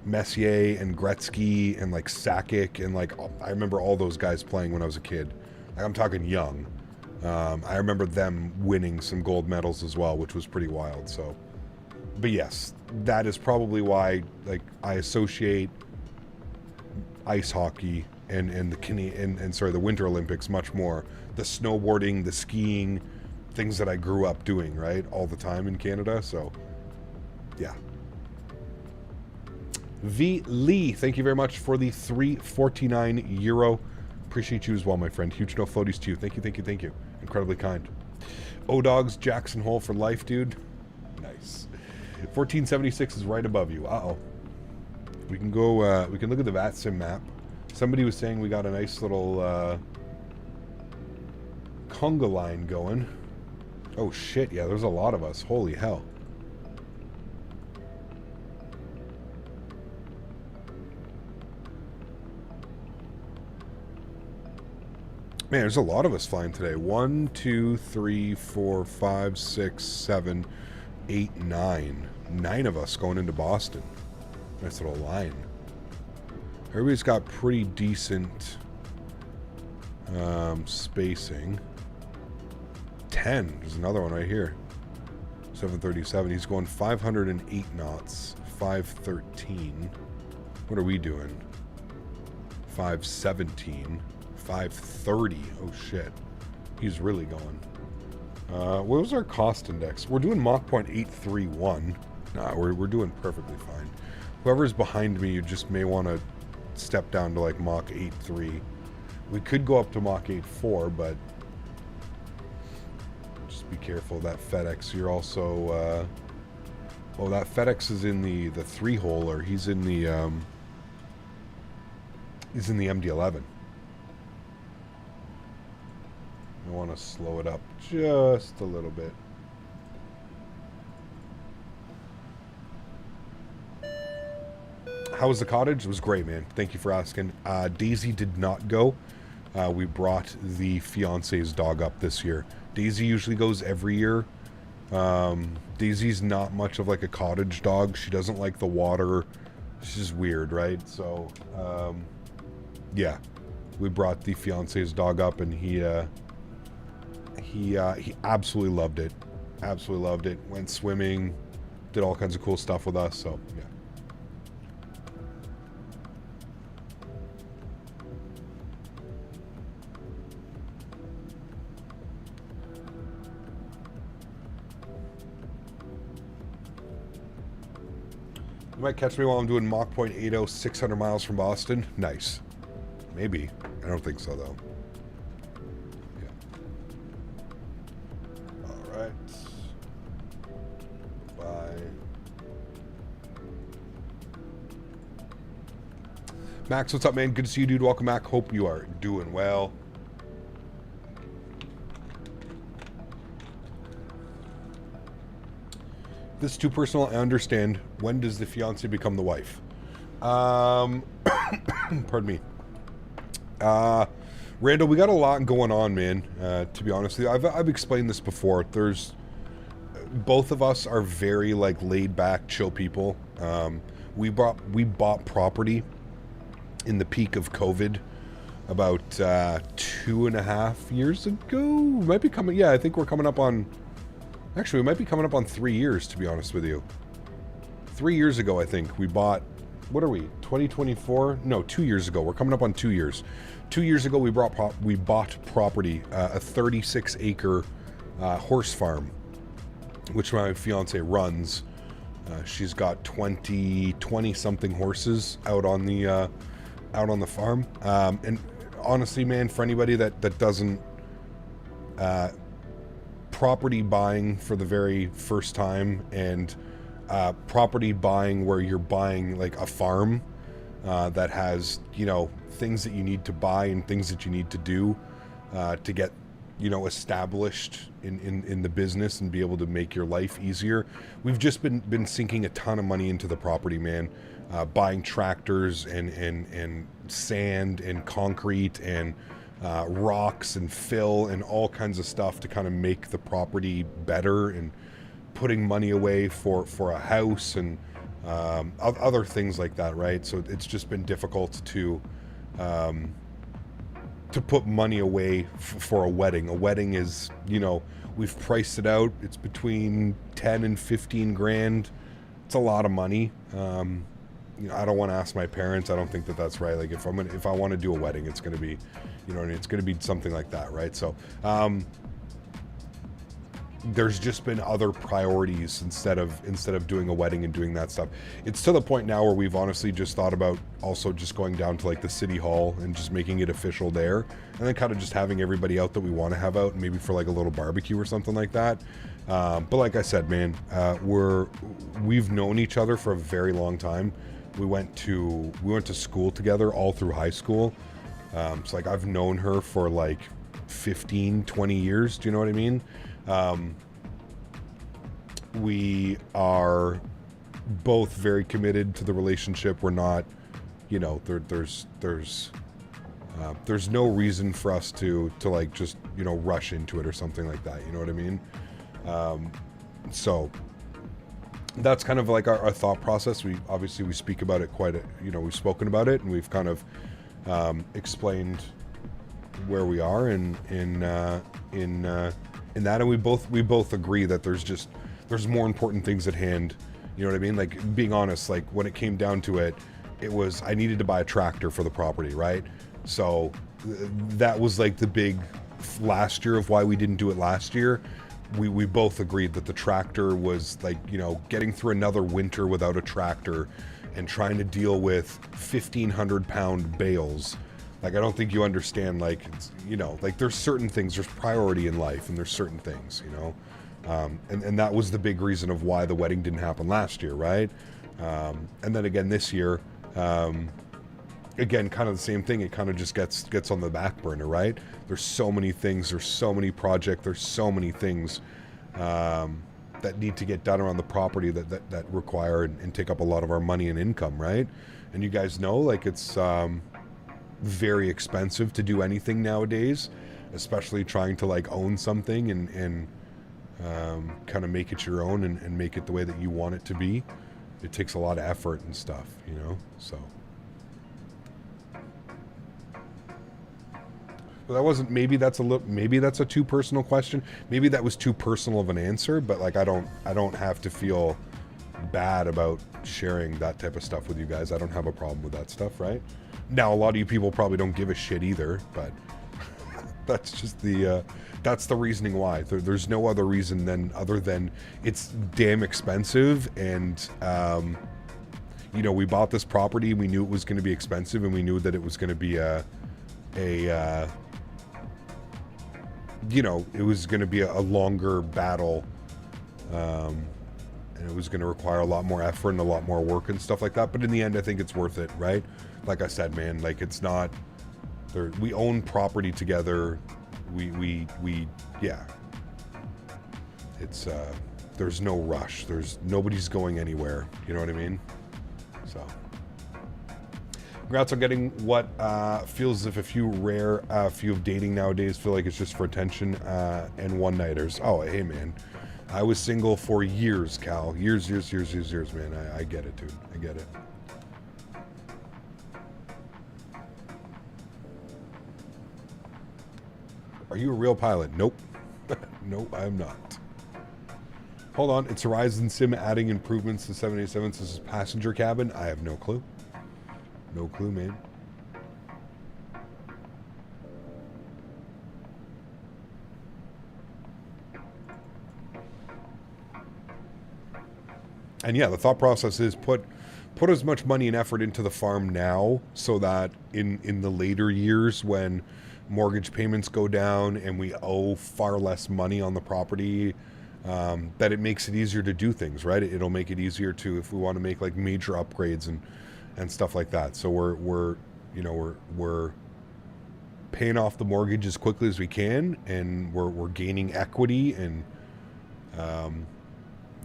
Messier and Gretzky and like Sakic and like I remember all those guys playing when I was a kid. Like I'm talking young. I remember them winning some gold medals as well, which was pretty wild. So, but yes, that is probably why like I associate ice hockey and the Winter Olympics much more. The snowboarding, the skiing, things that I grew up doing, right, all the time in Canada. So, yeah. V. Lee, thank you very much for the €3.49. Appreciate you as well, my friend. Huge no floaties to you. Thank you, thank you, thank you. Incredibly kind. O-Dogs, Jackson Hole for life, dude. Nice. 1476 is right above you. Uh-oh. We can go, we can look at the VATSIM map. Somebody was saying we got a nice little, conga line going. Oh, shit, yeah, there's a lot of us. Holy hell. Man, there's a lot of us flying today. 1, 2, 3, 4, 5, 6, 7, 8, 9. 9 of us going into Boston. Nice little line. Everybody's got pretty decent spacing. 10. There's another one right here. 737. He's going 508 knots. 513. What are we doing? 517. 530. Oh shit. He's really going. What was our cost index? We're doing Mach 0.831. Nah, we're doing perfectly fine. Whoever's behind me, you just may want to step down to like Mach 8.3. We could go up to Mach 8.4, but just be careful. That FedEx, you're also oh, that FedEx is in the 3-hole, or he's in the MD-11. I want to slow it up just a little bit. How was the cottage? It was great, man. Thank you for asking. Daisy did not go. We brought the fiance's dog up this year. Daisy usually goes every year. Daisy's not much of like a cottage dog. She doesn't like the water. She's just weird, right? So, yeah, we brought the fiance's dog up, and he absolutely loved it. Absolutely loved it. Went swimming, did all kinds of cool stuff with us. So, yeah. You might catch me while I'm doing Mach .80, 600 miles from Boston. Nice. Maybe. I don't think so, though. Yeah. All right. Bye. Max, what's up, man? Good to see you, dude. Welcome back. Hope you are doing well. This is too personal. I understand. When does the fiance become the wife? Pardon me. Randall, we got a lot going on, man. To be honest with you, I've explained this before. There's both of us are very like laid back, chill people. We bought property in the peak of COVID about 2.5 years ago. Might be coming. Yeah, I think we're coming up on. Actually, we might be coming up on 3 years, to be honest with you. 3 years ago, I think, we bought... What are we? 2024? No, 2 years ago. We're coming up on 2 years. 2 years ago, we bought property, a 36-acre horse farm, which my fiance runs. She's got 20-something horses out on the farm. And honestly, man, for anybody that doesn't... property buying for the very first time and property buying where you're buying like a farm that has, you know, things that you need to buy and things that you need to do to get, you know, established in the business and be able to make your life easier. We've just been sinking a ton of money into the property, man. Buying tractors and sand and concrete and rocks and fill and all kinds of stuff to kind of make the property better, and putting money away for a house and other things like that, right? So it's just been difficult to put money away for a wedding. A wedding is, you know, we've priced it out. It's between 10 and 15 grand. It's a lot of money. You know, I don't want to ask my parents. I don't think that that's right. Like if I want to do a wedding, it's going to be, you know what I mean? It's going to be something like that, right? So, there's just been other priorities instead of doing a wedding and doing that stuff. It's to the point now where we've honestly just thought about also just going down to like the city hall and just making it official there, and then kind of just having everybody out that we want to have out, maybe for like a little barbecue or something like that. But like I said, man, we've known each other for a very long time. We went to school together all through high school. So like I've known her for like 15, 20 years. Do you know what I mean? We are both very committed to the relationship. We're not, you know, there's no reason for us to like just, you know, rush into it or something like that. You know what I mean? So that's kind of like our thought process. We speak about it we've spoken about it, and we've kind of explained where we are in that, and we both agree that there's more important things at hand. You know what I mean? Like, being honest, like when it came down to it, it was I needed to buy a tractor for the property, right? So that was like the big last year of why we didn't do it last year. We both agreed that the tractor was like, you know, getting through another winter without a tractor and trying to deal with 1,500 pound bales. Like, I don't think you understand, like, it's, you know, like there's certain things, there's priority in life, and there's certain things, you know, and that was the big reason of why the wedding didn't happen last year, right? And then again this year, again, kind of the same thing. It kind of just gets on the back burner, right? There's so many things, there's so many projects, there's so many things that need to get done around the property that require and take up a lot of our money and income, right? And you guys know, like, it's very expensive to do anything nowadays, especially trying to like own something and kind of make it your own and make it the way that you want it to be. It takes a lot of effort and stuff, you know, so. But that wasn't, maybe that's a too personal question. Maybe that was too personal of an answer, but like I don't have to feel bad about sharing that type of stuff with you guys. I don't have a problem with that stuff, right? Now, a lot of you people probably don't give a shit either, but that's just that's the reasoning why. There's no other reason other than it's damn expensive, and you know, we bought this property, we knew it was going to be expensive, and we knew that it was going to be you know, it was going to be a longer battle, and it was going to require a lot more effort and a lot more work and stuff like that. But in the end, I think it's worth it, right? Like I said, man, like it's not, we own property together. We yeah. It's, there's no rush. Nobody's going anywhere. You know what I mean? So, congrats on getting what feels as if a few of dating nowadays feel like it's just for attention and one-nighters. Oh, hey, man. I was single for years, Cal. Years, man. I get it, dude. I get it. Are you a real pilot? Nope. Nope, I'm not. Hold on, it's Horizon Sim adding improvements to 787 to his passenger cabin? I have no clue. No clue, man. And yeah, the thought process is put as much money and effort into the farm now so that in the later years when mortgage payments go down and we owe far less money on the property, that it makes it easier to do things, right? It'll make it easier to, if we want to make like major upgrades and stuff like that. So we're paying off the mortgage as quickly as we can, and we're gaining equity, and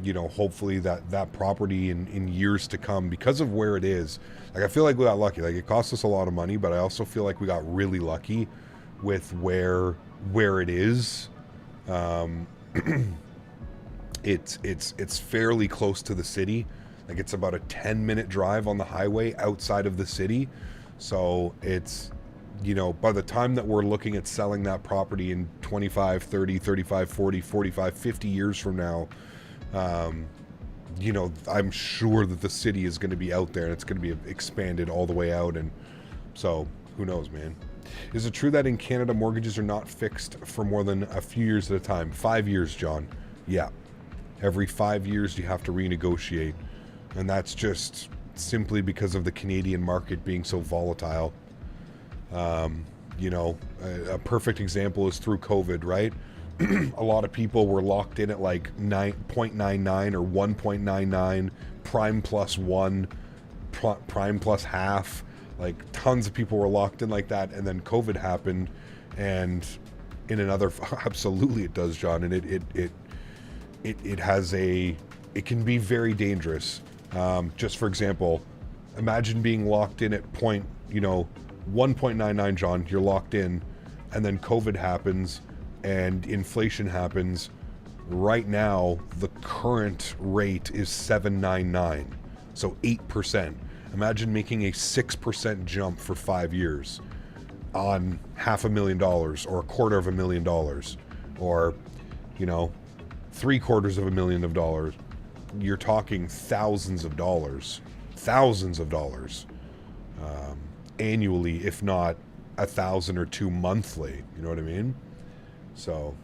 you know, hopefully that property in years to come, because of where it is, like I feel like we got lucky. Like it cost us a lot of money, but I also feel like we got really lucky with where it is. It's fairly close to the city. Like it's about a 10-minute drive on the highway outside of the city. So it's, you know, by the time that we're looking at selling that property in 25, 30, 35, 40, 45, 50 years from now, you know, I'm sure that the city is going to be out there and it's going to be expanded all the way out. And so who knows, man. Is it true that in Canada mortgages are not fixed for more than a few years at a time? 5 years, John. Yeah. Every 5 years you have to renegotiate. And that's just simply because of the Canadian market being so volatile. You know, a perfect example is through COVID, right? A lot of people were locked in at like 9.99 or 1.99, prime plus 1, prime plus half. Like tons of people were locked in like that, and then COVID happened, and in another, absolutely it does, John, and it has it can be very dangerous. Just for example, imagine being locked in at 1.99, John, you're locked in, and then COVID happens and inflation happens. Right now, the current rate is 7.99, so 8%. Imagine making a 6% jump for 5 years on $500,000 or $250,000 or, you know, $750,000. You're talking thousands of dollars annually, if not 1,000 or 2 monthly. You know what I mean? So,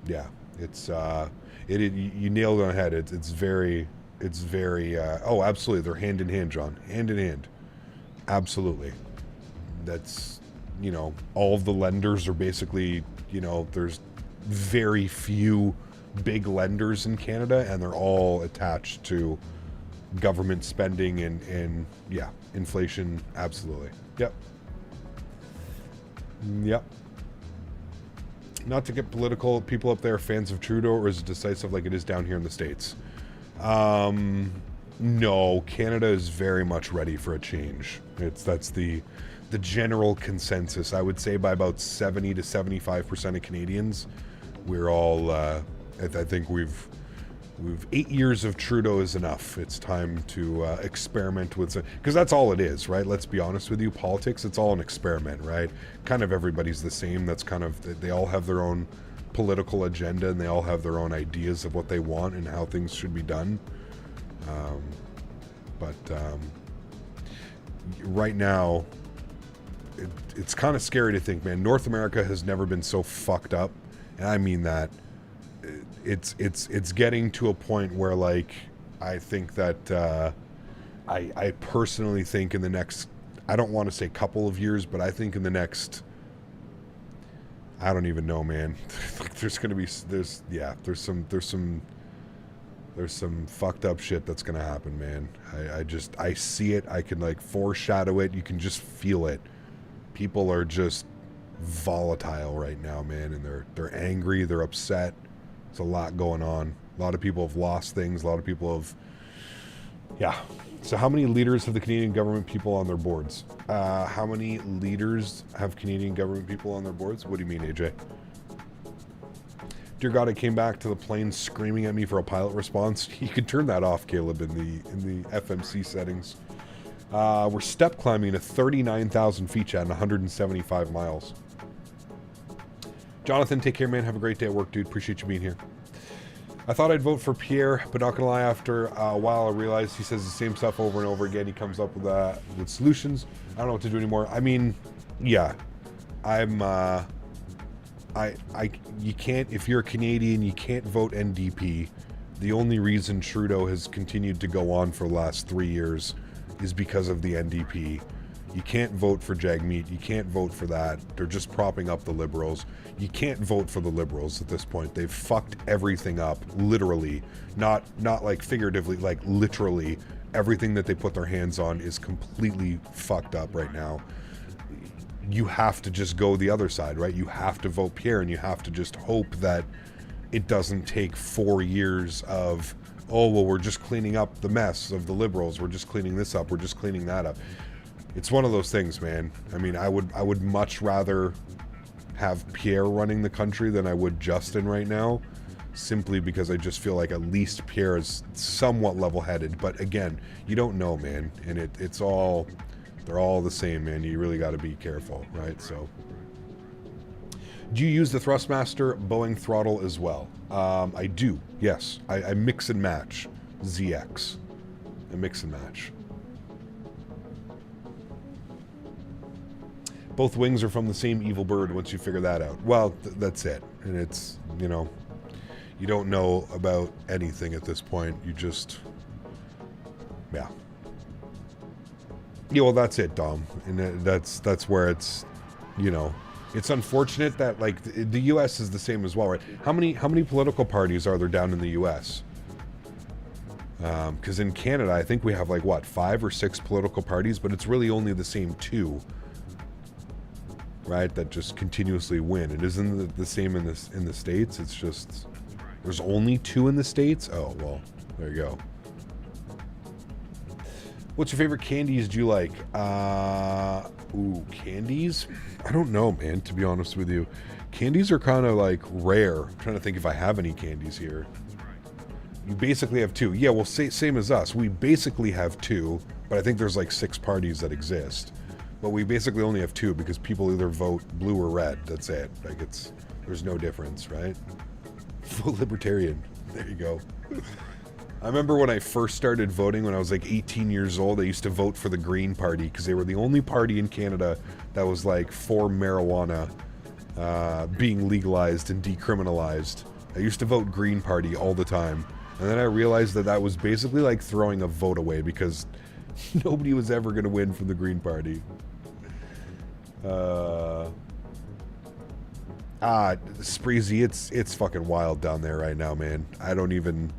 yeah, it's you nailed it on the head. It's very. Oh, absolutely. They're hand in hand, John. Hand in hand. Absolutely. That's, you know, all of the lenders are basically, you know, there's very few big lenders in Canada, and they're all attached to government spending and yeah, inflation. Absolutely. Yep. Yep. Not to get political, people up there are fans of Trudeau, or is it decisive like it is down here in the States? No, Canada is very much ready for a change. That's the general consensus. I would say by about 70 to 75% of Canadians, we're all, I think we've 8 years of Trudeau is enough. It's time to experiment with, because that's all it is, right? Let's be honest with you, politics, it's all an experiment, right? Kind of everybody's the same. That's kind of, they all have their own political agenda, and they all have their own ideas of what they want and how things should be done. But right now, it's kind of scary to think, man. North America has never been so fucked up, and I mean that. It's getting to a point where, like, I think that I personally think in the next, I don't want to say couple of years, but I think in the next, I don't even know, man. There's going to be, there's some fucked up shit that's going to happen, man. I see it. I can like foreshadow it. You can just feel it. People are just volatile right now, man. And they're angry. They're upset. There's a lot going on. A lot of people have lost things. A lot of people have, yeah. So how many leaders have the Canadian government people on their boards? How many leaders have Canadian government people on their boards? What do you mean, AJ? Dear God, I came back to the plane screaming at me for a pilot response. You can turn that off, Caleb, in the FMC settings. We're step climbing to 39,000 feet, chat, and 175 miles. Jonathan, take care, man. Have a great day at work, dude. Appreciate you being here. I thought I'd vote for Pierre, but not gonna lie, after a while I realized he says the same stuff over and over again. He comes up with solutions. I don't know what to do anymore. I mean, yeah, you can't, if you're a Canadian, you can't vote NDP. The only reason Trudeau has continued to go on for the last 3 years is because of the NDP. You can't vote for Jagmeet. You can't vote for that. They're just propping up the Liberals. You can't vote for the Liberals at this point. They've fucked everything up, literally. Not like figuratively, like literally. Everything that they put their hands on is completely fucked up right now. You have to just go the other side, right? You have to vote Pierre, and you have to just hope that it doesn't take 4 years of, oh, well, we're just cleaning up the mess of the Liberals. We're just cleaning this up. We're just cleaning that up. It's one of those things, man. I mean, I would much rather have Pierre running the country than I would Justin right now, simply because I just feel like at least Pierre is somewhat level-headed. But again, you don't know, man, and it's all, they're all the same, man. You really got to be careful, right? So, do you use the Thrustmaster Boeing throttle as well? I do, yes. I mix and match ZX. I mix and match. Both wings are from the same evil bird once you figure that out. Well, that's it. And it's, you know, you don't know about anything at this point. You just, yeah. Yeah, well, that's it, Dom. And that's where it's, you know, it's unfortunate that, like, the U.S. is the same as well, right? How many political parties are there down in the U.S.? Because in Canada, I think we have, like, what, 5 or 6 political parties, but it's really only the same 2. Right, that just continuously win. It isn't the same in the States. It's just there's only 2 in the States. Oh well, there you go. What's your favorite candies do you like? Ooh, candies? I don't know, man, to be honest with you. Candies are kind of like rare. I'm trying to think if I have any candies here. You basically have 2. Yeah, well, same as us. We basically have 2, but I think there's like 6 parties that exist. But we basically only have 2 because people either vote blue or red. That's it. Like, there's no difference, right? Full libertarian. There you go. I remember when I first started voting when I was like 18 years old, I used to vote for the Green Party because they were the only party in Canada that was like for marijuana being legalized and decriminalized. I used to vote Green Party all the time. And then I realized that was basically like throwing a vote away because nobody was ever going to win from the Green Party. Spreezy, it's fucking wild down there right now, man. I don't even,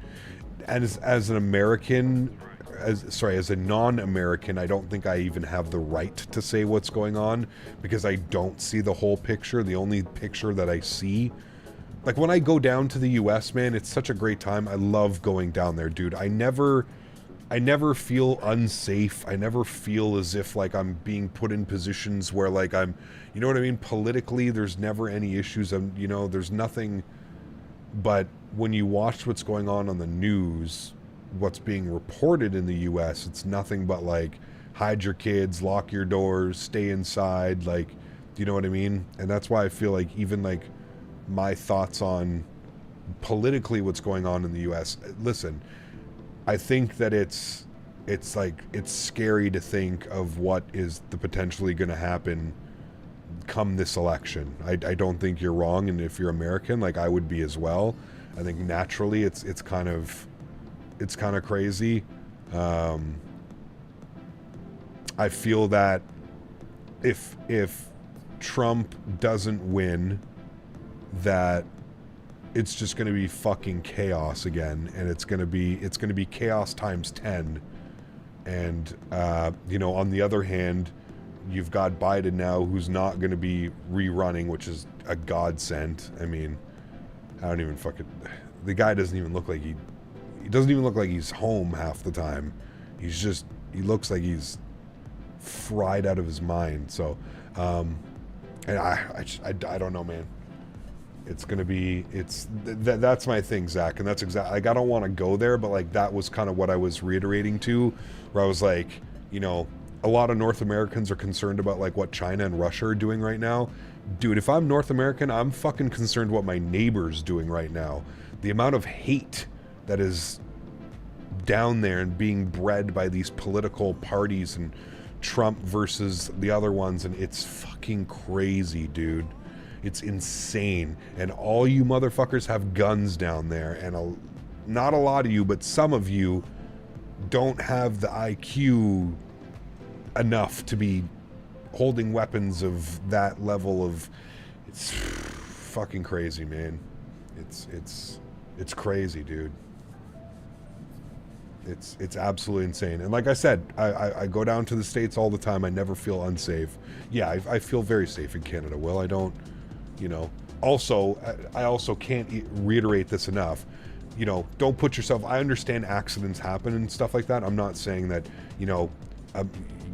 as an American, as a non-American, I don't think I even have the right to say what's going on because I don't see the whole picture. The only picture that I see, like when I go down to the US, man, it's such a great time. I love going down there, dude. I never feel unsafe. I never feel as if like I'm being put in positions where like I'm, you know what I mean? Politically, there's never any issues. You know, there's nothing. But when you watch what's going on the news, what's being reported in the U.S., it's nothing but like hide your kids, lock your doors, stay inside. Like, do you know what I mean? And that's why I feel like even like my thoughts on politically what's going on in the U.S. Listen, I think that it's scary to think of what is potentially going to happen come this election. I don't think you're wrong, and if you're American, like I would be as well. I think naturally it's kind of crazy. I feel that if Trump doesn't win, that it's just going to be fucking chaos again, and it's going to be chaos times 10. And you know, on the other hand, you've got Biden now, who's not going to be rerunning, which is a godsend. I mean, I don't even fucking... The guy doesn't even look like he doesn't even look like he's home half the time. He looks like he's fried out of his mind. So, and I don't know, man. It's gonna be, that's my thing, Zach, and that's exactly, like, I don't want to go there, but like that was kind of what I was reiterating to, where I was like, you know, a lot of North Americans are concerned about like what China and Russia are doing right now. Dude, if I'm North American, I'm fucking concerned what my neighbor's doing right now. The amount of hate that is down there and being bred by these political parties and Trump versus the other ones, and it's fucking crazy, dude. It's insane. And all you motherfuckers have guns down there, and not a lot of you, but some of you don't have the IQ enough to be holding weapons of that level of... It's fucking crazy, man. It's crazy, dude. It's absolutely insane. And like I said, I go down to the States all the time. I never feel unsafe. Yeah, I feel very safe in Canada, Will. I don't, you know. Also, I also can't reiterate this enough. You know, don't put yourself... I understand accidents happen and stuff like that. I'm not saying that, you know,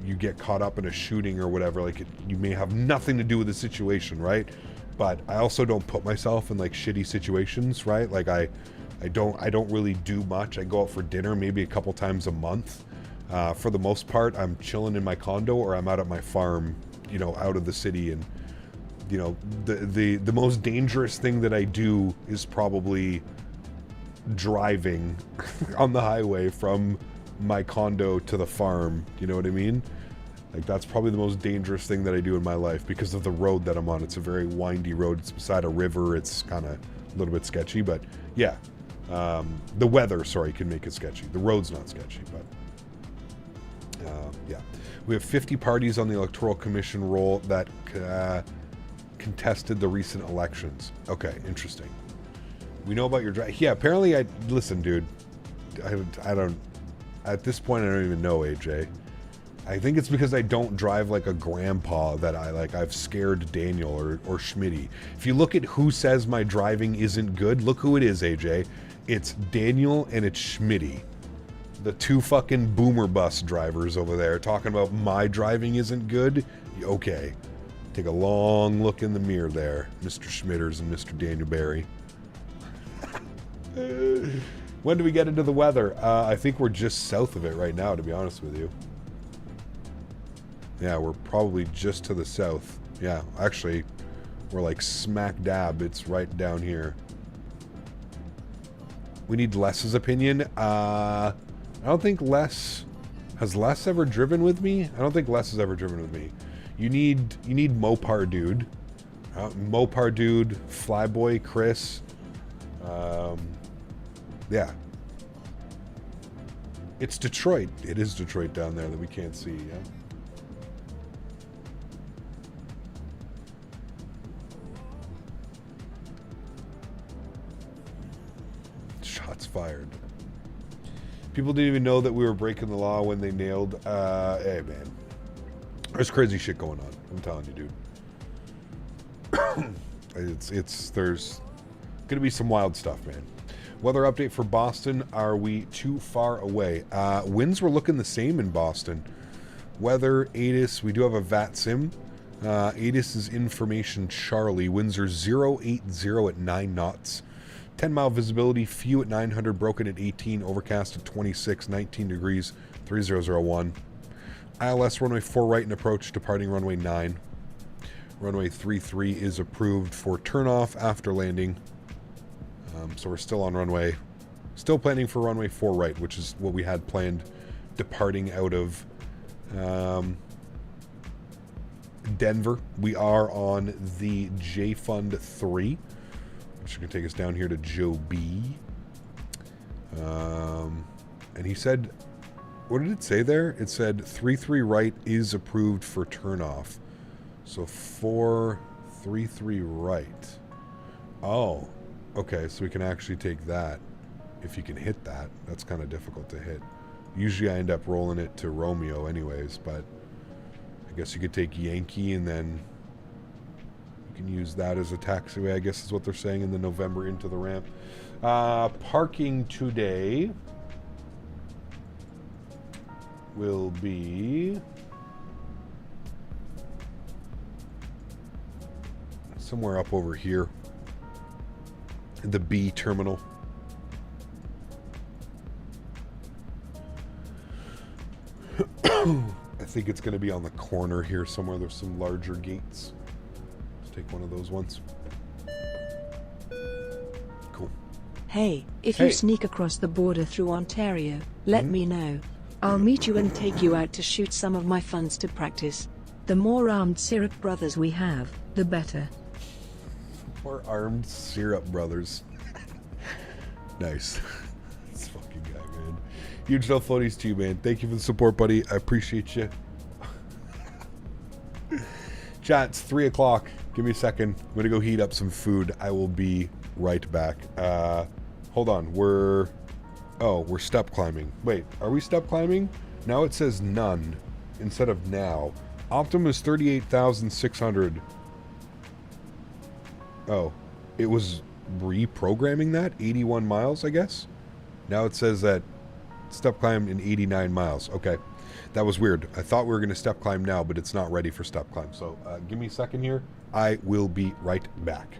you get caught up in a shooting or whatever. Like, you may have nothing to do with the situation, right? But I also don't put myself in like shitty situations, right? Like I don't really do much. I go out for dinner maybe a couple times a month. For the most part, I'm chilling in my condo or I'm out at my farm, you know, out of the city. And you know, the most dangerous thing that I do is probably driving on the highway from my condo to the farm. You know what I mean? Like, that's probably the most dangerous thing that I do in my life because of the road that I'm on. It's a very windy road. It's beside a river. It's kind of a little bit sketchy, but yeah. The weather, sorry, can make it sketchy. The road's not sketchy, but yeah. We have 50 parties on the Electoral Commission roll that contested the recent elections. Okay, interesting. We know about your drive. Yeah, apparently listen, dude, I don't, at this point, I don't even know, AJ. I think it's because I don't drive like a grandpa that I've scared Daniel or Smitty. If you look at who says my driving isn't good, look who it is, AJ. It's Daniel and it's Smitty. The two fucking boomer bus drivers over there talking about my driving isn't good. Okay. Take a long look in the mirror there, Mr. Childerz and Mr. Daniel Barry. When do we get into the weather? I think we're just south of it right now, to be honest with you. Yeah, we're probably just to the south. Yeah, actually, we're like smack dab. It's right down here. We need Les's opinion. I don't think Les... Has Les ever driven with me? I don't think Les has ever driven with me. You need Mopar Dude. Mopar Dude, Flyboy, Chris. Yeah. It's Detroit. It is Detroit down there that we can't see, yeah? Shots fired. People didn't even know that we were breaking the law when they nailed... hey, man. There's crazy shit going on. I'm telling you, dude. There's gonna be some wild stuff, man. Weather update for Boston. Are we too far away? Winds were looking the same in Boston. Weather, ATIS. We do have a VATSIM. ATIS is information Charlie. Winds are 080 at 9 knots. 10-mile visibility, few at 900, broken at 18, overcast at 26, 19 degrees, 3001. ILS runway 4 right and approach, departing runway 9. Runway 33 is approved for turnoff after landing. So we're still on runway, still planning for runway 4 right, which is what we had planned departing out of Denver. We are on the J Fund 3, which is going to take us down here to Joe B. And he said what did it say there? It said 33 right is approved for turnoff. So 433 right. Oh, okay. So we can actually take that. If you can hit that, that's kind of difficult to hit. Usually I end up rolling it to Romeo anyways, but I guess you could take Yankee and then you can use that as a taxiway, I guess is what they're saying in the November into the ramp. Parking today will be somewhere up over here in the B terminal. I think it's going to be on the corner here somewhere. There's some larger gates. Let's take one of those ones. Cool. Hey, if Hey. you sneak across the border through Ontario, let me know. I'll meet you and take you out to shoot some of my funds to practice. The more armed syrup brothers we have, the better. More armed syrup brothers. Nice. This fucking guy, man. Huge love floaties to you, man. Thank you for the support, buddy. I appreciate you. Chat, it's 3 o'clock. Give me a second. I'm gonna go heat up some food. I will be right back. Hold on. We're step climbing. Wait, are we step climbing? Now it says none instead of now. Optimum is 38,600. Oh, it was reprogramming that? 81 miles, I guess? Now it says that step climb in 89 miles. Okay, that was weird. I thought we were going to step climb now, but it's not ready for step climb. So give me a second here. I will be right back.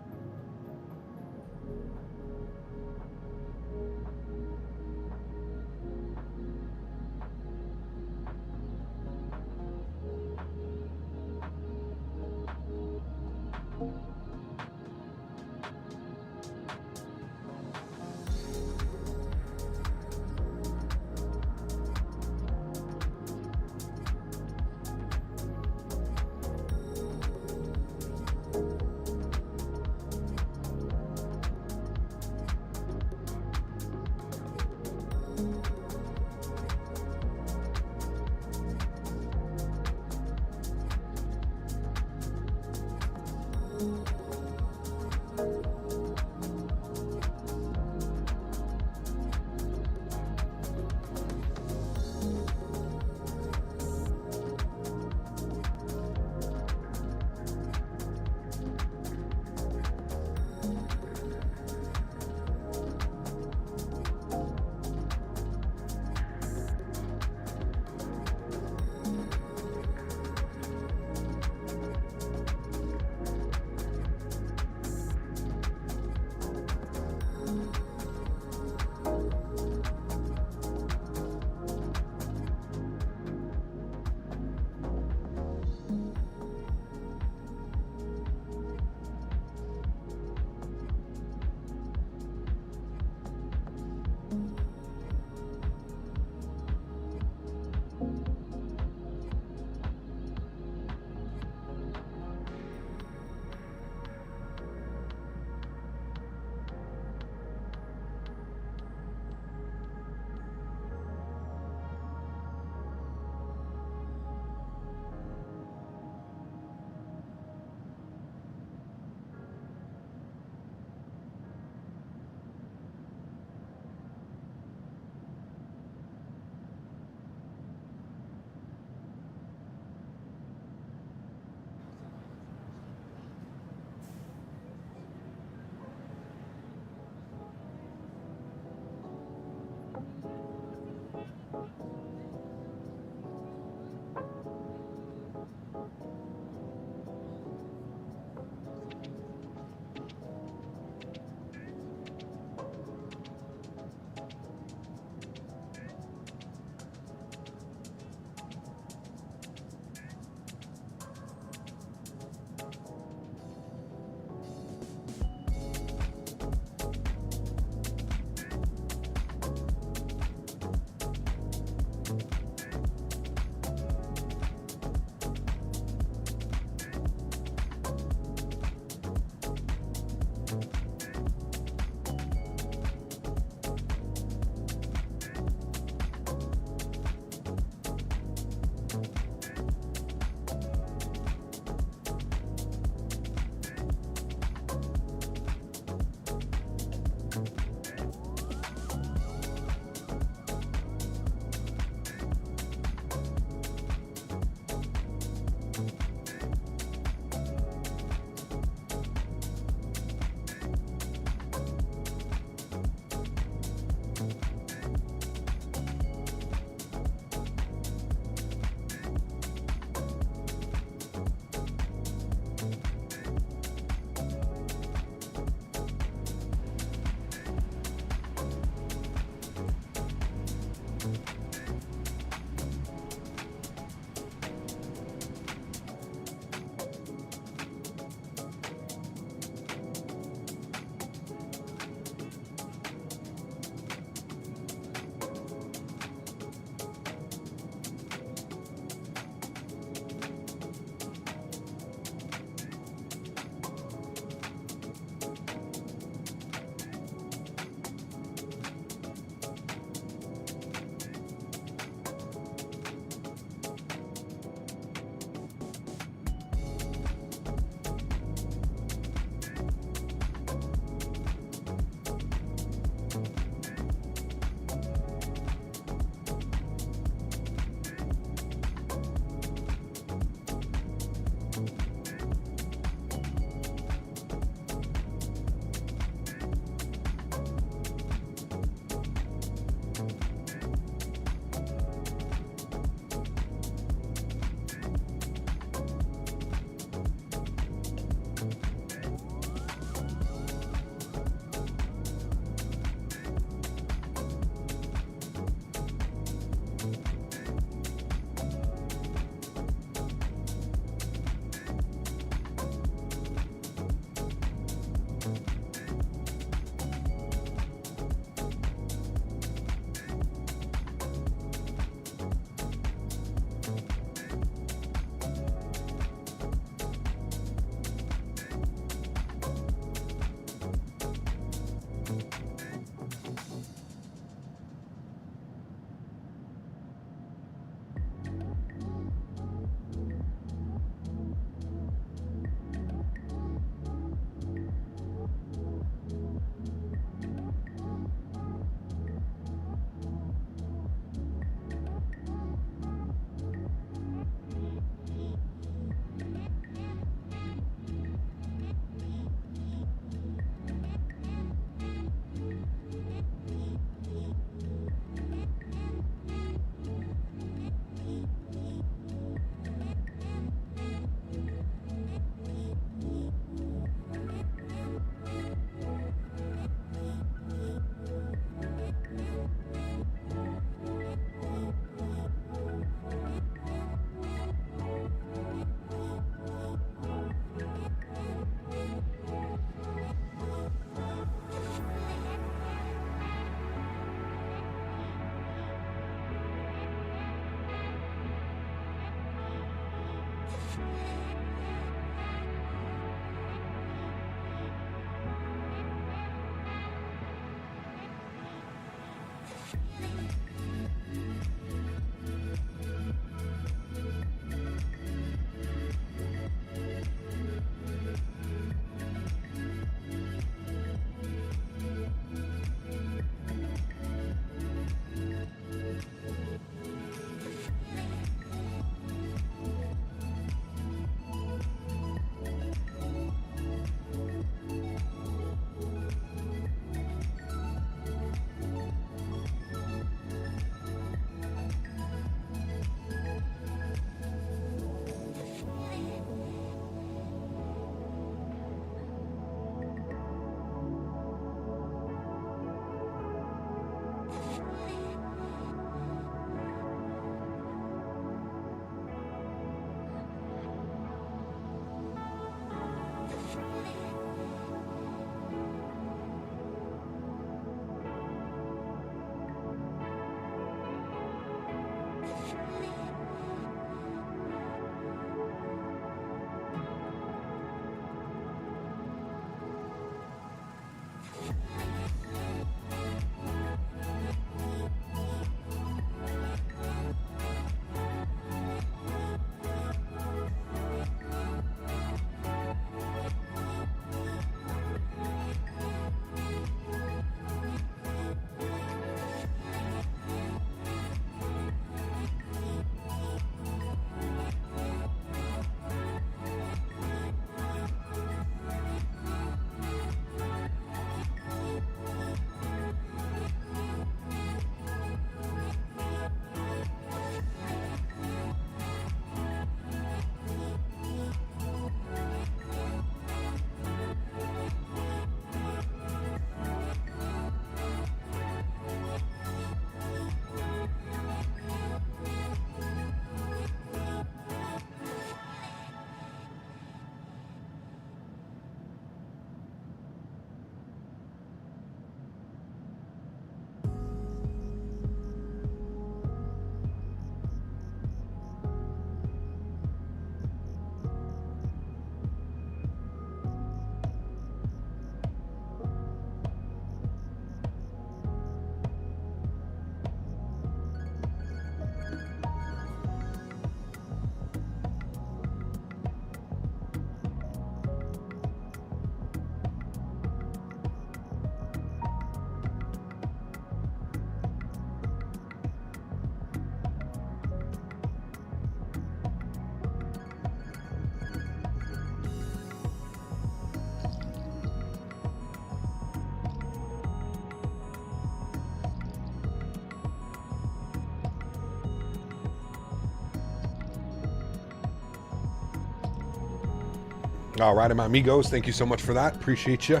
All right, my amigos, thank you so much for that. Appreciate you.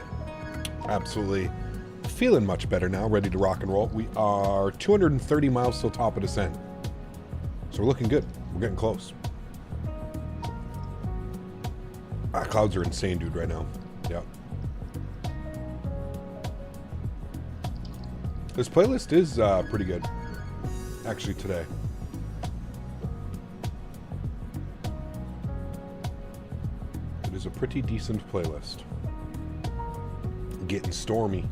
Absolutely feeling much better now, ready to rock and roll. We are 230 miles till top of descent. So we're looking good. We're getting close. Clouds are insane, dude, right now. Yeah. This playlist is pretty good, actually, today. It is a pretty decent playlist. Getting stormy.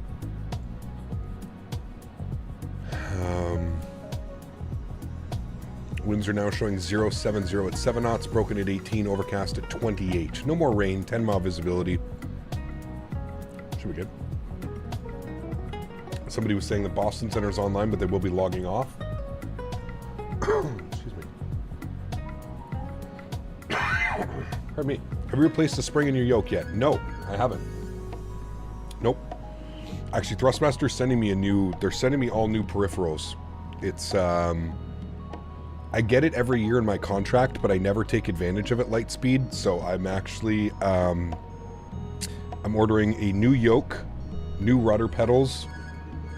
Winds are now showing 070 at 7 knots, broken at 18, overcast at 28. No more rain, 10-mile visibility. Should be good. Somebody was saying the Boston Center is online, but they will be logging off. Excuse me. Pardon me. Have you replaced the spring in your yoke yet? No, I haven't. Nope. Actually, Thrustmaster is sending me they're sending me all new peripherals. It's, I get it every year in my contract, but I never take advantage of it, Lightspeed. So I'm actually, I'm ordering a new yoke, new rudder pedals,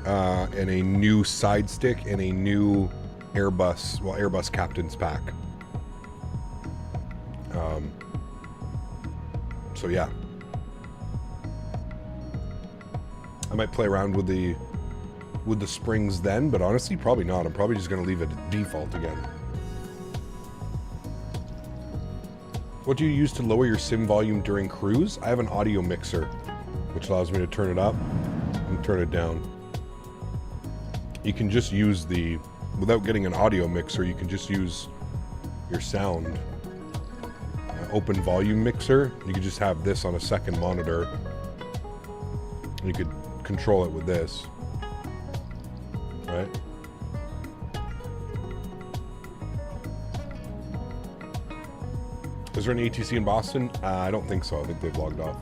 and a new side stick, and a new Airbus Captain's Pack. So yeah. I might play around with the springs then, but honestly, probably not. I'm probably just going to leave it at default again. What do you use to lower your sim volume during cruise? I have an audio mixer, which allows me to turn it up and turn it down. You can just use without getting an audio mixer, you can just use your sound. Open volume mixer. You could just have this on a second monitor. You could control it with this. Right? Is there an ATC in Boston? I don't think so. I think they've logged off.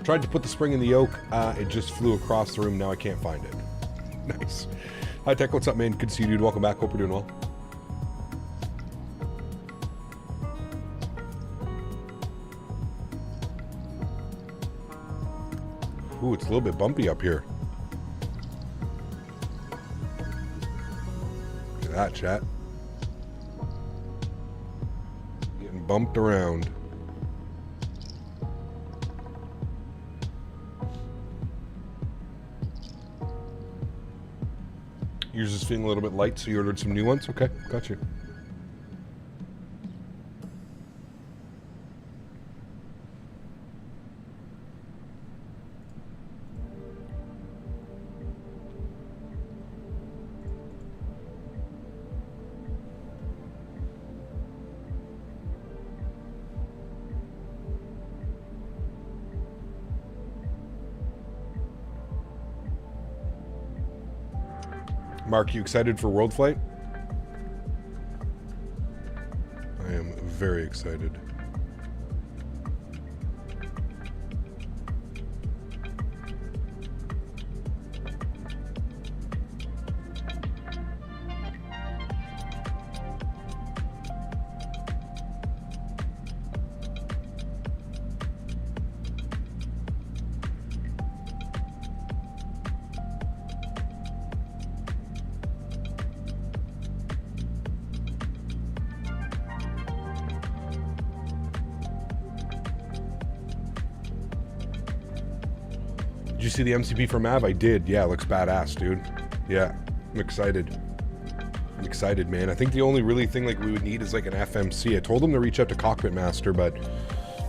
Tried to put the spring in the yoke. It just flew across the room. Now I can't find it. Nice. Hi, Tech. What's up, man? Good to see you, dude. Welcome back. Hope you're doing well. Ooh, it's a little bit bumpy up here. Look at that, chat. Getting bumped around. Yours is feeling a little bit light, so you ordered some new ones? Okay, got you. Mark, you excited for World Flight? I am very excited. Did you see the MCP for MAV? I did. Yeah, it looks badass, dude. Yeah, I'm excited. I'm excited, man. I think the only really thing like we would need is like an FMC. I told them to reach out to Cockpit Master, but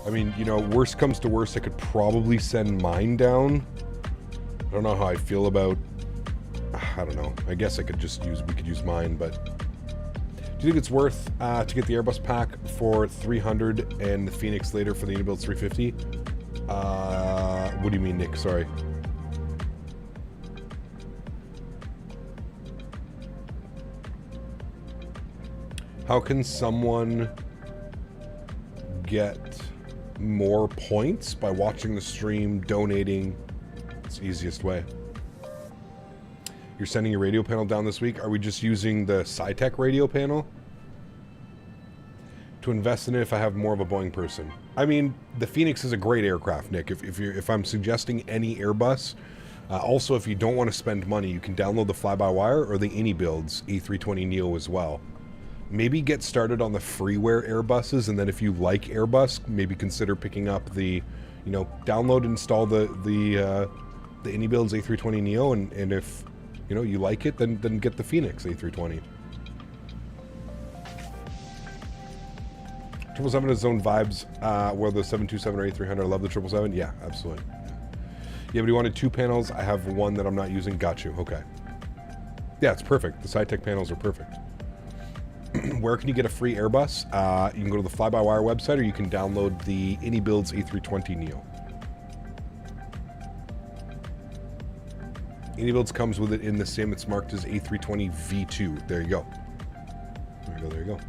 I mean, you know, worst comes to worst, I could probably send mine down. I don't know how I feel about, I don't know. I guess we could use mine, but do you think it's worth to get the Airbus pack for 300 and the Phoenix later for the Unibuild 350? What do you mean, Nick? Sorry. How can someone get more points? By watching the stream, donating. It's the easiest way. You're sending your radio panel down this week. Are we just using the SciTech radio panel? to invest in it if I have more of a Boeing person. I mean, the Phoenix is a great aircraft, Nick. If I'm suggesting any Airbus, also if you don't want to spend money, you can download the fly-by-wire or the AnyBuilds A320neo as well. Maybe get started on the freeware Airbuses, and then if you like Airbus, maybe consider picking up the, you know, download and install the AnyBuilds A320neo, and if, you know, you like it, then get the Phoenix A320. 777 has zone vibes, where the 727 or A300. I love the 777. Yeah, absolutely. Yeah, but you wanted 2 panels. I have one that I'm not using. Got you. Okay. Yeah, it's perfect. The SciTech panels are perfect. Where can you get a free Airbus? You can go to the Fly-by-Wire website, or you can download the AnyBuilds A320neo. AnyBuilds comes with it in the same. It's marked as A320 V2. There you go. There you go. There you go.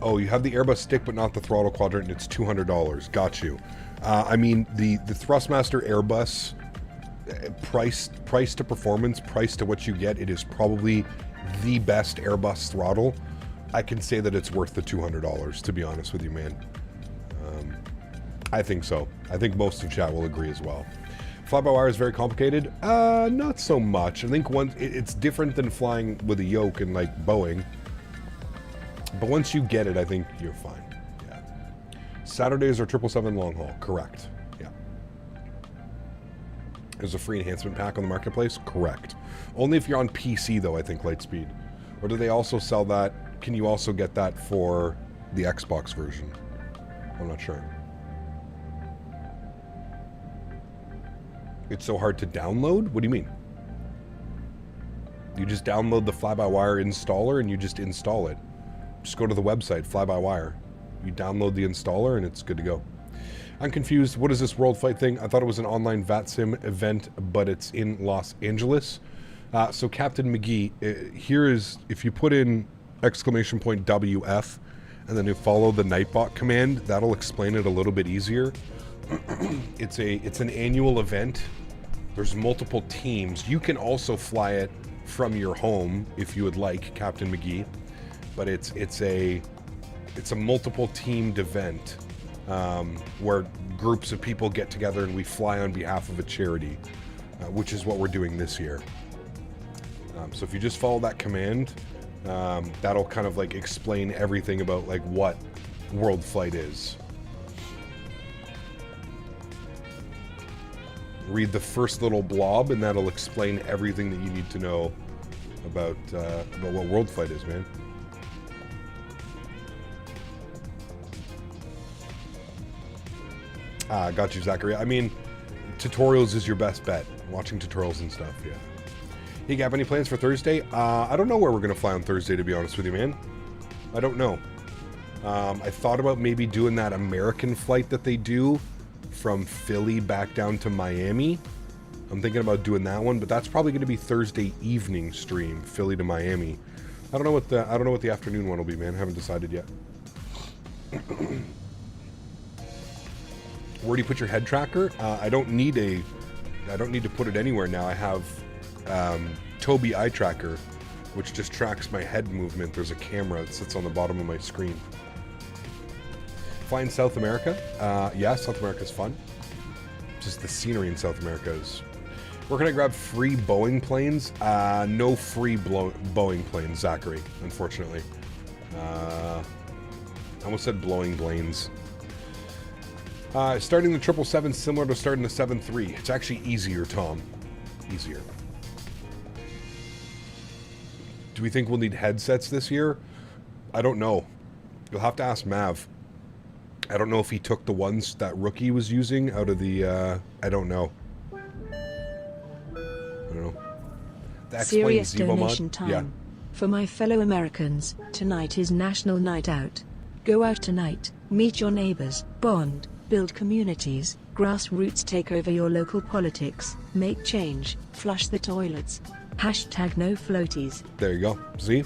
Oh, you have the Airbus stick, but not the throttle quadrant, and it's $200. Got you. I mean, the Thrustmaster Airbus, price to performance, price to what you get, it is probably the best Airbus throttle. I can say that it's worth the $200, to be honest with you, man. I think so. I think most of chat will agree as well. Fly-by-wire is very complicated. Not so much. I think it's different than flying with a yoke and like Boeing. But once you get it, I think you're fine. Yeah. Saturdays are 777 long haul. Correct. Yeah. There's a free enhancement pack on the marketplace. Correct. Only if you're on PC, though, I think, Lightspeed. Or do they also sell that? Can you also get that for the Xbox version? I'm not sure. It's so hard to download? What do you mean? You just download the fly-by-wire installer and you just install it. Just go to the website, Fly-by-Wire. You download the installer and it's good to go. I'm confused. What is this World Flight thing? I thought it was an online VATSIM event, but it's in Los Angeles. So Captain McGee, here is, if you put in !WF and then you follow the Nightbot command, that'll explain it a little bit easier. It's an annual event. There's multiple teams. You can also fly it from your home if you would like, Captain McGee. But it's a multiple teamed event where groups of people get together and we fly on behalf of a charity, which is what we're doing this year. So if you just follow that command, that'll kind of like explain everything about like what World Flight is. Read the first little blob and that'll explain everything that you need to know about what World Flight is, man. Got you, Zachary. I mean, tutorials is your best bet. Watching tutorials and stuff, yeah. Hey, Gap, any plans for Thursday? I don't know where we're going to fly on Thursday, to be honest with you, man. I don't know. I thought about maybe doing that American flight that they do from Philly back down to Miami. I'm thinking about doing that one, but that's probably going to be Thursday evening stream, Philly to Miami. I don't know what the afternoon one will be, man. I haven't decided yet. Where do you put your head tracker? I don't need to put it anywhere now. I have Tobii eye tracker, which just tracks my head movement. There's a camera that sits on the bottom of my screen. Flying South America? Yeah, South America's fun. Just the scenery in South America is... Where can I grab free Boeing planes? No free Boeing planes, Zachary, unfortunately. I almost said blowing planes. Starting the 777 similar to starting the 73. It's actually easier, Tom. Easier. Do we think we'll need headsets this year? I don't know. You'll have to ask Mav. I don't know if he took the ones that Rookie was using out of the, I don't know. I don't know. That Serious Zebo donation mod? time. Yeah. For my fellow Americans, tonight is National Night Out. Go out tonight, meet your neighbors, bond, build communities, grassroots take over your local politics, make change, flush the toilets. Hashtag no floaties. There you go. See?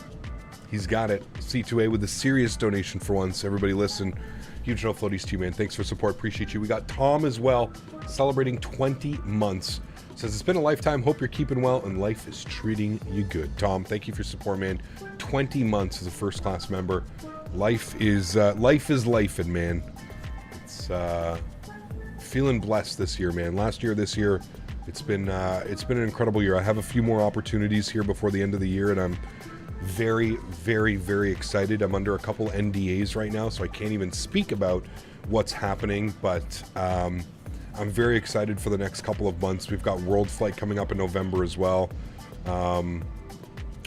He's got it. C2A with a serious donation for once. Everybody listen. Huge no floaties to you, man. Thanks for support. Appreciate you. We got Tom as well, celebrating 20 months. Says, it's been a lifetime. Hope you're keeping well and life is treating you good. Tom, thank you for your support, man. 20 months as a first-class member. Life is life, and man. It's feeling blessed this year, man. This year, it's been an incredible year. I have a few more opportunities here before the end of the year, and I'm very, very, very excited. I'm under a couple NDAs right now, so I can't even speak about what's happening, but I'm very excited for the next couple of months. We've got World Flight coming up in November as well,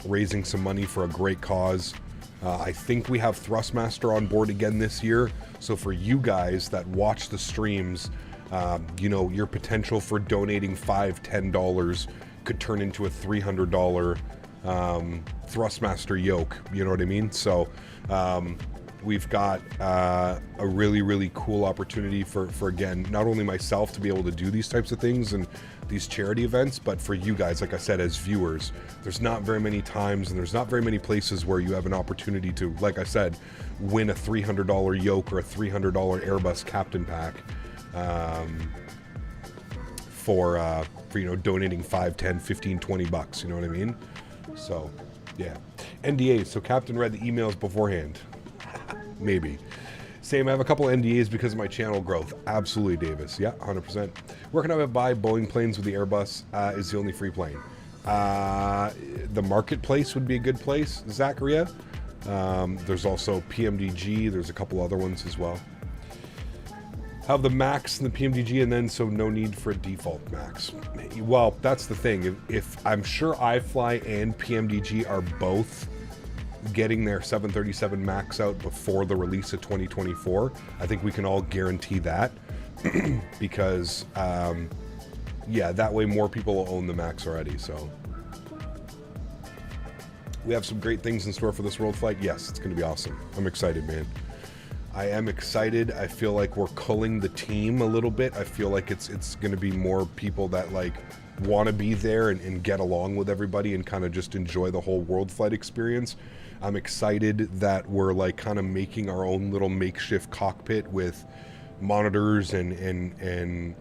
raising some money for a great cause. I think we have Thrustmaster on board again this year, so for you guys that watch the streams, you know, your potential for donating $5, $10 could turn into a $300 Thrustmaster yoke, you know what I mean? So we've got a really, really cool opportunity for again, not only myself to be able to do these types of things and these charity events, but for you guys, like I said, as viewers. There's not very many times and there's not very many places where you have an opportunity to, like I said, win a $300 yoke or a $300 Airbus Captain Pack for you know, donating 5, 10, 15, 20 bucks, you know what I mean? So, yeah. NDAs, so Captain read the emails beforehand. Maybe. Same, I have a couple NDAs because of my channel growth. Absolutely, Davis. Yeah, 100%. Where can I buy Boeing planes with the Airbus is the only free plane? The marketplace would be a good place, Zachariah. There's also PMDG. There's a couple other ones as well. Have the max and the PMDG, and then so no need for a default max. Well, that's the thing. If I'm sure iFly and PMDG are both getting their 737 max out before the release of 2024, I think we can all guarantee that because yeah, that way more people will own the max already. So we have some great things in store for this World Flight. Yes, it's going to be awesome. I'm excited, man. I am excited. I feel like we're culling the team a little bit. I feel like it's going to be more people that like want to be there and get along with everybody and kind of just enjoy the whole World Flight experience. I'm excited that we're like kind of making our own little makeshift cockpit with monitors and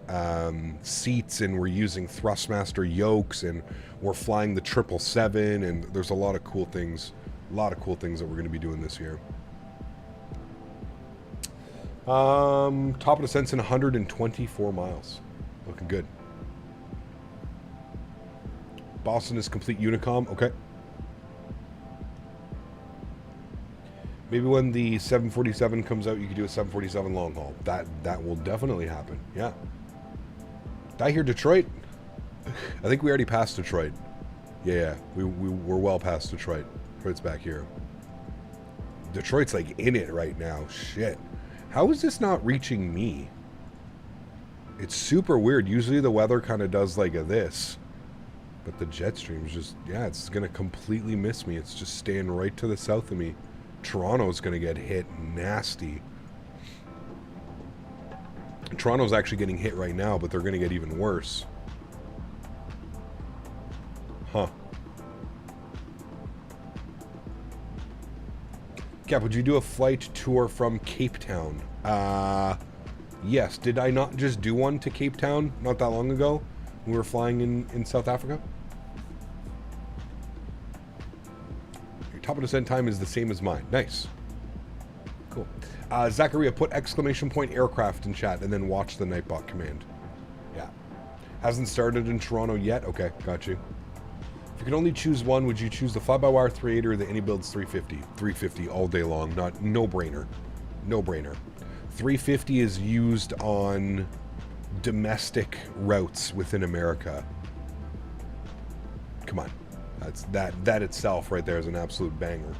seats, and we're using Thrustmaster yokes, and we're flying the 777, and there's a lot of cool things that we're going to be doing this year. Top of descents in 124 miles. Looking good. Boston is complete Unicom. Okay. Maybe when the 747 comes out, you could do a 747 long haul. That will definitely happen. Yeah. Did I hear Detroit? I think we already passed Detroit. Yeah, we're well past Detroit. Detroit's back here. Detroit's like in it right now. Shit. How is this not reaching me? It's super weird. Usually the weather kind of does like a this. But the jet stream's just, yeah, it's going to completely miss me. It's just staying right to the south of me. Toronto's going to get hit nasty. Toronto's actually getting hit right now, but they're going to get even worse. Huh. Cap, would you do a flight tour from Cape Town? Yes. Did I not just do one to Cape Town not that long ago? We were flying in South Africa. Your top of descent time is the same as mine. Nice. Cool. Zachariah, put exclamation point aircraft in chat and then watch the Nightbot command. Yeah. Hasn't started in Toronto yet? Okay, got you. If you could only choose one, would you choose the fly-by-wire 380 or the AnyBuilds 350? 350 all day long. No-brainer. No-brainer. 350 is used on domestic routes within America. Come on. That itself right there is an absolute banger.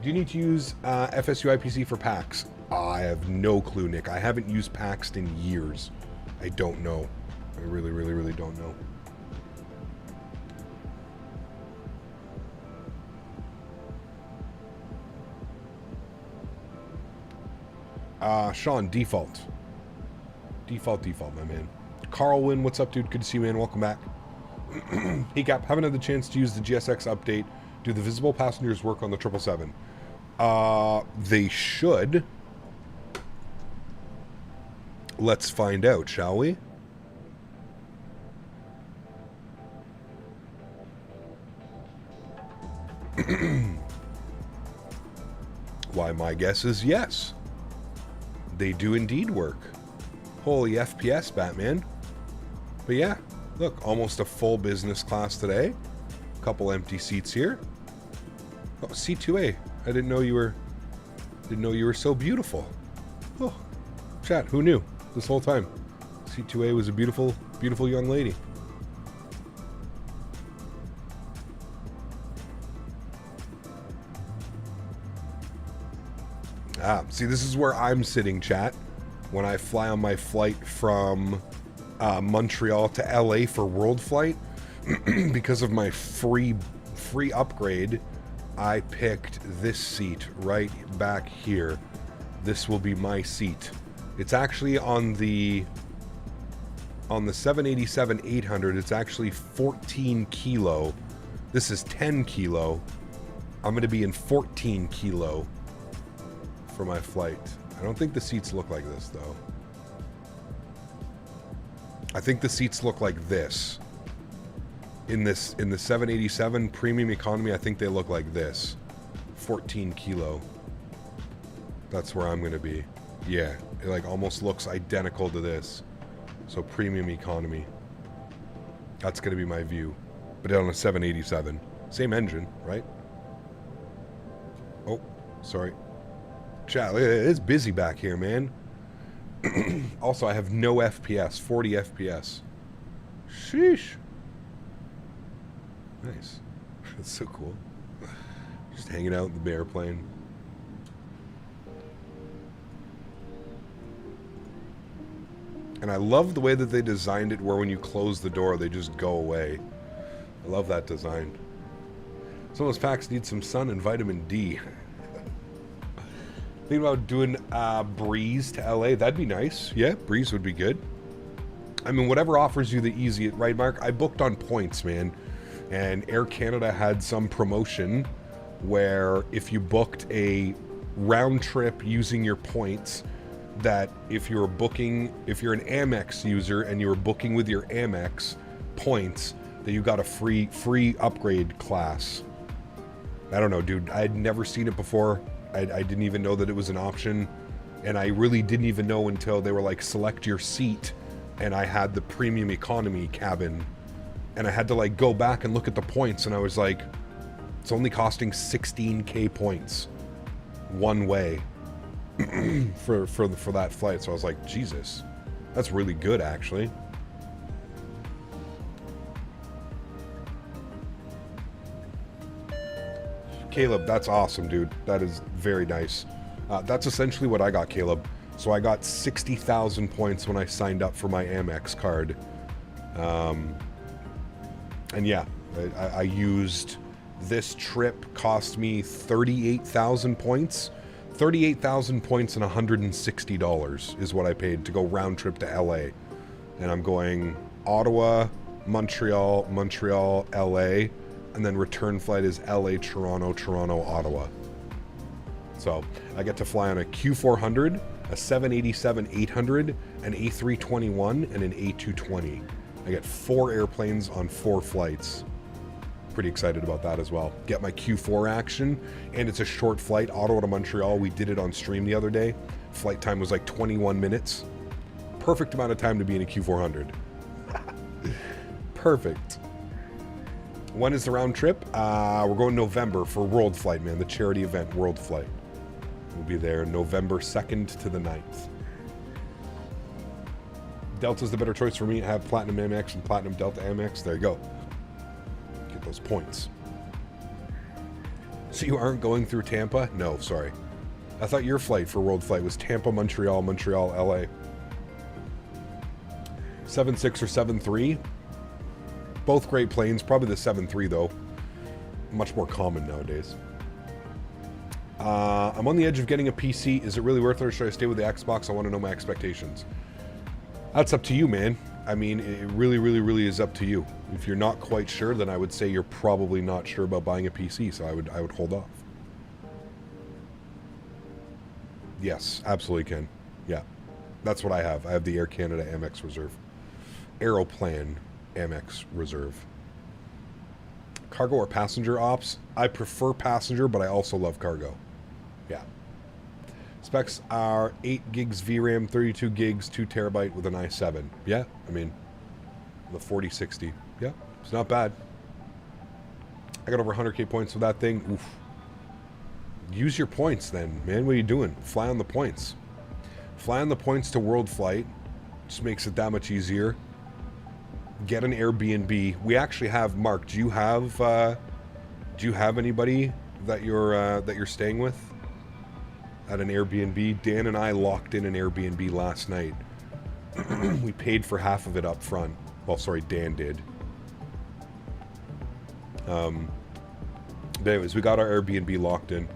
Do you need to use FSU IPC for PAX? I have no clue, Nick. I haven't used PAX in years. I don't know. I really, really, really don't know. Sean, default. Default, my man. Karl Win, what's up, dude? Good to see you, man. Welcome back. Hey, Cap, haven't had the chance to use the GSX update. Do the visible passengers work on the 777? They should. Let's find out, shall we? Why, my guess is yes. They do indeed work. Holy FPS, Batman. But yeah, look, almost a full business class today. Couple empty seats here. Oh, C2A. I didn't know you were so beautiful. Oh, chat, who knew this whole time? C2A was a beautiful, beautiful young lady. See, this is where I'm sitting, chat, when I fly on my flight from Montreal to LA for World Flight. Because of my free upgrade, I picked this seat right back here. This will be my seat. It's actually on the 787-800. It's actually 14 kilo. This is 10 kilo. I'm going to be in 14 kilo for my flight. I don't think the seats look like this though. I think the seats look like this. In the 787 premium economy, I think they look like this. 14 kilo. That's where I'm gonna be. Yeah, it like almost looks identical to this. So premium economy. That's gonna be my view. But on a 787. Same engine, right? Oh, sorry. Chat, it's busy back here, man. Also, I have no FPS, 40 FPS. Sheesh. Nice. That's so cool. Just hanging out in the airplane. And I love the way that they designed it where when you close the door, they just go away. I love that design. Some of those packs need some sun and vitamin D. Thinking about doing Breeze to LA. That'd be nice. Yeah, Breeze would be good. I mean, whatever offers you the easiest, right, Mark? I booked on points, man. And Air Canada had some promotion where if you booked a round trip using your points, that if you're an Amex user and you were booking with your Amex points, that you got a free upgrade class. I don't know, dude. I had never seen it before. I didn't even know that it was an option, and I really didn't even know until they were like, select your seat, and I had the premium economy cabin, and I had to like go back and look at the points, and I was like, it's only costing 16k points one way for that flight. So I was like, Jesus, that's really good actually. Caleb, that's awesome, dude. That is very nice. That's essentially what I got, Caleb. So I got 60,000 points when I signed up for my Amex card. And yeah, I used this trip, cost me 38,000 points. 38,000 points and $160 is what I paid to go round trip to LA. And I'm going Ottawa, Montreal, LA. And then return flight is LA, Toronto, Toronto, Ottawa. So I get to fly on a Q400, a 787-800, an A321, and an A220. I get 4 airplanes on 4 flights. Pretty excited about that as well. Get my Q4 action, and it's a short flight, Ottawa to Montreal. We did it on stream the other day. Flight time was like 21 minutes. Perfect amount of time to be in a Q400. Perfect. When is the round trip? We're going November for World Flight, man. The charity event, World Flight. We'll be there November 2nd to the 9th. Delta's the better choice for me. I have Platinum Amex and Platinum Delta Amex. There you go. Get those points. So you aren't going through Tampa? No, sorry. I thought your flight for World Flight was Tampa, Montreal, Montreal, LA. 7.6 or 7.3. Both great planes. Probably the 7.3 though. Much more common nowadays. I'm on the edge of getting a PC. Is it really worth it, or should I stay with the Xbox? I want to know my expectations. That's up to you, man. I mean, it really, really, really is up to you. If you're not quite sure, then I would say you're probably not sure about buying a PC, so I would hold off. Yes, absolutely can. Yeah. That's what I have. I have the Air Canada Amex Reserve. Aeroplan Amex Reserve. Cargo or passenger ops? I prefer passenger, but I also love cargo. Yeah. Specs are 8 gigs VRAM, 32 gigs, 2 terabyte with an i7. Yeah, I mean, the 4060. Yeah, it's not bad. I got over 100k points with that thing. Oof. Use your points then, man. What are you doing? Fly on the points. Fly on the points to World Flight. Just makes it that much easier. Get an Airbnb. We actually have, Mark, do you have anybody that you're staying with at an Airbnb? Dan and I locked in an Airbnb last night. We paid for half of it up front. Well, sorry, Dan did. But anyways, we got our Airbnb locked in.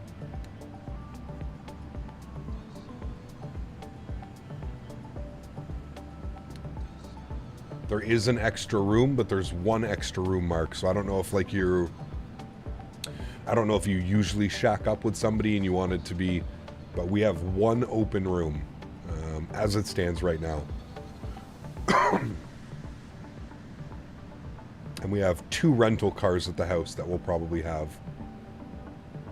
There is an extra room, but there's one extra room, Mark. So I don't know if like I don't know if you usually shack up with somebody and you want it to be, but we have one open room as it stands right now. And we have 2 rental cars at the house that we'll probably have.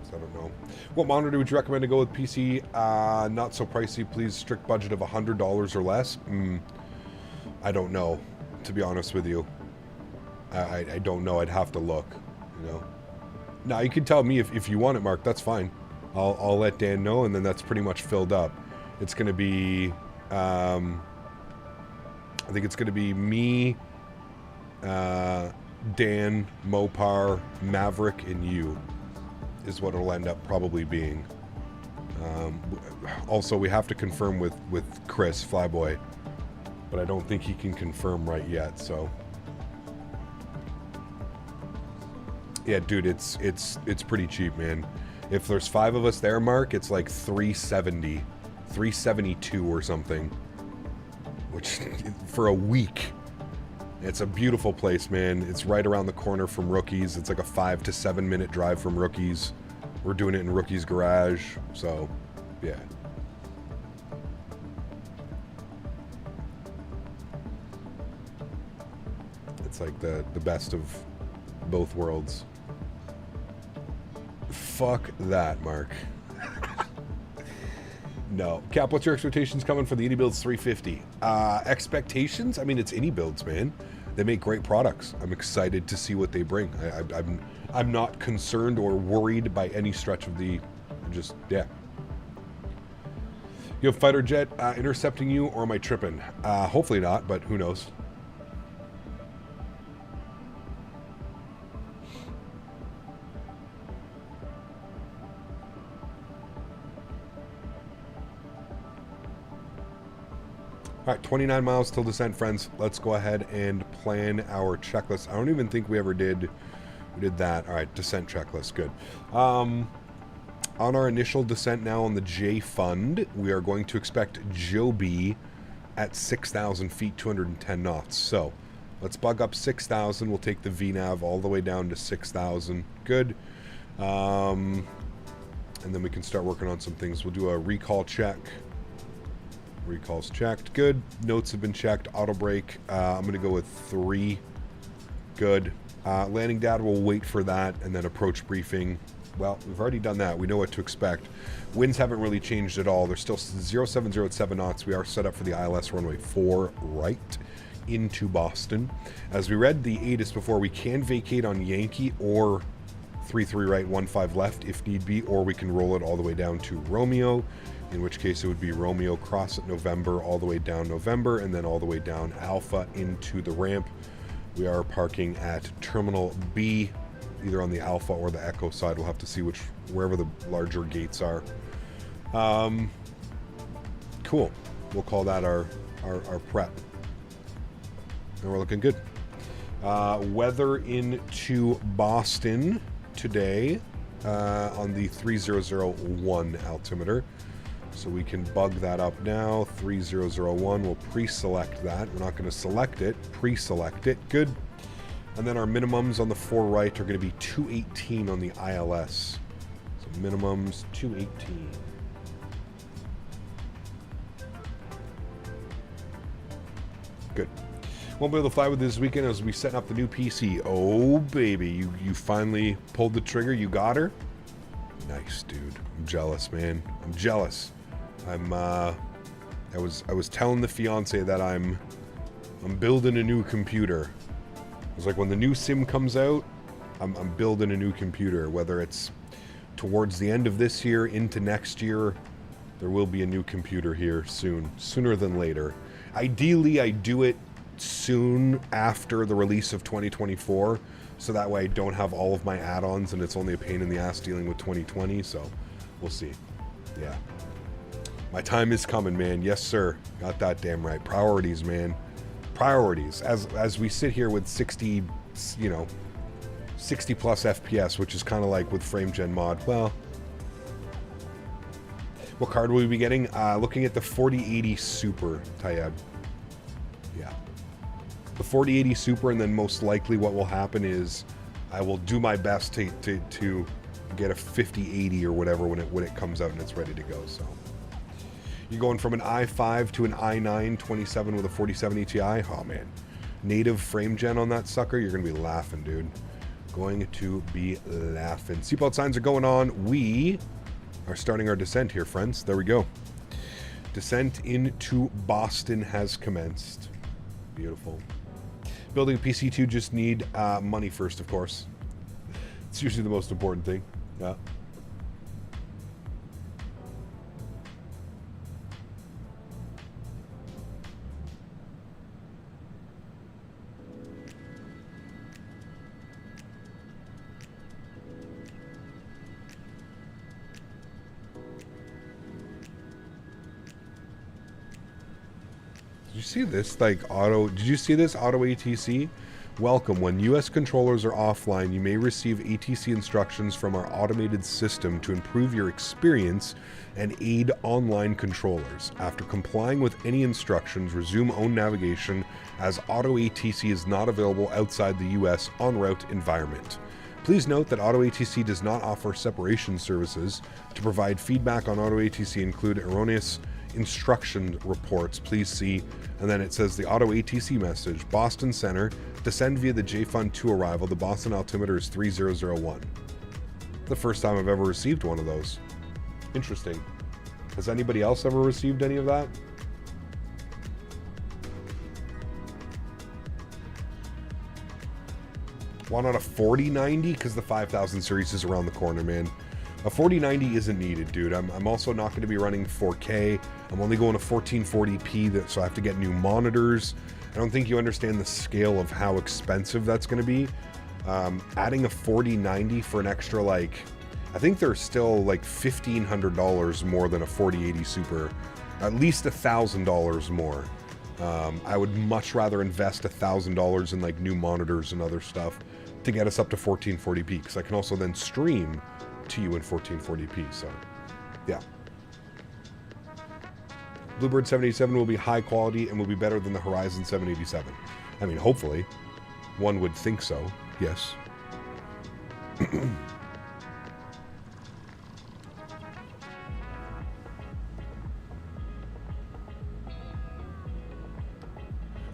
So I don't know. What monitor would you recommend to go with PC? Not so pricey, please. Strict budget of $100 or less. I don't know, to be honest with you. I don't know. I'd have to look, you know. Now, you can tell me if you want it, Mark. That's fine. I'll let Dan know, and then that's pretty much filled up. It's going to be... I think it's going to be me, Dan, Mopar, Maverick, and you is what it'll end up probably being. Also, we have to confirm with Chris, Flyboy, but I don't think he can confirm right yet, so... Yeah, dude, it's pretty cheap, man. If there's 5 of us there, Mark, it's like 370, 372 or something, which for a week. It's a beautiful place, man. It's right around the corner from Rookies. It's like a 5 to 7 minute drive from Rookies. We're doing it in Rookies' garage, so yeah. It's like the best of both worlds. Fuck that, Mark. No. Cap, what's your expectations coming for the Any Builds 350? Expectations? I mean, it's Any Builds, man. They make great products. I'm excited to see what they bring. I'm not concerned or worried by any stretch of the... Just, yeah. You have fighter jet intercepting you, or am I tripping? Hopefully not, but who knows? All right, 29 miles till descent, friends. Let's go ahead and plan our checklist. I don't even think we ever did. We did that. All right, descent checklist. Good. On our initial descent now on the J Fund, we are going to expect Joby at 6,000 feet, 210 knots. So let's bug up 6,000. We'll take the VNAV all the way down to 6,000. Good. And then we can start working on some things. We'll do a recall check. Recalls checked. Good. Notes have been checked. Auto brake. I'm going to go with 3. Good. Landing data, we'll wait for that. And then approach briefing. Well, we've already done that. We know what to expect. Winds haven't really changed at all. They're still 070 at 7 knots. We are set up for the ILS runway 4 right into Boston. As we read the ATIS before, we can vacate on Yankee or 3-3 right, 1-5 left if need be, or we can roll it all the way down to Romeo, in which case it would be Romeo cross at November, all the way down November, and then all the way down Alpha into the ramp. We are parking at Terminal B, either on the Alpha or the Echo side. We'll have to see wherever the larger gates are. Cool. We'll call that our prep. And we're looking good. Weather into Boston today on the 3001 altimeter. So we can bug that up now. 3001, we'll pre-select that. We're not going to select it, pre-select it. Good. And then our minimums on the 4 right are going to be 218 on the ILS. So minimums 218. Good. Won't be able to fly with this weekend as we setting up the new PC. Oh, baby. You finally pulled the trigger. You got her? Nice, dude. I'm jealous, man. I'm jealous. I was telling the fiance that I'm building a new computer. I was like, when the new sim comes out, I'm building a new computer. Whether it's towards the end of this year into next year, there will be a new computer here soon. Sooner than later. Ideally, I do it soon after the release of 2024, so that way I don't have all of my add-ons and it's only a pain in the ass dealing with 2020, so we'll see. Yeah. My time is coming, man. Yes, sir. Got that damn right. Priorities, man. Priorities. As we sit here with 60, you know, 60 plus FPS, which is kind of like with frame gen mod. Well, what card will we be getting? Looking at the 4080 Super, Tayeb. Yeah. The 4080 Super, and then most likely what will happen is I will do my best to get a 5080 or whatever when it comes out and it's ready to go. So you're going from an i5 to an i9 27 with a 4070 Ti. Oh man, native frame gen on that sucker. You're gonna be laughing, dude. Going to be laughing. Seatbelt signs are going on. We are starting our descent here, friends. There we go. Descent into Boston has commenced. Beautiful. Building a PC2 just need money first, of course. It's usually the most important thing. Yeah. Did you see this, like, did you see this auto ATC? Welcome. When US controllers are offline, you may receive ATC instructions from our automated system to improve your experience and aid online controllers. After complying with any instructions, resume own navigation, as auto ATC is not available outside the US en route environment. Please note that auto ATC does not offer separation services. To provide feedback on auto ATC, include erroneous instruction reports, please see. And then it says the auto ATC message: Boston Center, descend via the J-Fund to arrival. The Boston altimeter is 3001. The first time I've ever received one of those. Interesting. Has anybody else ever received any of that? Want on a 4090? Because the 5000 series is around the corner, man. A 4090 isn't needed, dude. I'm also not going to be running 4K. I'm only going to 1440p, so I have to get new monitors. I don't think you understand the scale of how expensive that's going to be. Adding a 4090 for an extra, like, I think they're still like $1,500 more than a 4080 Super. At least $1,000 more. I would much rather invest $1,000 in like new monitors and other stuff to get us up to 1440p, because I can also then stream to you in 1440p. So yeah, Bluebird 787 will be high quality and will be better than the Horizon 787. I mean, hopefully. One would think so, yes. I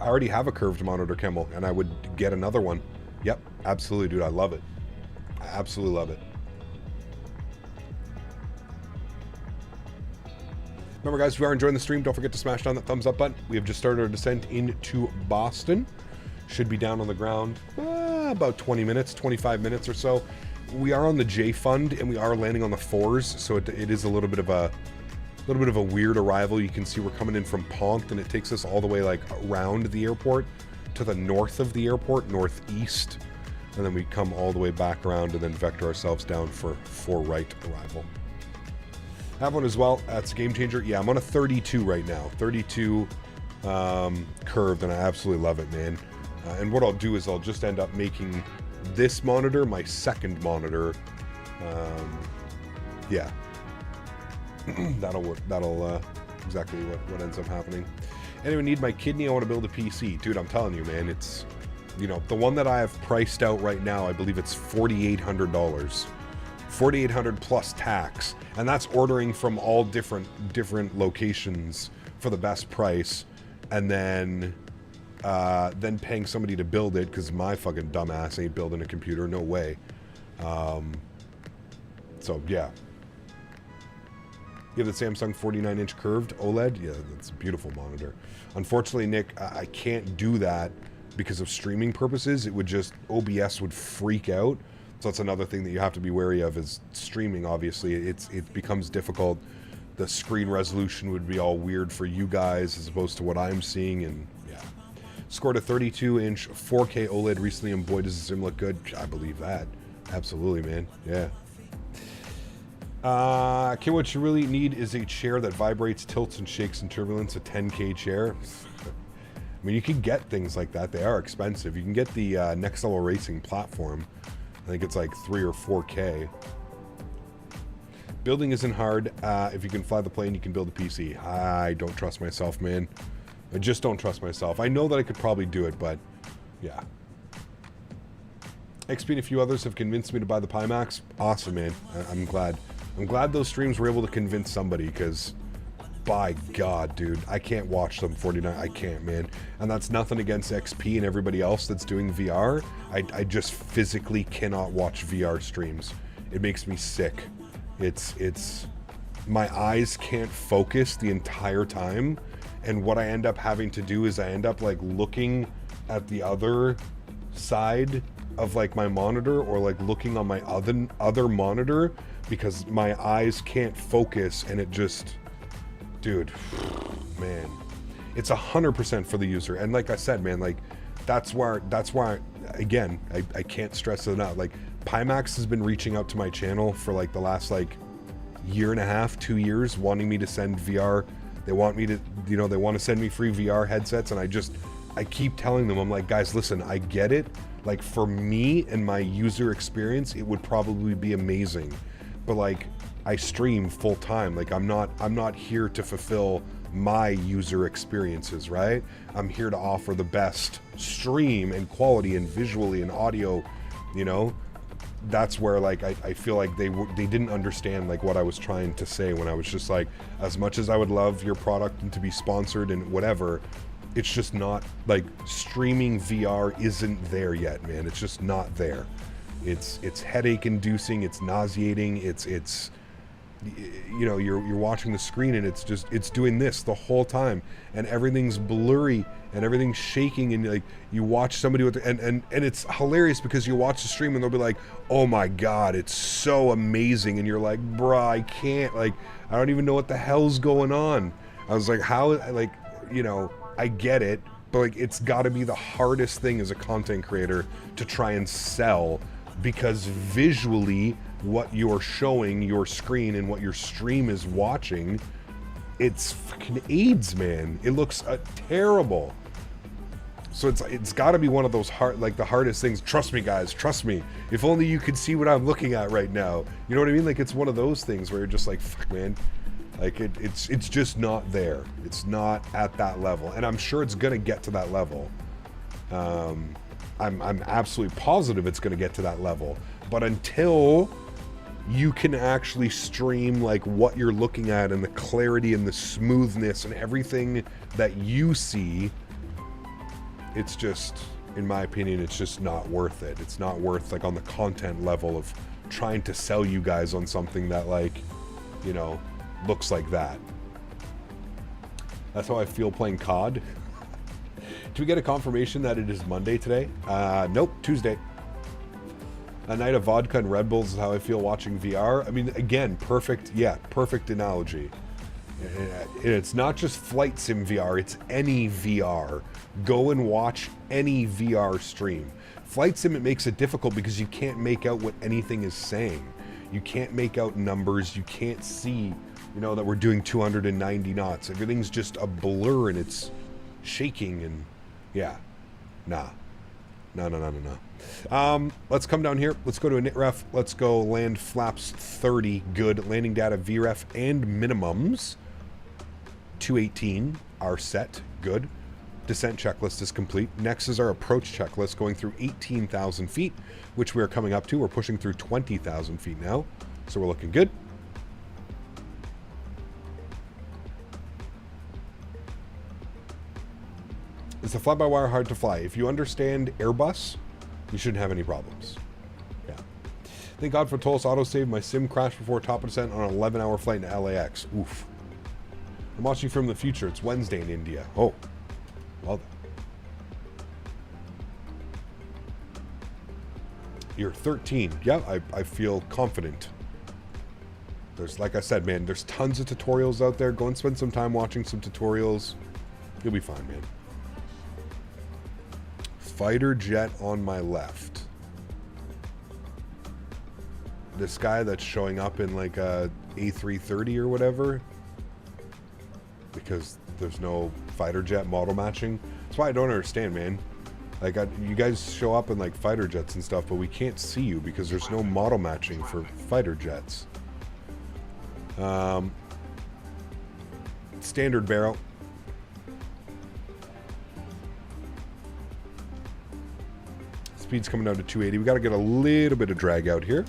already have a curved monitor, Kimmel, and I would get another one. Yep, absolutely, dude. I love it. I absolutely love it. Remember, guys, if you are enjoying the stream, don't forget to smash down that thumbs up button. We have just started our descent into Boston. Should be down on the ground about 20 minutes, 25 minutes or so. We are on the J-Fund, and we are landing on the 4s, so it is a little bit of a weird arrival. You can see we're coming in from Pont, and it takes us all the way like around the airport to the north of the airport, northeast, and then we come all the way back around and then vector ourselves down for right arrival. Have one as well. That's a game changer. Yeah, I'm on a 32 right now. 32 curved, and I absolutely love it, man. And what I'll do is I'll just end up making this monitor my second monitor. Yeah. That'll work. That'll exactly what ends up happening. Anyone need my kidney? I want to build a PC. Dude, I'm telling you, man, it's, you know, the one that I have priced out right now, I believe it's $4,800. $4,800 plus tax, and that's ordering from all different locations for the best price. And then then paying somebody to build it, because my fucking dumbass ain't building a computer, no way. So, yeah. You have the Samsung 49-inch curved OLED? Yeah, that's a beautiful monitor. Unfortunately, Nick, I can't do that because of streaming purposes. It would just, OBS would freak out. So that's another thing that you have to be wary of is streaming, obviously. It becomes difficult. The screen resolution would be all weird for you guys as opposed to what I'm seeing, and yeah. Scored a 32-inch 4K OLED recently, and boy, does the sim look good. I believe that. Absolutely, man. Yeah. Okay, what you really need is a chair that vibrates, tilts, and shakes in turbulence, a 10K chair. I mean, you can get things like that. They are expensive. You can get the Next Level Racing platform. I think it's like 3 or 4K. Building isn't hard. If you can fly the plane, you can build a PC. I don't trust myself, man. I just don't trust myself. I know that I could probably do it, but yeah. XP and a few others have convinced me to buy the Pimax. Awesome, man. I'm glad. I'm glad those streams were able to convince somebody, because by God, dude, I can't watch them 49. I can't, man. And that's nothing against XP and everybody else that's doing VR. I just physically cannot watch VR streams. It makes me sick. It's my eyes can't focus the entire time, and what I end up having to do is I end up like looking at the other side of like my monitor, or like looking on my other monitor, because my eyes can't focus, and it just, dude, man, it's 100% for the user. And like I said, man, like that's why again, I can't stress it enough. Like Pimax has been reaching out to my channel for like the last like year and a half, 2 years, wanting me to send VR. They want me to, you know, they want to send me free VR headsets, and I keep telling them, I'm like, guys, listen, I get it. Like for me and my user experience, it would probably be amazing, but like I stream full time. Like I'm not here to fulfill my user experiences, right? I'm here to offer the best stream and quality and visually and audio, you know. That's where like I feel like they didn't understand like what I was trying to say when I was just like, as much as I would love your product and to be sponsored and whatever, it's just not, like, streaming VR isn't there yet, man. It's just not there. It's headache inducing, it's nauseating, it's you know, you're watching the screen and it's doing this the whole time, and everything's blurry and everything's shaking, and like you watch somebody with and it's hilarious because you watch the stream and they'll be like, oh my God, it's so amazing, and you're like, bruh, I can't, like, I don't even know what the hell's going on. I was like, how, like, you know, I get it, but like it's got to be the hardest thing as a content creator to try and sell, because visually what you're showing your screen and what your stream is watching, it's fucking AIDS, man. It looks terrible. So it's got to be one of those hard, like the hardest things. Trust me, guys, trust me. If only you could see what I'm looking at right now. You know what I mean? Like it's one of those things where you're just like, fuck, man. Like it's just not there. It's not at that level, and I'm sure it's gonna get to that level. I'm absolutely positive it's gonna get to that level. But until you can actually stream like what you're looking at and the clarity and the smoothness and everything that you see, it's just, in my opinion, it's just not worth it. It's not worth, like, on the content level of trying to sell you guys on something that, like, you know, looks like that. That's how I feel playing COD. Do we get a confirmation that it is Monday today? Nope, Tuesday. A night of vodka and Red Bulls is how I feel watching VR. I mean, again, perfect analogy. And it's not just flight sim VR, it's any VR. Go and watch any VR stream. Flight sim, it makes it difficult because you can't make out what anything is saying. You can't make out numbers, you can't see, you know, that we're doing 290 knots. Everything's just a blur and it's shaking, and yeah, no. Let's come down here. Let's go to a NITREF. Let's go land flaps 30, good. Landing data VREF and minimums. 218 are set, good. Descent checklist is complete. Next is our approach checklist, going through 18,000 feet, which we are coming up to. We're pushing through 20,000 feet now, so we're looking good. Is the fly-by-wire hard to fly? If you understand Airbus, you shouldn't have any problems. Yeah. Thank God for Tulsa autosave. My sim crashed before top of descent on an 11-hour flight to LAX. Oof. I'm watching from the future. It's Wednesday in India. Oh. Well then. You're 13. Yeah, I feel confident. There's, like I said, man, there's tons of tutorials out there. Go and spend some time watching some tutorials. You'll be fine, man. Fighter jet on my left. This guy that's showing up in like a A330 or whatever. Because there's no fighter jet model matching. That's why I don't understand, man. Like, you guys show up in like fighter jets and stuff, but we can't see you because there's no model matching for fighter jets. Standard barrel. Speed's coming down to 280. We got to get a little bit of drag out here.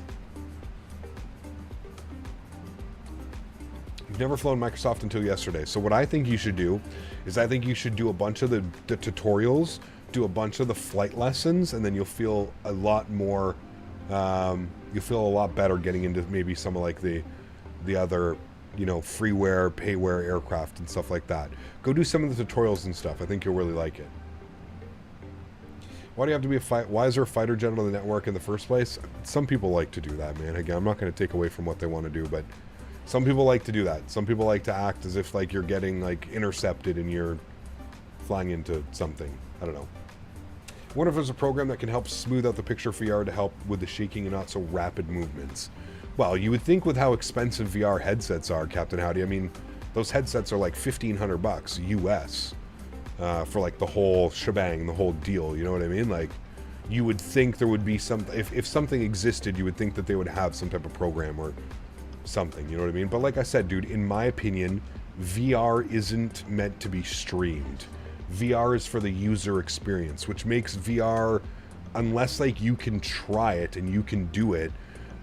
You've never flown Microsoft until yesterday. So what I think you should do is I think you should do a bunch of the tutorials, do a bunch of the flight lessons, and then you'll feel a lot more, you'll feel a lot better getting into maybe some of like the other, you know, freeware, payware aircraft and stuff like that. Go do some of the tutorials and stuff. I think you'll really like it. Why do you have to be why is there a fighter jet on the network in the first place? Some people like to do that, man. Again, I'm not going to take away from what they want to do, but some people like to do that. Some people like to act as if like you're getting like intercepted and you're flying into something. I don't know. I wonder if there's a program that can help smooth out the picture for VR to help with the shaking and not so rapid movements. Well, you would think with how expensive VR headsets are, Captain Howdy. I mean, those headsets are like $1,500 US for like the whole shebang, the whole deal. You know what I mean? Like, you would think there would be some. If something existed, you would think that they would have some type of program or something. You know what I mean? But like I said, dude, in my opinion, VR isn't meant to be streamed. VR is for the user experience, which makes VR, unless like you can try it and you can do it,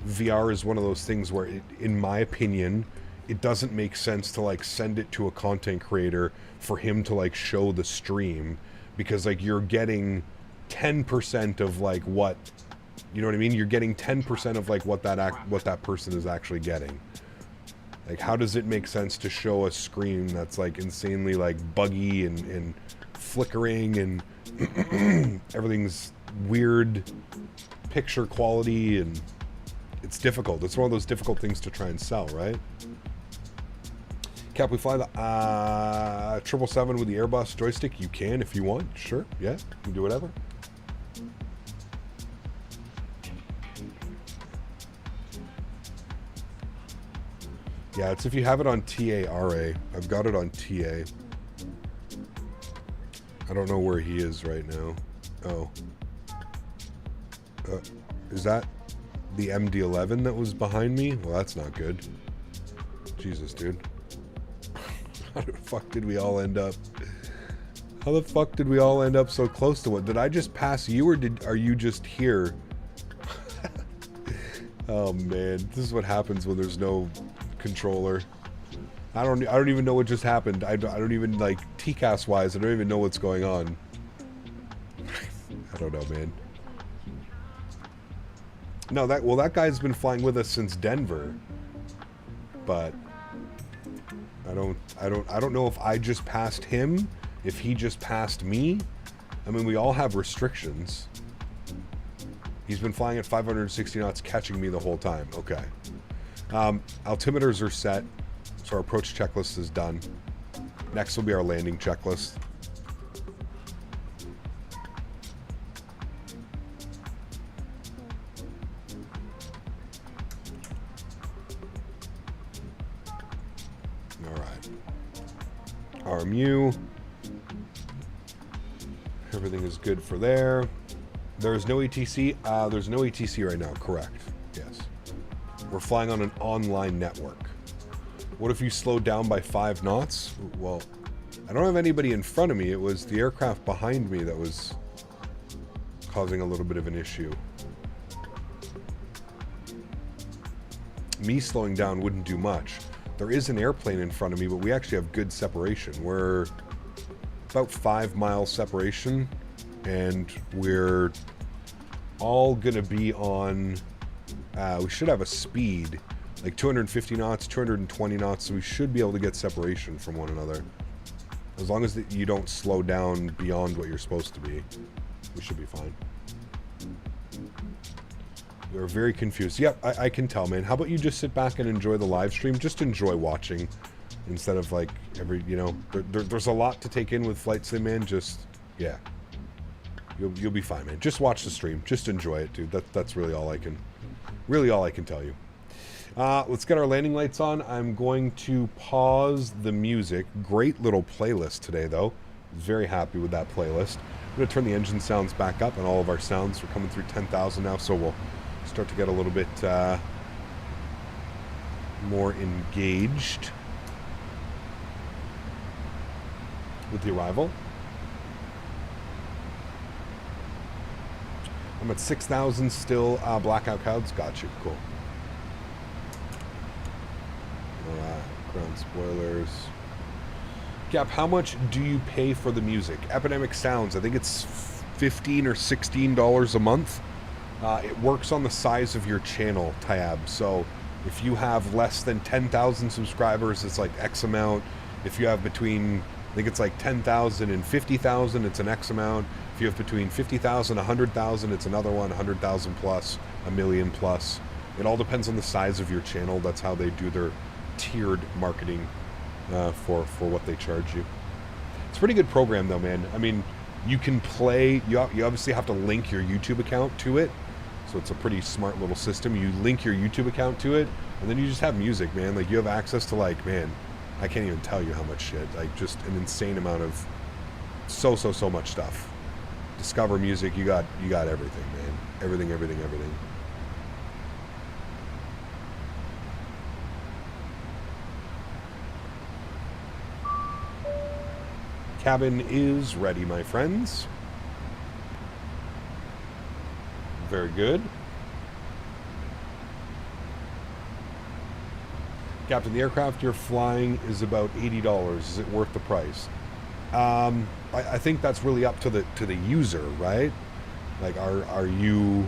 VR is one of those things where, in my opinion, it doesn't make sense to like send it to a content creator for him to like show the stream, because like you're getting 10% of like what, you know what I mean? You're getting 10% of like what that person is actually getting. Like, how does it make sense to show a screen that's like insanely like buggy and flickering and everything's weird picture quality, and it's difficult. It's one of those difficult things to try and sell, right? Cap, we fly the 777 with the Airbus joystick. You can if you want. Sure, yeah, you can do whatever. Yeah, it's if you have it on TARA. I've got it on TA. I don't know where he is right now. Oh. Is that the MD-11 that was behind me? Well, that's not good. Jesus, dude. How the fuck did we all end up? How the fuck did we all end up so close to it? Did I just pass you, or are you just here? Oh man, this is what happens when there's no controller. I don't even know what just happened. I don't even, like, TCAS wise, I don't even know what's going on. I don't know, man. No, that guy's been flying with us since Denver. But I don't know if I just passed him, if he just passed me. I mean, we all have restrictions. He's been flying at 560 knots, catching me the whole time. Okay. Altimeters are set, so our approach checklist is done. Next will be our landing checklist. All right. RMU. Everything is good for there. There's no ETC. There's no ETC right now. Correct. Yes. We're flying on an online network. What if you slowed down by 5 knots? Well, I don't have anybody in front of me. It was the aircraft behind me that was causing a little bit of an issue. Me slowing down wouldn't do much. There is an airplane in front of me, but we actually have good separation. We're about 5 mile separation, and we're all gonna be on, we should have a speed, like 250 knots, 220 knots, so we should be able to get separation from one another. As long as you don't slow down beyond what you're supposed to be, we should be fine. We're very confused. Yep, I can tell, man. How about you just sit back and enjoy the live stream? Just enjoy watching instead of like every, you know, there's a lot to take in with Flight Sim, man. Just, yeah. You'll be fine, man. Just watch the stream. Just enjoy it, dude. That's really all I can tell you. Let's get our landing lights on. I'm going to pause the music. Great little playlist today, though. Very happy with that playlist. I'm going to turn the engine sounds back up, and all of our sounds are coming through 10,000 now, so we'll start to get a little bit more engaged with the arrival. I'm at 6,000 still. Blackout clouds. Got you. Cool. Ground spoilers. Gap, how much do you pay for the music? Epidemic Sounds. I think it's $15 or $16 a month. It works on the size of your channel tab. So if you have less than 10,000 subscribers, it's like X amount. If you have between, I think it's like 10,000 and 50,000, it's an X amount. If you have between 50,000 and 100,000, it's another one, 100,000 plus, a million plus. It all depends on the size of your channel. That's how they do their tiered marketing for what they charge you. It's a pretty good program though, man. I mean, you can play, you obviously have to link your YouTube account to it. So it's a pretty smart little system. You link your YouTube account to it, and then you just have music, man. Like, you have access to, like, man, I can't even tell you how much shit. Like, just an insane amount of so much stuff. Discover music, you got everything, man. Everything. Cabin is ready, my friends. Very good. Captain, the aircraft you're flying is about $80. Is it worth the price? I think that's really up to the user, right? Like, are you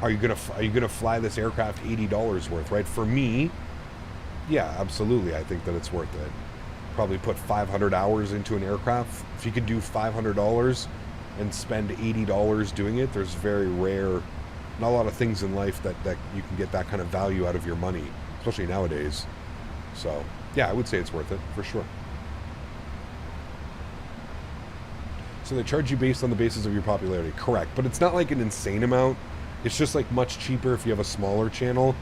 gonna fly this aircraft $80 worth, right? For me, yeah, absolutely. I think that it's worth it. Probably put 500 hours into an aircraft. If you could do $500 and spend $80 doing it, there's very rare, not a lot of things in life that you can get that kind of value out of your money, especially nowadays. So yeah, I would say it's worth it for sure. So they charge you based on the basis of your popularity, correct? But it's not like an insane amount. It's just like much cheaper if you have a smaller channel.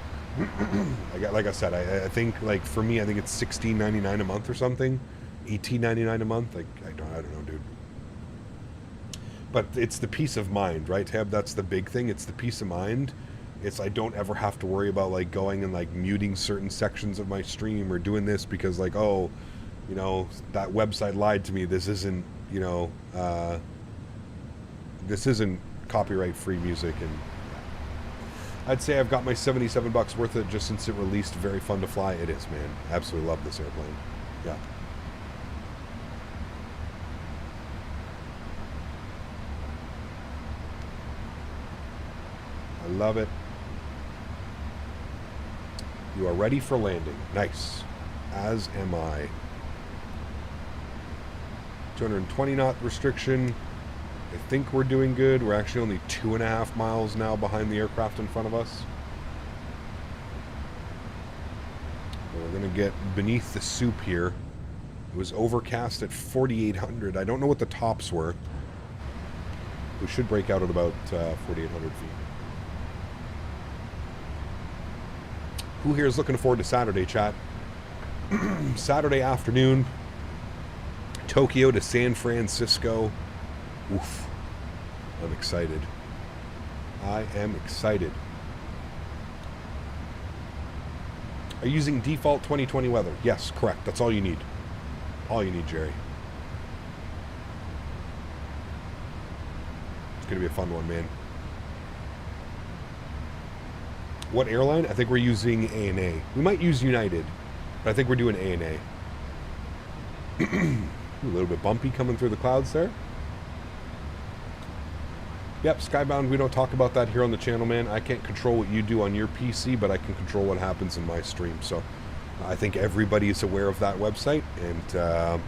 Like I said, I think, like, for me, I think it's $16.99 a month or something, $18.99 a month. Like, I don't know, dude. But it's the peace of mind, right, Tab? That's the big thing. It's the peace of mind. It's, I don't ever have to worry about, like, going and, like, muting certain sections of my stream or doing this because, like, oh, you know, that website lied to me. This isn't, you know, this isn't copyright-free music. And I'd say I've got my $77 worth of it just since it released. Very fun to fly. It is, man. Absolutely love this airplane. Yeah. I love it. You are ready for landing. Nice. As am I. 220 knot restriction. I think we're doing good. We're actually only 2.5 miles now behind the aircraft in front of us. We're going to get beneath the soup here. It was overcast at 4,800. I don't know what the tops were. We should break out at about 4,800 feet. Who here is looking forward to Saturday, chat? Saturday afternoon, Tokyo to San Francisco. Oof. I'm excited. I am excited. Are you using default 2020 weather? Yes, correct. That's all you need. All you need, Jerry. It's going to be a fun one, man. What airline? I think we're using ANA. We might use United, but I think we're doing ANA. A little bit bumpy coming through the clouds there. Yep, Skybound, we don't talk about that here on the channel, man. I can't control what you do on your PC, but I can control what happens in my stream. So I think everybody is aware of that website. And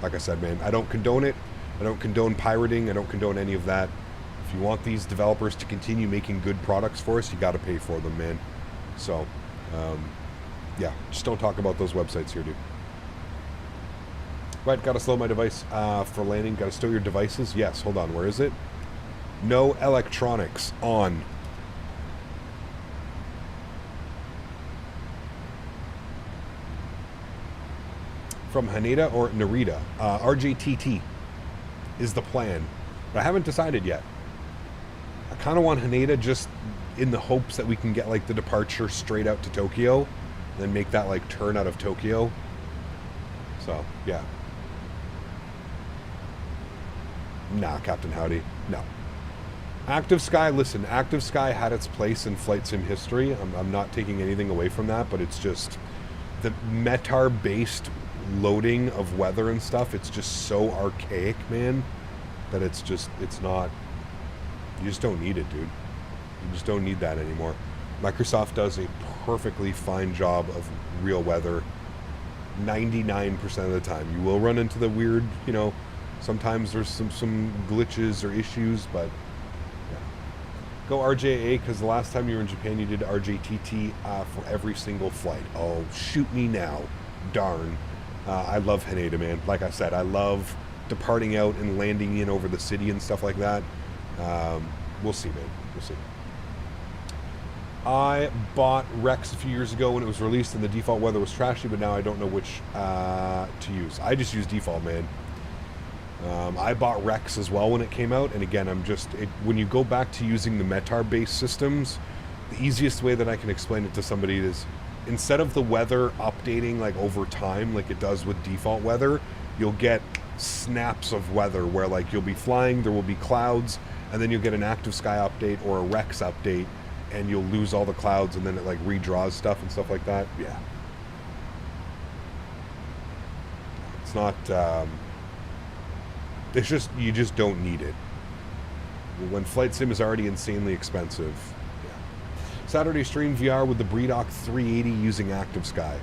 like I said, man, I don't condone it. I don't condone pirating. I don't condone any of that. If you want these developers to continue making good products for us, you got to pay for them, man. So, yeah, just don't talk about those websites here, dude. Right, gotta slow my device for landing. Gotta stow your devices. Yes, hold on. Where is it? No electronics on. From Haneda or Narita. RJTT is the plan. But I haven't decided yet. I kind of want Haneda just in the hopes that we can get like the departure straight out to Tokyo. And then make that like turn out of Tokyo. So, yeah. Nah, Captain Howdy. No. Active Sky, listen, Active Sky had its place in flight sim history. I'm not taking anything away from that, but it's just the METAR-based loading of weather and stuff, it's just so archaic, man, that it's not, you just don't need it, dude. You just don't need that anymore. Microsoft does a perfectly fine job of real weather 99% of the time. You will run into the weird, you know, sometimes there's some glitches or issues, but yeah. Go RJA, because the last time you were in Japan you did RJTT for every single flight. Oh, shoot me now. Darn. I love Haneda, man. Like I said, I love departing out and landing in over the city and stuff like that. We'll see, man. We'll see. I bought Rex a few years ago when it was released and the default weather was trashy, but now I don't know which to use. I just use default, man. I bought Rex as well when it came out, and again, when you go back to using the METAR-based systems, the easiest way that I can explain it to somebody is, instead of the weather updating like over time like it does with default weather, you'll get snaps of weather where like you'll be flying, there will be clouds, and then you'll get an Active Sky update or a Rex update, and you'll lose all the clouds, and then it like redraws stuff and stuff like that. Yeah. It's not... it's just, you just don't need it. When Flight Sim is already insanely expensive. Yeah. Saturday stream VR with the Breedoc 380 using Active Sky.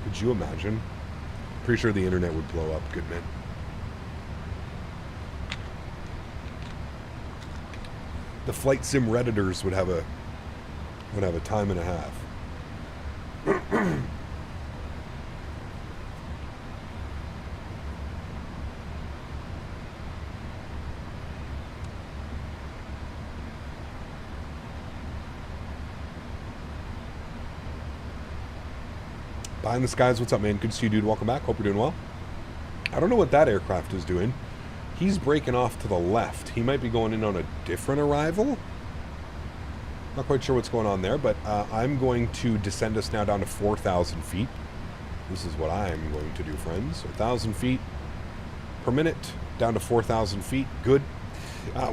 Could you imagine? Pretty sure the internet would blow up. Good man. The Flight Sim Redditors would have a time and a half. Behind the Skies, what's up, man? Good to see you, dude. Welcome back. Hope you're doing well. I don't know what that aircraft is doing. He's breaking off to the left. He might be going in on a different arrival. Not quite sure what's going on there, but I'm going to descend us now down to 4,000 feet. This is what I'm going to do, friends. 1,000 feet per minute, down to 4,000 feet. Good.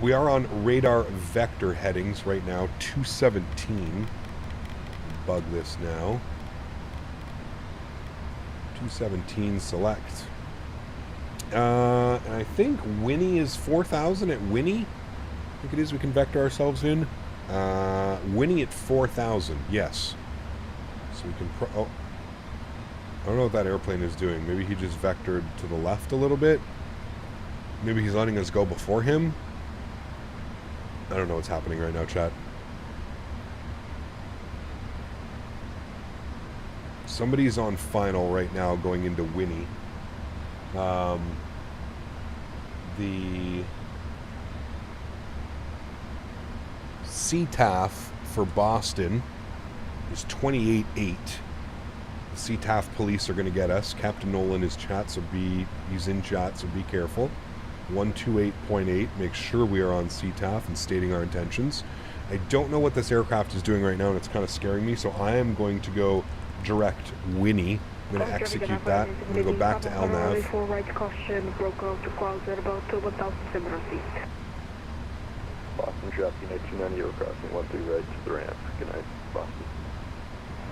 We are on radar vector headings right now, 217. Bug this now. 217 select. And I think Winnie is 4,000 at Winnie. I think it is. We can vector ourselves in. Winnie at 4,000. Yes. So we can. Oh, I don't know what that airplane is doing. Maybe he just vectored to the left a little bit. Maybe he's letting us go before him. I don't know what's happening right now, chat. Somebody's on final right now going into Winnie. The CTAF for Boston is 28.8. The CTAF police are going to get us. Captain Nolan is chat, so he's in chat, so be careful. 128.8. Make sure we are on CTAF and stating our intentions. I don't know what this aircraft is doing right now, and it's kind of scaring me, so I am going to go direct Winnie. I'm going to execute that. I'm going to go back to LNAV. For right caution, broke out to clouds at about 1,700 feet. Boston traffic, United 290, crossing 13 right to the ramp. Good night, Boston.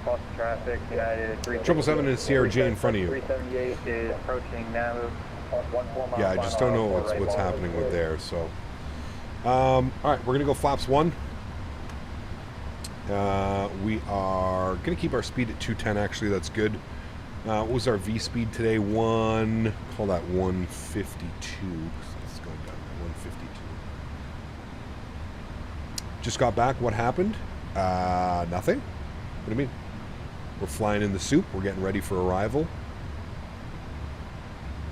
Boston traffic, United 777 and CRJ in front of you. 378 is approaching now. 14 Yeah, I just don't know what's happening with there. So, all right, we're gonna go flaps 1. We are gonna keep our speed at 210. Actually, that's good. What was our V speed today? Call that 152. It's going down to 152. Just got back. What happened? Nothing. What do you mean? We're flying in the soup. We're getting ready for arrival.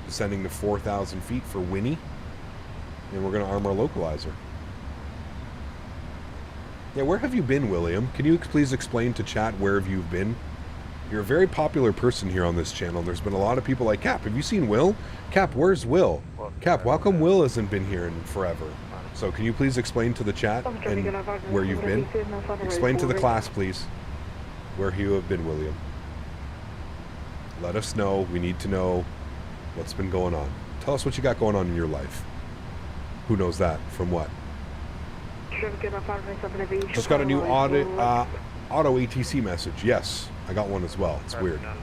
Descending to 4,000 feet for Winnie. And we're going to arm our localizer. Yeah, where have you been, William? Can you please explain to chat where have you been? You're a very popular person here on this channel. There's been a lot of people like, Cap, have you seen Will? Cap, where's Will? Cap, how come Will hasn't been here in forever? So can you please explain to the chat and where you've been? Explain to the class, please, where you have been, William. Let us know. We need to know what's been going on. Tell us what you got going on in your life. Who knows that? From what? Just got a new auto ATC message. Yes, I got one as well. It's weird. Yeah.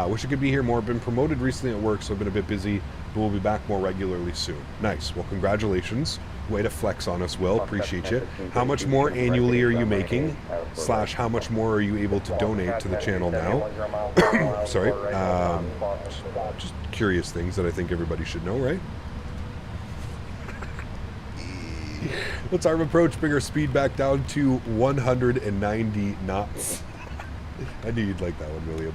Wish I could be here more. Been promoted recently at work, so I've been a bit busy, but we'll be back more regularly soon. Nice. Well, congratulations. Way to flex on us, Will. Appreciate you. How much more annually are you making? / how much more are you able to donate to the channel now? Sorry. Just curious things that I think everybody should know, right? Let's arm approach, bring our speed back down to 190 knots. I knew you'd like that one, William.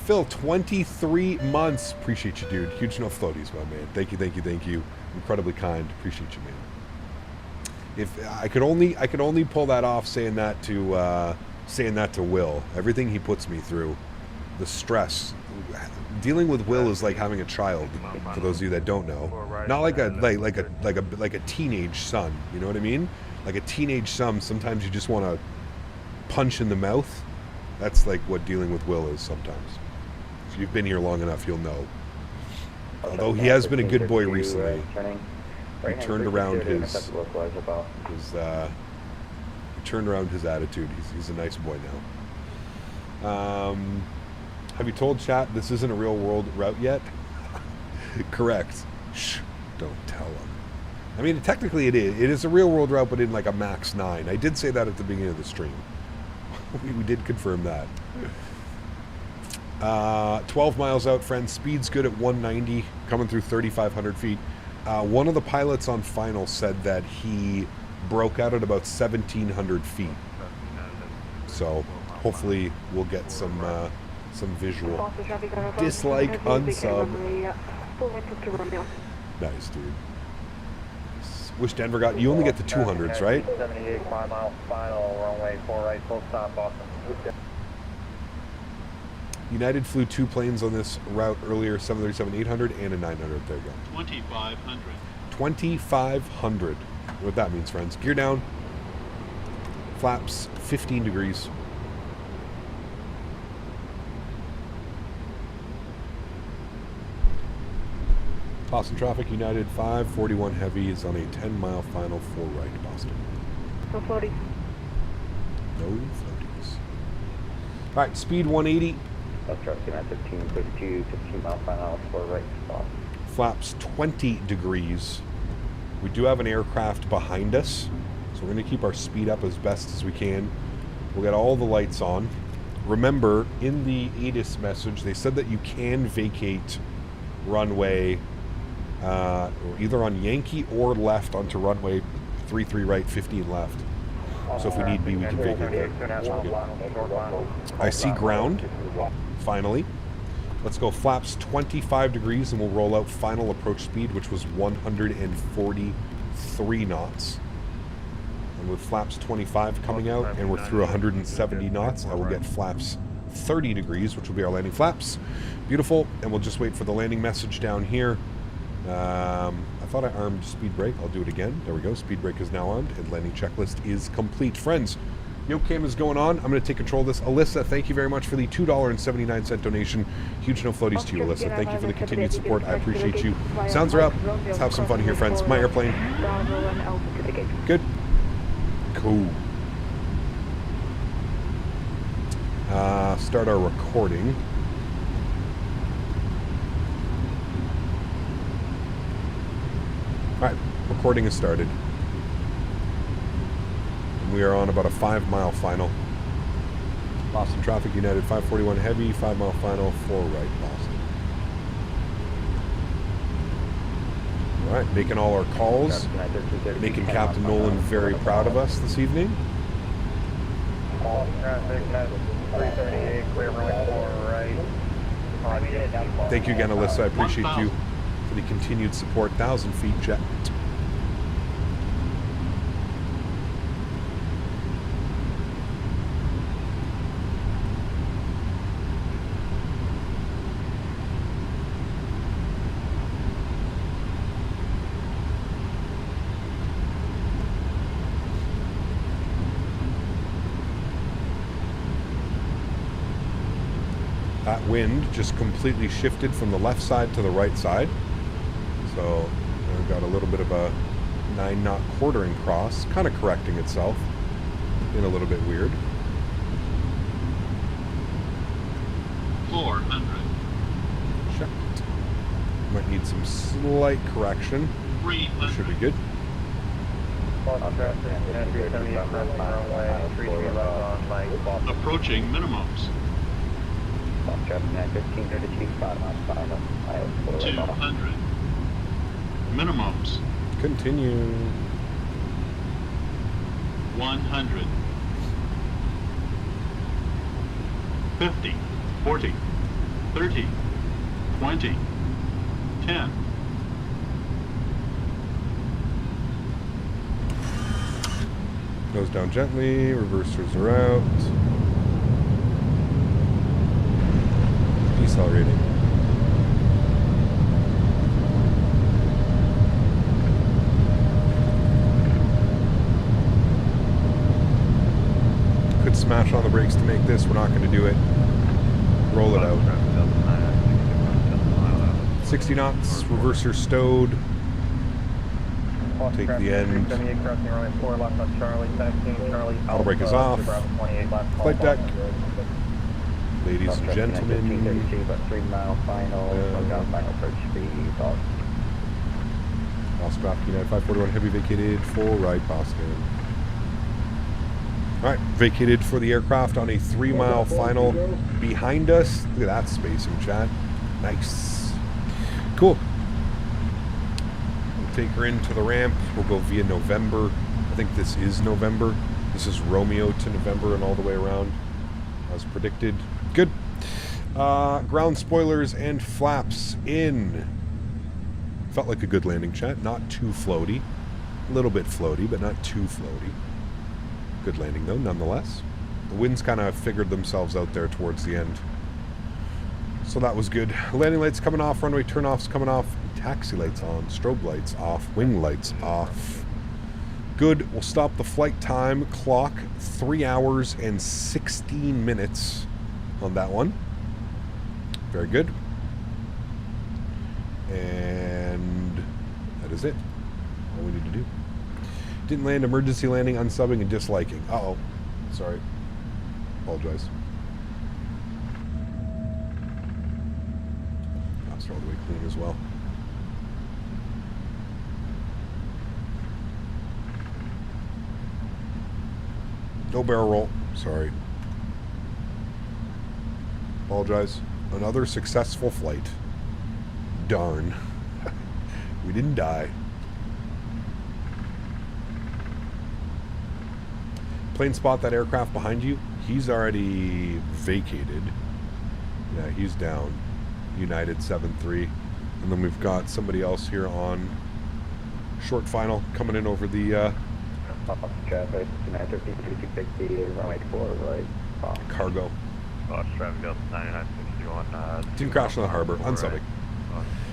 Phil, 23 months. Appreciate you, dude. Huge enough floaties, my man. Thank you, thank you, thank you. Incredibly kind. Appreciate you, man. If I could only pull that off saying that to Will. Everything he puts me through, the stress. Dealing with Will is like having a child. For those of you that don't know, not like a teenage son. You know what I mean? Like a teenage son. Sometimes you just want to punch in the mouth. That's like what dealing with Will is sometimes. If you've been here long enough, you'll know. Although he has been a good boy recently. He turned around his attitude. He's a nice boy now. Have you told chat this isn't a real world route yet? Correct. Shh, don't tell him. I mean, technically it is. It is a real world route, but in like a max 9. I did say that at the beginning of the stream. We did confirm that. 12 miles out, friends. Speed's good at 190, coming through 3,500 feet. One of the pilots on final said that he broke out at about 1,700 feet. So hopefully we'll get some visual. Dislike, unsub. Nice, dude. Wish Denver got. You only get the 200s, right? 78 mile final, runway 4 right, full stop, Boston. United flew 2 planes on this route earlier, 737-800 and a 900. There you go. 2,500. 2,500. What that means, friends. Gear down. Flaps 15 degrees. Boston traffic, United 541 heavy is on a 10-mile final 4 right, Boston. No floaties. No floaties. All right, speed 180. South traffic, United 1532, 15-mile final 4 right, stop. Flaps 20 degrees. We do have an aircraft behind us, so we're going to keep our speed up as best as we can. We'll get all the lights on. Remember, in the ATIS message, they said that you can vacate runway either on Yankee or left onto runway 33 right, 15 left. So if we need be, we can vacate there. I see ground, finally. Let's go flaps 25 degrees and we'll roll out final approach speed, which was 143 knots. And with flaps 25 coming out and we're through 170 knots, I will get flaps 30 degrees, which will be our landing flaps. Beautiful. And we'll just wait for the landing message down here. I thought I armed speed brake. I'll do it again. There we go. Speed brake is now armed and landing checklist is complete. Friends, Yocam is going on. I'm going to take control of this. Alyssa, thank you very much for the $2.79 donation. Huge no floaties to you, Alyssa. Thank you for the continued support. I appreciate you. Sounds are up. Let's have some fun here, friends. My airplane. Good. Cool. Start our recording. Alright, recording has started. We are on about a 5-mile final. Boston traffic, United 541 heavy, 5-mile final, 4 right, Boston. Alright, making all our calls. Making Captain Nolan very proud of us this evening. All traffic, 338, clear runway 4 right. Thank you again, Alyssa. I appreciate you for the continued support. 1,000 feet jet. That wind just completely shifted from the left side to the right side. So we've got a little bit of a 9-knot quartering cross, kind of correcting itself. Been a little bit weird. 400. Checked. Might need some slight correction. 300. Should be good. Approaching minimums. 200. Minimums. Continue. 100. 50. 40. 30. 20. 10. Goes down gently. Reversers are out. Decelerating. Could smash on the brakes to make this. We're not going to do it. Roll it out. 60 knots. Reverser stowed. Take the end. Auto brake is off. Flight deck. Ladies and gentlemen. Oscar United 541 heavy vacated for right Boston. Alright, vacated for the aircraft on a 3-mile final behind us. Look at that spacing, chat. Nice. Cool. We'll take her into the ramp. We'll go via November. I think this is November. This is Romeo to November and all the way around as predicted. Good. Ground spoilers and flaps in. Felt like a good landing, chat. Not too floaty. A little bit floaty, but not too floaty. Good landing, though, nonetheless. The winds kind of figured themselves out there towards the end. So that was good. Landing lights coming off. Runway turnoffs coming off. Taxi lights on. Strobe lights off. Wing lights off. Good. We'll stop the flight time clock. 3 hours and 16 minutes on that one. Very good. And that is it. All we need to do. Didn't land, emergency landing, unsubbing, and disliking. Uh-oh. Sorry. Apologize. Faster all the way clean as well. No barrel roll. Sorry. Apologize. Another successful flight. Darn. We didn't die. Plane spot that aircraft behind you. He's already vacated. Yeah, he's down. United 7-3. And then we've got somebody else here on short final coming in over the cargo. Didn't crash in the harbor. Unsubbing.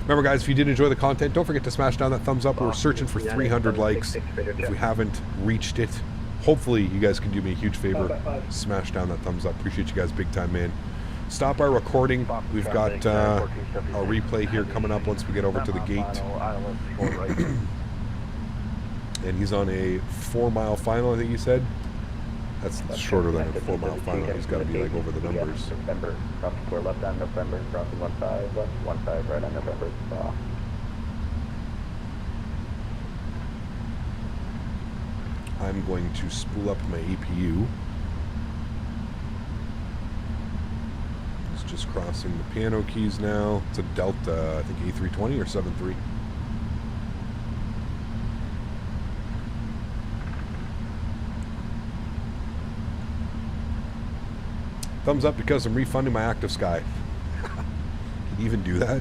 Remember, guys, if you did enjoy the content, don't forget to smash down that thumbs up. We're searching for 300 likes. If we haven't reached it, hopefully you guys can do me a huge favor. Smash down that thumbs up. Appreciate you guys big time, man. Stop our recording. We've got a replay here coming up once we get over to the gate. And he's on a 4-mile final, I think he said. That's shorter than a 4-mile final. He's got to be like over the numbers. November, crossing 4 left on November, crossing 15 left, 15 right on November. I'm going to spool up my APU. It's just crossing the piano keys now. It's a Delta, I think A320 or 7.3. Thumbs up because I'm refunding my Active Sky. Can you even do that?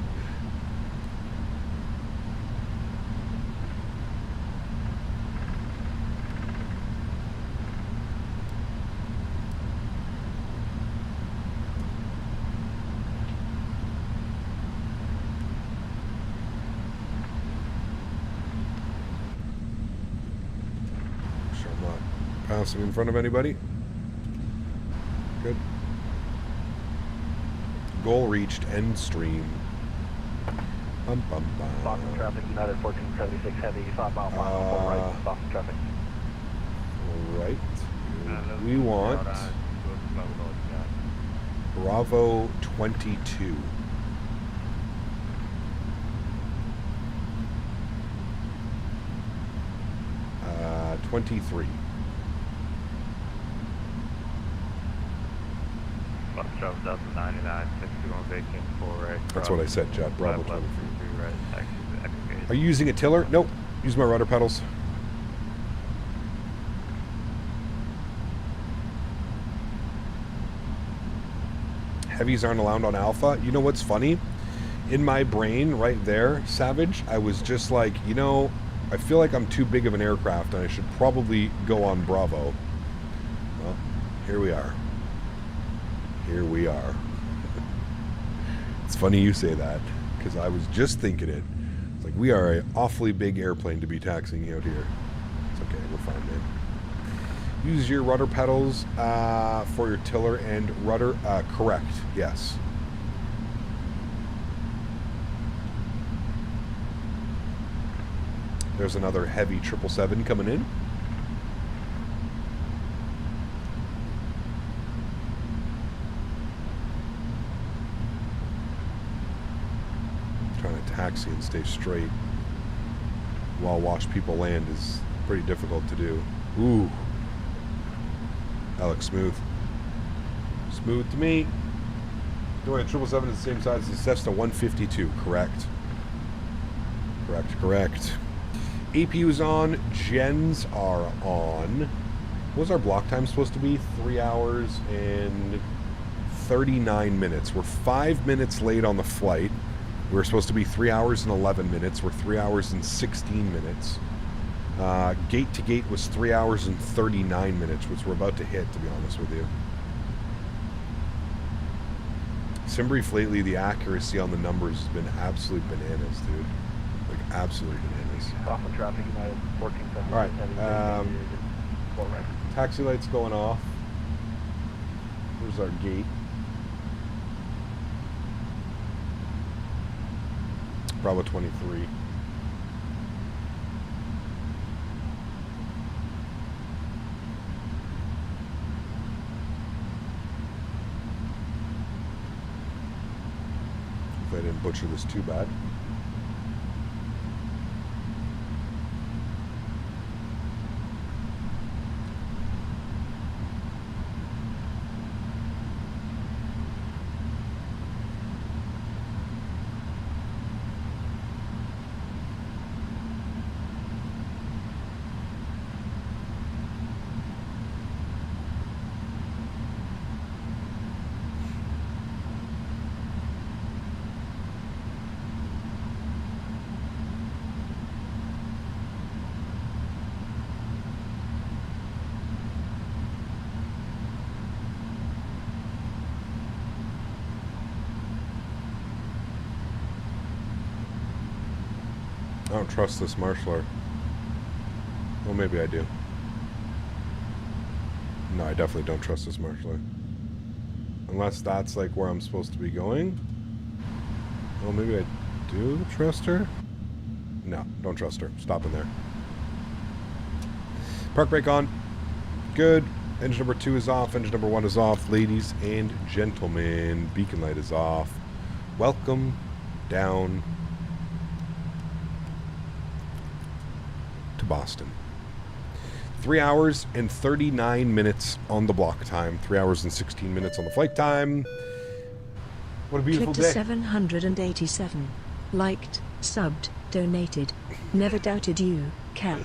Sure I'm not passing in front of anybody. Good. Goal reached, end stream. Bum, bum, bum. Boston traffic, United 1476 heavy, 5 mile final, right, Boston traffic. Alright. We want Bravo 22. Uh, 23. Traffic Delta 99, 61 vacant, 4 right. That's what I said, Chad. Bravo 23. Right, taxi to exit. Are you using a tiller? Nope. Use my rudder pedals. Heavies aren't allowed on Alpha. You know what's funny? In my brain right there, Savage, I was just like, you know, I feel like I'm too big of an aircraft and I should probably go on Bravo. Well, here we are. Here we are. It's funny you say that, because I was just thinking it. It's like, we are an awfully big airplane to be taxiing out here. It's okay, we're fine, man. Use your rudder pedals for your tiller and rudder. Correct, yes. There's another heavy 777 coming in. Trying to taxi and stay straight while watch people land is pretty difficult to do. Ooh. Alex, smooth. Smooth to me. Doing a 777 is the same size as the Cessna 152. Correct. Correct. APU's on. Gens are on. What was our block time supposed to be? 3 hours and 39 minutes. We're 5 minutes late on the flight. We were supposed to be 3 hours and 11 minutes. We're 3 hours and 16 minutes. Gate to gate was 3 hours and 39 minutes, which we're about to hit, to be honest with you. Simbrief lately, the accuracy on the numbers has been absolute bananas, dude. Like, absolute bananas. Off of traffic, United 1476 All right. heavy, right. Taxi lights going off. Where's our gate? Bravo 23. If I didn't butcher this too bad. I don't trust this marshaller. Well, maybe I do. No, I definitely don't trust this Marshall. Unless that's like where I'm supposed to be going. Well, maybe I do trust her. No, don't trust her. Stop in there. Park brake on. Good. Engine number 2 is off. Engine number 1 is off. Ladies and gentlemen, beacon light is off. Welcome down to Boston. 3 hours and 39 minutes on the block time. 3 hours and 16 minutes on the flight time. What a beautiful Click to day. 787. Liked, subbed, donated. Never doubted you, Cal.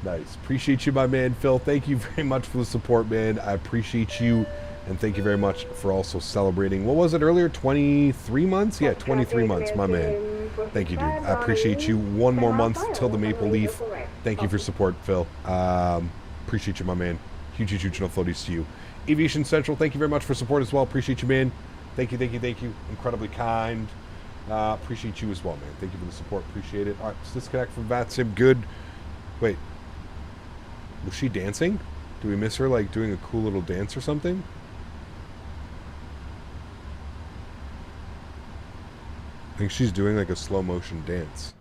Nice. Appreciate you, my man, Phil. Thank you very much for the support, man. I appreciate you. And thank you very much for also celebrating. What was it earlier? 23 months? Yeah, 23 months, my man. Thank you, dude. I appreciate you. 1 more month till the Maple Leaf. Thank you for support, Phil. Appreciate you, my man. Huge, huge, huge no floaties to you. Aviation Central, thank you very much for support as well. Appreciate you, man. Thank you, thank you, thank you. Incredibly kind. Appreciate you as well, man. Thank you for the support. Appreciate it. All right, let's disconnect from VATSIM. Good. Wait. Was she dancing? Do we miss her, like, doing a cool little dance or something? I think she's doing, like, a slow motion dance.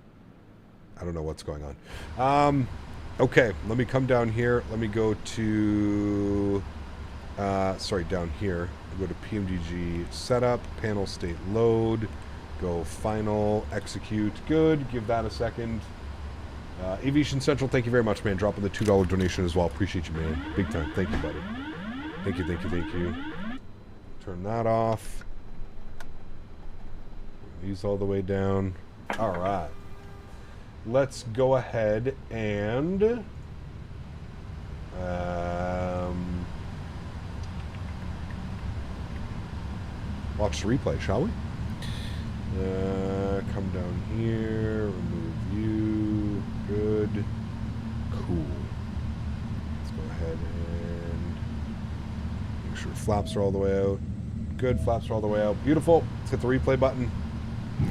I don't know what's going on. Okay, let me come down here. Let me go to... sorry, down here. Go to PMDG setup, panel state load, go final, execute. Good, give that a second. Aviation Central, thank you very much, man. Dropping the $2 donation as well. Appreciate you, man. Big time. Thank you, buddy. Thank you, thank you, thank you. Turn that off. These all the way down. All right. Let's go ahead and watch the replay, shall we? Come down here, remove view. Good. Cool. Let's go ahead and make sure flaps are all the way out. Good, flaps are all the way out. Beautiful. Let's hit the replay button.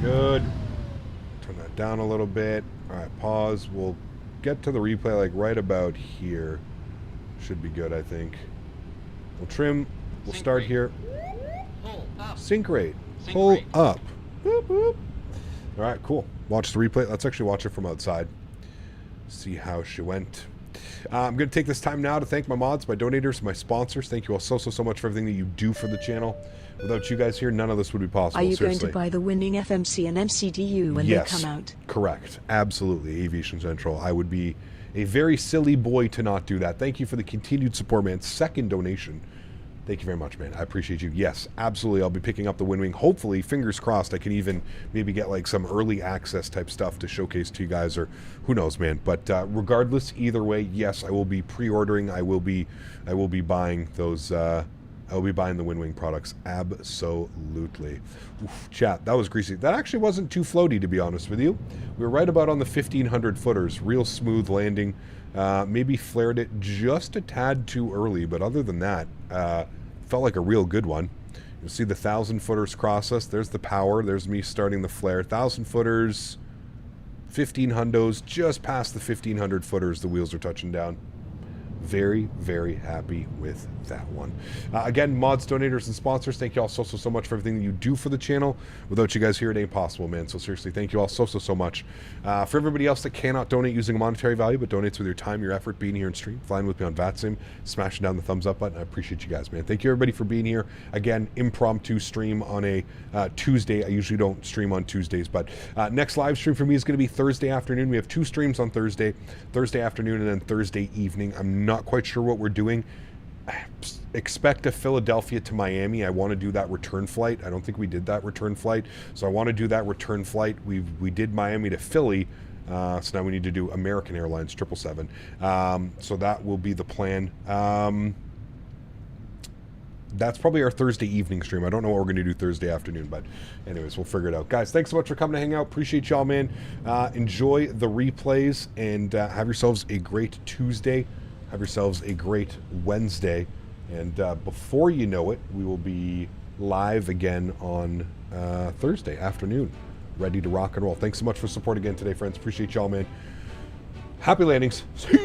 Good. Turn that down a little bit. All right, pause. We'll get to the replay like right about here. Should be good, I think. We'll trim. We'll start here. Sync rate. Pull up. Boop, boop. All right, cool. Watch the replay. Let's actually watch it from outside. See how she went. I'm going to take this time now to thank my mods, my donators, my sponsors. Thank you all so much for everything that you do for the channel. Without you guys here, none of this would be possible. Are you seriously. going to buy the winning FMC and MCDU when they come out? Correct. Absolutely. Aviation Central. I would be a very silly boy to not do that. Thank you for the continued support, man. Second donation. Thank you very much, man. I appreciate you. Yes, absolutely. I'll be picking up the Wind Wing. Hopefully, fingers crossed, I can even maybe get like some early access type stuff to showcase to you guys, or who knows, man. But regardless, either way, yes, I will be pre-ordering. I will be buying those. I will be buying the Wind Wing products. Absolutely. Oof, chat, that was greasy. That actually wasn't too floaty, to be honest with you. We were right about on the 1500 footers. Real smooth landing. Maybe flared it just a tad too early, but other than that, felt like a real good one. You'll see the 1,000 footers cross us. There's the power. There's me starting the flare. 1,000 footers, 15 hundos, just past the 1,500 footers. The wheels are touching down. Very, very happy with that one. Again, mods, donators, and sponsors, thank you all so much for everything that you do for the channel. Without you guys here, it ain't possible, man. So seriously, thank you all so much. For everybody else that cannot donate using a monetary value, but donates with your time, your effort, being here in stream, flying with me on VATSIM, smashing down the thumbs up button. I appreciate you guys, man. Thank you, everybody, for being here. Again, impromptu stream on a Tuesday. I usually don't stream on Tuesdays, but next live stream for me is going to be Thursday afternoon. We have 2 streams on Thursday afternoon, and then Thursday evening. I'm not quite sure what we're doing. Expect a Philadelphia to Miami. I want to do that return flight. I don't think we did that return flight, so I want to do that return flight. We did Miami to Philly, so now we need to do American Airlines 777. So that will be the plan. That's probably our Thursday evening stream. I don't know what we're going to do Thursday afternoon, but anyways, we'll figure it out. Guys, thanks so much for coming to hang out. Appreciate y'all, man. Enjoy the replays, and have yourselves a great Tuesday. Have yourselves a great Wednesday. And before you know it, we will be live again on Thursday afternoon, ready to rock and roll. Thanks so much for support again today, friends. Appreciate y'all, man. Happy landings. See